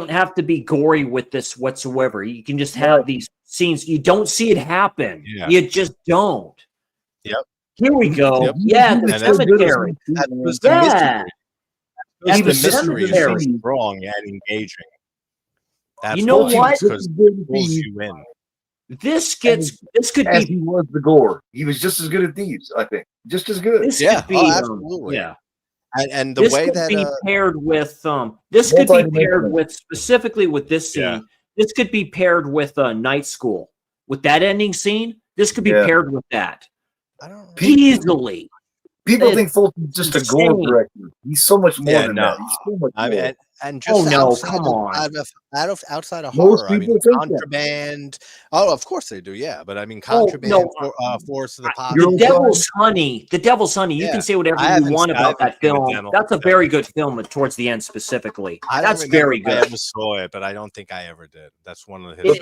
have to be gory with this whatsoever. You can just have these scenes. You don't see it happen. Yeah. You just don't. Yep. Here we go. Yep. Yeah, the cemetery. That was the mystery. He was very strong and engaging. That's you know what? Because it pulls you in. This could be. He was the gore. He was just as good at these, I think. Just as good. This could be, absolutely. Yeah. And the way that be paired with this could be paired with specifically with this scene. Yeah. This could be paired with Night School with that ending scene. This could be paired with that. I don't know. Easily. People think Fulci's just a gore director. He's so much more than that. He's so much more. And just come on. Outside of Most horror, I mean, people think that. Contraband. Oh, of course they do, yeah. But I mean, Contraband, Force of the Poppy. The Devil's Honey. The Devil's Honey. You Yeah. can say whatever I you haven't want seen- I about haven't that seen the film. Devil- That's a Devil. very good film towards the end specifically. I That's don't remember very if I good. ever saw it, but I don't think I ever did. That's one of his.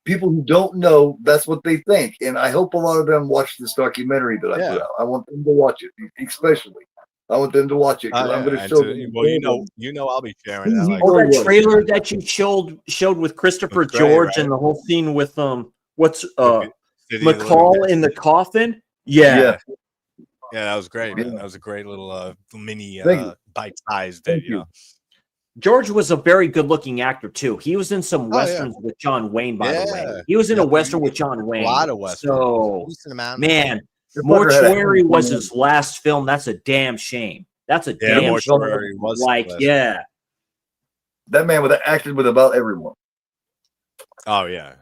People who don't know, that's what they think. And I hope a lot of them watch this documentary that I put out. I want them to watch it, especially. I want them to watch it because I'm going to show them. Well, I'll be sharing that. That trailer that you showed with Christopher George, right? And the whole scene with what's McCall in the coffin. Yeah, that was great. Man. That was a great little mini bite-sized Thank video. you. George was a very good-looking actor too. He was in some westerns with John Wayne, by the way. He was in a western with John Wayne. A lot of westerns. So, man, Mortuary was his last film. That's a damn shame. That's a damn Mortuary was That man would have acted with about everyone. Oh yeah.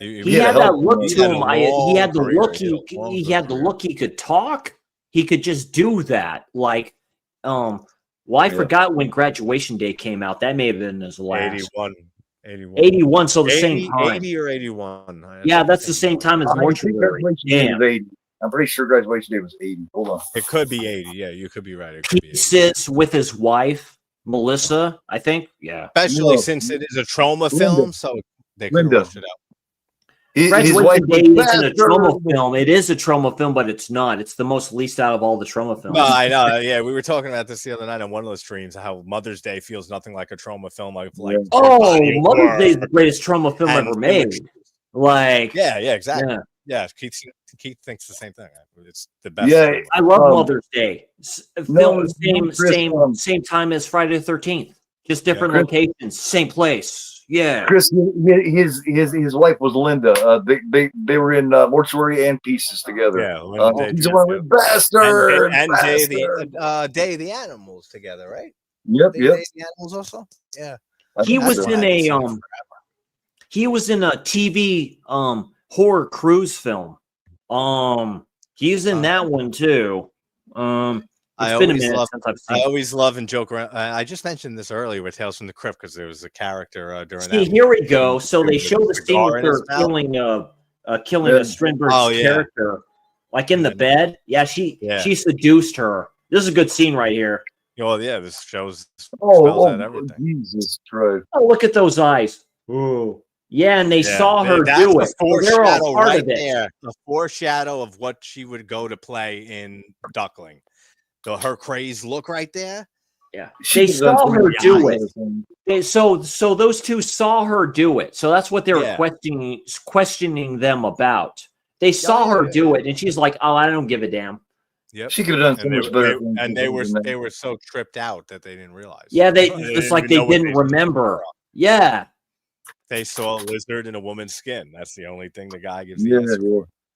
He had that look to him. He had the look. He had the look. He could talk. He could just do that. Like, I forgot when Graduation Day came out. That may have been his last. 81. So the same time. 80 or 81. Yeah, that's the same time as Mortuary. Damn. I'm pretty sure Graduation Day was 80. Hold on. It could be 80. Yeah, you could be right. It could Pieces with his wife, Melissa, I think. Yeah. Especially since it is a trauma film, so they could rush it out. Graduation Day isn't a trauma film. It is a trauma film, but it's not. It's the most least out of all the trauma films. No, I know. Yeah, we were talking about this the other night on one of those streams. How Mother's Day feels nothing like a trauma film. Mother's Day is the greatest trauma film ever made. Like, yeah, exactly. Yeah, Keith thinks the same thing. It's the best. Yeah, I love Mother's Day. Film same time as Friday the 13th. Just different locations, same place. Yeah, Chris, his wife was Linda. They were in Mortuary and Pieces together. Yeah, he's a bastard. And Day of the Animals together, right? Yep. Day of the Animals also. Yeah, he was in a TV horror cruise film. He's in that one too. It's been a minute since I've seen it. I always love and joke around. I just mentioned this earlier with Tales from the Crypt because there was a character during that. Here we go. So they show the scene with her killing a Strindberg's character, like in the bed. Yeah, she seduced her. This is a good scene right here. Well, yeah, this spells out everything. Jesus Christ! Oh, look at those eyes. Ooh. Yeah, and they saw her do it. They're all part of it. There. The foreshadow of what she would go to play in Duckling. Her crazed look right there. Yeah, they saw her do it. So those two saw her do it. So that's what they were questioning them about. They saw her do it, and she's like, "Oh, I don't give a damn." Yep. She could have done so much better. And they were so tripped out that they didn't realize. Yeah, it's like they didn't remember. Yeah. They saw a lizard in a woman's skin. That's the only thing the guy gives.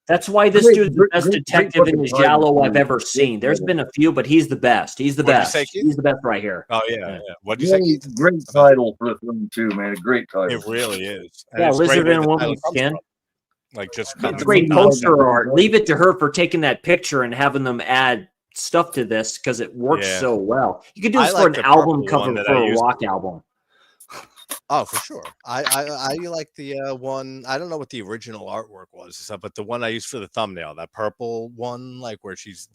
That's why this dude's the best detective in the giallo I've ever seen. There's been a few, but he's the best. He's the best. He's the best right here. Oh yeah. What did you say? Great title for the film too, man. A great title. It really is. Yeah, lizard in a woman's skin. Like just great poster art. Leave it to her for taking that picture and having them add stuff to this because it works so well. You could do this for an album cover for a rock album. Oh, for sure. I like the one. I don't know what the original artwork was, but the one I used for the thumbnail, that purple one, like where she's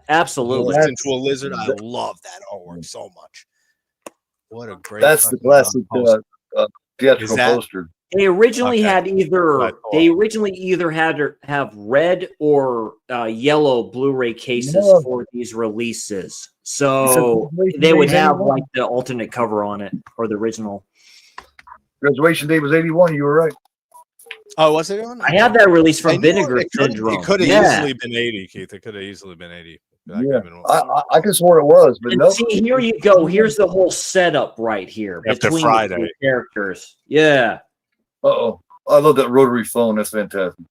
absolutely into a lizard. I love that artwork so much. What a great! That's the classic theatrical poster. They originally had either have red or yellow Blu-ray cases for these releases, so they would have like the alternate cover on it or the original. Graduation Day was 81. You were right. Oh, was it on? I had that release from Vinegar Syndrome. It could have easily been 80, Keith. It could have easily been 80. I could swore it was, but no. See, here you go. Here's the whole setup right here between the two characters. Yeah. Uh-oh. I love that rotary phone. That's fantastic.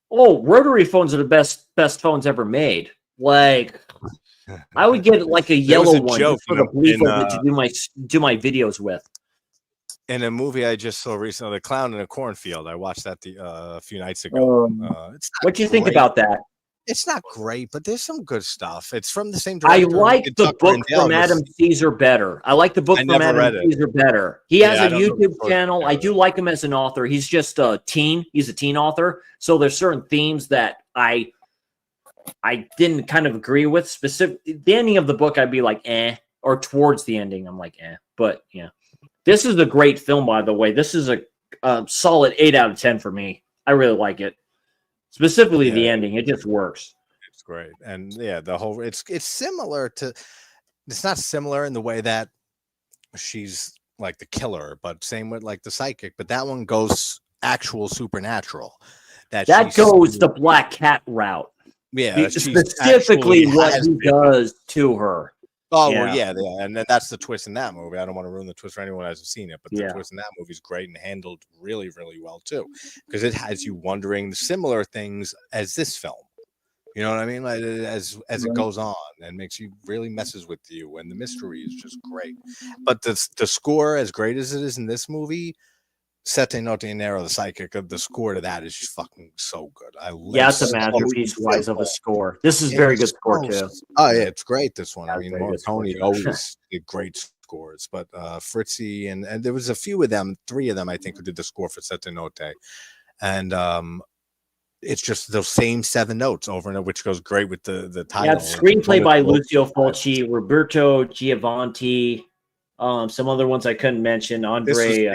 Oh, rotary phones are the best phones ever made. Like, I would get like a yellow one for the belief to do my videos with. In a movie I just saw recently, The Clown in a Cornfield. I watched that a few nights ago. What do you think about that? It's not great, but there's some good stuff. It's from the same I director. like the Tucker book and Dale from Adam Caesar better. I like the book I from never read Adam it. Caesar better. He has Yeah, I a don't know YouTube the book. channel. I do like him as an author. He's just a teen. He's a teen author. So there's certain themes that I didn't kind of agree with. Specific the ending of the book, I'd be like, eh, or towards the ending, I'm like, eh. But yeah, this is a great film, by the way. This is a solid 8 out of 10 for me. I really like it. Specifically, the ending. It just works. It's great, and yeah, the whole it's similar to. It's not similar in the way that she's like the killer, but same with like the psychic. But that one goes actual supernatural. That goes the Black Cat route. Yeah, specifically what he does to her. Oh, yeah. Well, yeah, and then that's the twist in that movie. I don't want to ruin the twist for anyone who hasn't seen it, but the twist in that movie is great and handled really, really well too, because it has you wondering similar things as this film. You know what I mean? Like as it goes on, and makes you really messes with you, and the mystery is just great. But the score, as great as it is in this movie, Sette Notte in Nero, the psychic, the score to that is just fucking so good. It's a masterpiece wise of a score. This is very good score too. Oh yeah, it's great. This one. I mean, Morricone always did great scores, but Fritzi and there was a few of them, 3 of them, I think, who did the score for Sette Notte, and it's just those same 7 notes over and over, which goes great with the title. Yeah, screenplay by Lucio Fulci, Roberto Giovanni. Some other ones I couldn't mention. Andre.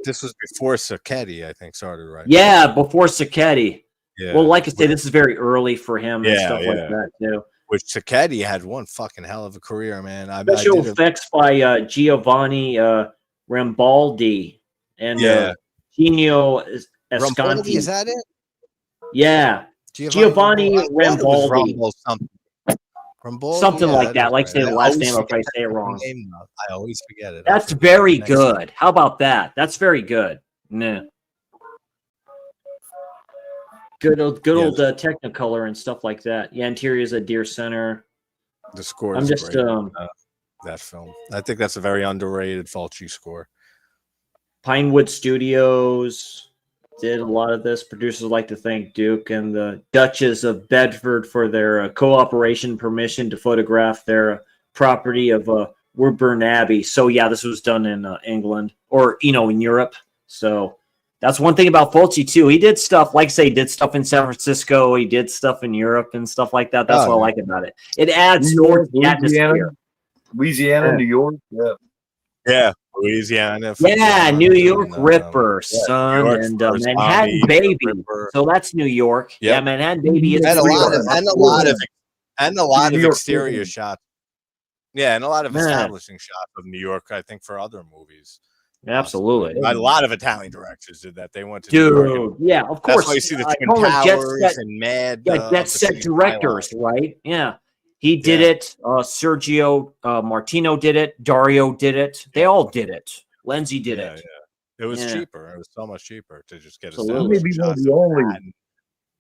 This was before Sacchetti, I think, started, right? Yeah, before Sacchetti. Yeah. Well, like I say, this is very early for him and stuff like that too. Which Sacchetti had one fucking hell of a career, man. Special effects by Giovanni Rambaldi and Gino Escanti. Rambaldi, is that it? Yeah, Giovanni Rambaldi. Something like that. Like say the last name, I'll probably say it wrong. I always forget it. That's very good. How about that? That's very good. Nah. Good old Technicolor and stuff like that. Yeah, interiors at Deer Center. The score. I'm just great, that film. I think that's a very underrated Fulci score. Pinewood Studios did a lot of this. Producers like to thank Duke and the Duchess of Bedford for their cooperation permission to photograph their property of Woburn Abbey. So yeah, this was done in England or in Europe. So that's one thing about Fulci too. He did stuff, like say, he did stuff in San Francisco. He did stuff in Europe and stuff like that. That's what I like about it. It adds more to the atmosphere. Louisiana, New York, yeah. Louisiana. Yeah, New York Ripper, son, and Manhattan Baby. Ripper. So that's New York. Yep. Yeah, Manhattan Baby is and a lot of exterior shots. Yeah, and a lot of establishing shots of New York, I think, for other movies. Absolutely. A lot of Italian directors did that. They went to New New York. Yeah, of course. That's why you see the Twin Towers and Mad. Yeah, Jet Set directors, right? Yeah. He did it. Sergio Martino did it. Dario did it. They all did it. Lenzi did it. Yeah. It was cheaper. It was so much cheaper to just get a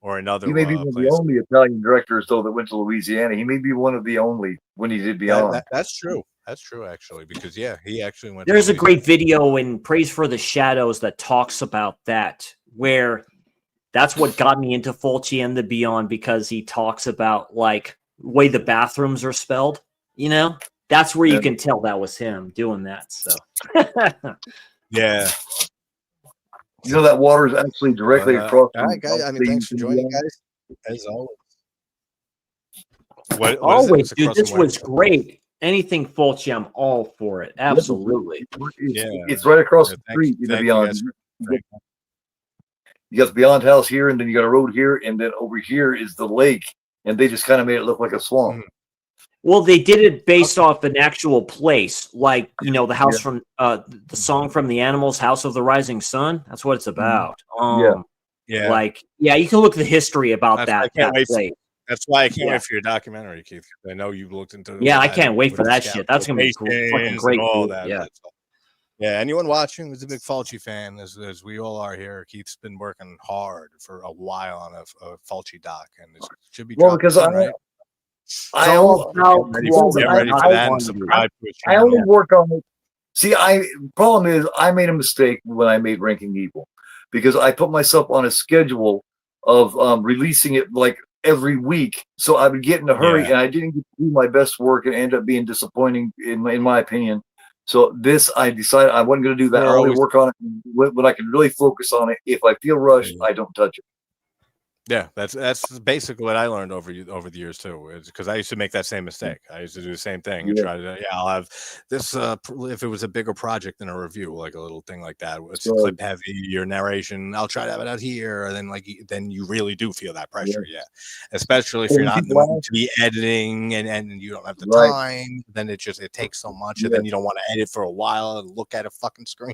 or another. He may be one of the only Italian directors though that went to Louisiana. He may be one of the only when he did Beyond. That's true. That's true, actually, because he actually went. There's a great video in Praise for the Shadows that talks about that, where that's what got me into Fulci and the Beyond, because he talks about like way the bathrooms are spelled, that's where you can tell that was him doing that. So yeah, that water is actually directly across. All right, guys. Thanks for joining, guys. As always. Always, dude. This was great. Anything Fulci, I'm all for it. Absolutely. It's right across the street in the Beyond. You got the Beyond house here, and then you got a road here, and then over here is the lake. And they just kind of made it look like a swamp. Well, they did it based off an actual place, like the house from the song from the Animals, "House of the Rising Sun." That's what it's about. You can look at the history about that place. That's why I can't wait for your documentary, Keith. I know you looked into. I can't wait for that shit. That's gonna be fucking great. All that. Yeah, anyone watching who's a big Fulci fan, as we all are here, Keith's been working hard for a while on a Fulci doc, and it should be because I only work on it. See, problem is I made a mistake when I made Ranking Evil, because I put myself on a schedule of releasing it like every week. So I would get in a hurry, and I didn't get to do my best work, and end up being disappointing in my opinion. So this, I decided I wasn't going to do that. I only work on it when I can really focus on it. If I feel rushed, I don't touch it. Yeah, that's basically what I learned over the years too. Because I used to make that same mistake. I used to do the same thing and try to. Yeah, I'll have this. If it was a bigger project than a review, like a little thing like that, it's clip heavy, your narration. I'll try to have it out here, and then you really do feel that pressure. Yeah, especially if you're not in the mood to be editing and you don't have the time. Then it takes so much, and then you don't want to edit for a while and look at a fucking screen.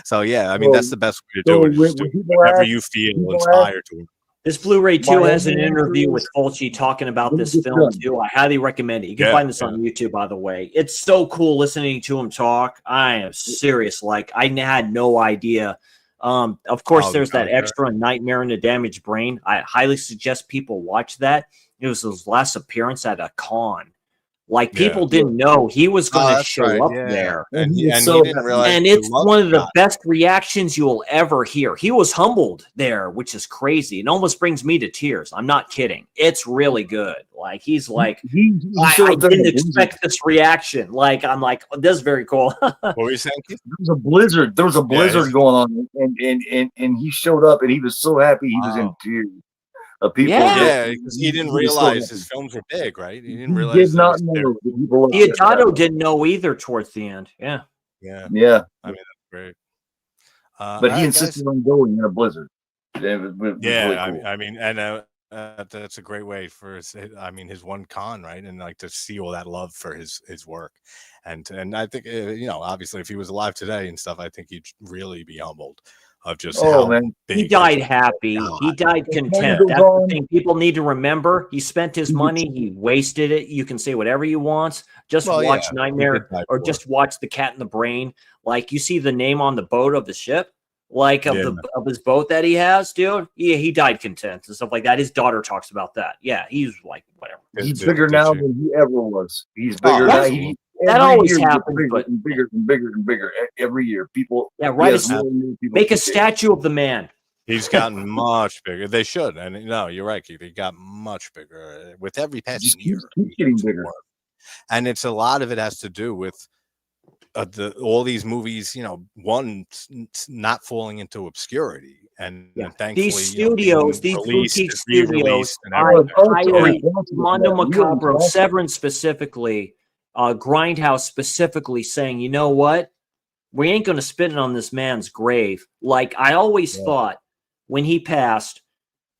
So yeah, I mean that's the best way to do it. Just do whatever you feel inspired to. This Blu-ray too has an interview with Fulci talking about this film too. I highly recommend it. You can find this on YouTube, by the way. It's so cool listening to him talk. I am serious. Like, I had no idea. Of course, there's that extra Nightmare in the Damaged Brain. I highly suggest people watch that. It was his last appearance at a con. Like, people didn't know he was going to show up there. And he didn't realize. And it's one of the best reactions you will ever hear. He was humbled there, which is crazy. It almost brings me to tears. I'm not kidding. It's really good. Like, he's like, I didn't expect this reaction. Like, I'm like, oh, this is very cool. What were you saying? There was a blizzard. There was a blizzard going on, and he showed up, and he was so happy. He was in tears. People because he didn't realize his films were big, right? He didn't realize. He did not know. Diodato didn't know either towards the end. Yeah. I mean, that's great. But he insisted on going in a blizzard. Really cool. I mean, and that's a great way for his one con, right? And like to see all that love for his work, and I think obviously if he was alive today and stuff, I think he'd really be humbled. Of just he died happy. He died content. That's the thing people need to remember. He spent his money. He wasted it. You can say whatever you want. Just watch Nightmare or just watch The Cat in the Brain. Like, you see the name on the boat of the ship, like of his boat that he has, dude. Yeah, he died content and stuff like that. His daughter talks about that. Yeah, he's like, whatever. He's bigger now than he ever was. He's bigger now. That always happens, but bigger and bigger and bigger every year. People, make a statue of the man. He's gotten much bigger. They should, and no, you're right, Keith. He got much bigger with every passing year. He's getting bigger, and it's a lot of it has to do with all these movies. One not falling into obscurity. And thankfully, these studios, these boutique studios, Mondo Macabro, Severance specifically. Grindhouse specifically saying, you know what? We ain't going to spit it on this man's grave. Like, I always thought when he passed,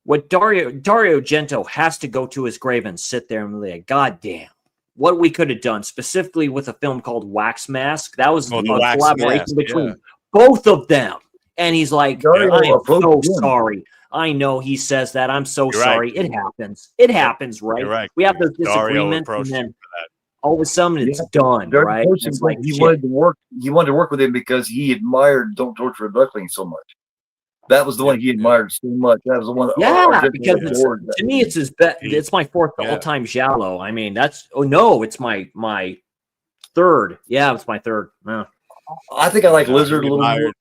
what Dario Argento has to go to his grave and sit there and be like, God damn, what we could have done, specifically with a film called Wax Mask. That was a collaboration between both of them. And he's like, I am so sorry. I know he says that. I'm so sorry. Right. It happens. It happens, right? You're right. We have those disagreements, and then all of a sudden it's done, right? It's like he wanted to work. He wanted to work with him because he admired "Don't Torture a Duckling" so much. That was the one he admired so much. That was the one. Because to me, it's his best. It's my fourth all-time giallo. I mean, it's my third. Yeah, it's my third. Yeah. I think I like Lizard a little more.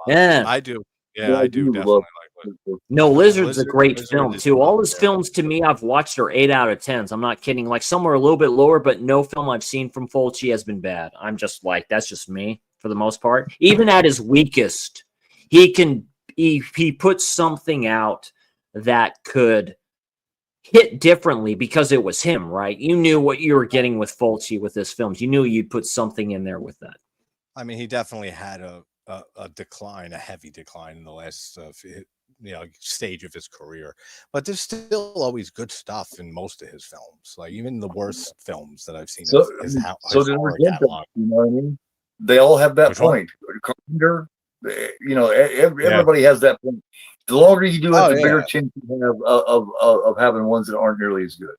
Yeah, I do. Yeah, I do definitely like Lizard. No, Lizard's a great film too. All his films to me I've watched are 8 out of 10s. I'm not kidding. Like, some are a little bit lower, but no film I've seen from Fulci has been bad. I'm just like, that's just me for the most part. Even at his weakest, he puts something out that could hit differently because it was him, right? You knew what you were getting with Fulci with his films. You knew you'd put something in there with that. I mean, he definitely had a decline, a heavy decline in the last stage of his career, but there's still always good stuff in most of his films. Like, even the worst films that I've seen. So does Argento, you know what I mean? They all have that point. Carpenter, everybody has that point. The longer you do it, the bigger chance you have of having ones that aren't nearly as good.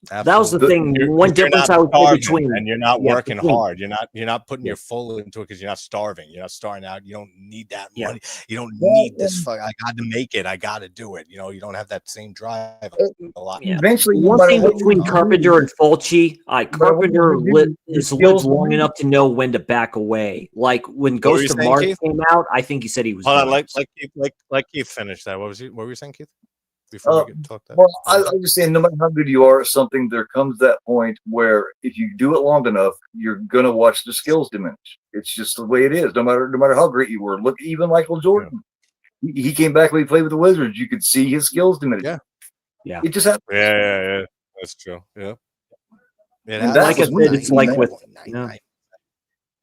Absolutely. That was the thing. One difference I would say between, and you're not working hard. You're not putting your full into it because you're not starving. You're not starting out. You don't need that money. You don't need this. I got to make it. I got to do it. You don't have that same drive a lot. Yeah. Eventually, one thing between Carpenter and Fulci, Carpenter is lived long enough to know when to back away. Like, when Ghost of Mars came out, I think he said he was. Hold on, like Keith finished that. What were you saying, Keith? before we get talked about? Well, I'm just saying, no matter how good you are at something, there comes that point where if you do it long enough, you're gonna watch the skills diminish. It's just the way it is. No matter how great you were. Look, even Michael Jordan. Yeah. He came back when he played with the Wizards. You could see his skills diminish. Yeah. It just happened. Yeah. That's true. Yeah. Like I said, it's like with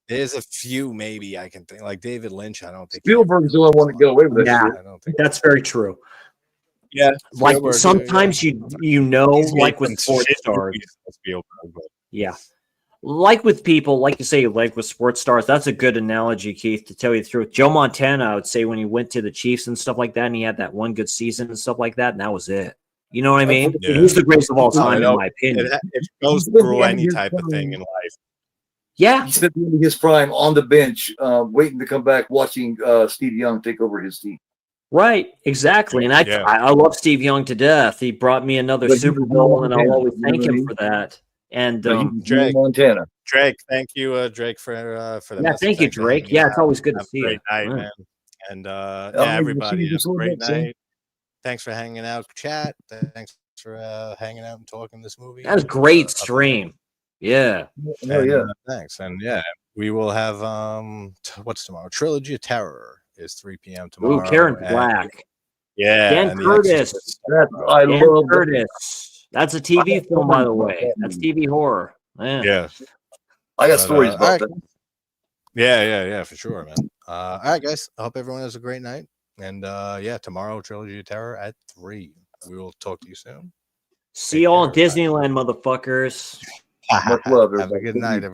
there's a few maybe I can think, like David Lynch. I don't think Spielberg's the only one to get away with that. Yeah, shit. I don't think that's very true. Yeah, Like Spielberg, sometimes you know, like with sports stars. Yeah. Like with people, like you say, like with sports stars, that's a good analogy, Keith, to tell you the truth. Joe Montana, I would say, when he went to the Chiefs and stuff like that, and he had that one good season and stuff like that, and that was it. You know what I mean? Yeah. He's the greatest of all time, in my opinion. It goes through any type of thing in life. Yeah. He spent the end of his prime on the bench, waiting to come back, watching Steve Young take over his team. Right, exactly. And I love Steve Young to death. He brought me another Super Bowl, and I'll always thank him for that. And Drake, Montana. Drake, thank you, Drake, for the yeah, thank you, Drake. Yeah, it's always good to see you. Night, man. And everybody, have a great night. Thanks for hanging out, chat. Thanks for hanging out and talking this movie. That was a great stream. Yeah. Thanks. And we will have what's tomorrow? Trilogy of Terror is 3 p.m. tomorrow. Ooh, Karen Black. Yeah. Dan Curtis. I love Curtis. That's a TV film, by the way. That's TV horror. Man. Yeah. I got stories about that. Yeah, for sure, man. All right, guys. I hope everyone has a great night. And tomorrow, Trilogy of Terror at 3. We will talk to you soon. See y'all in Disneyland, motherfuckers. Much love, Have a good night, everybody.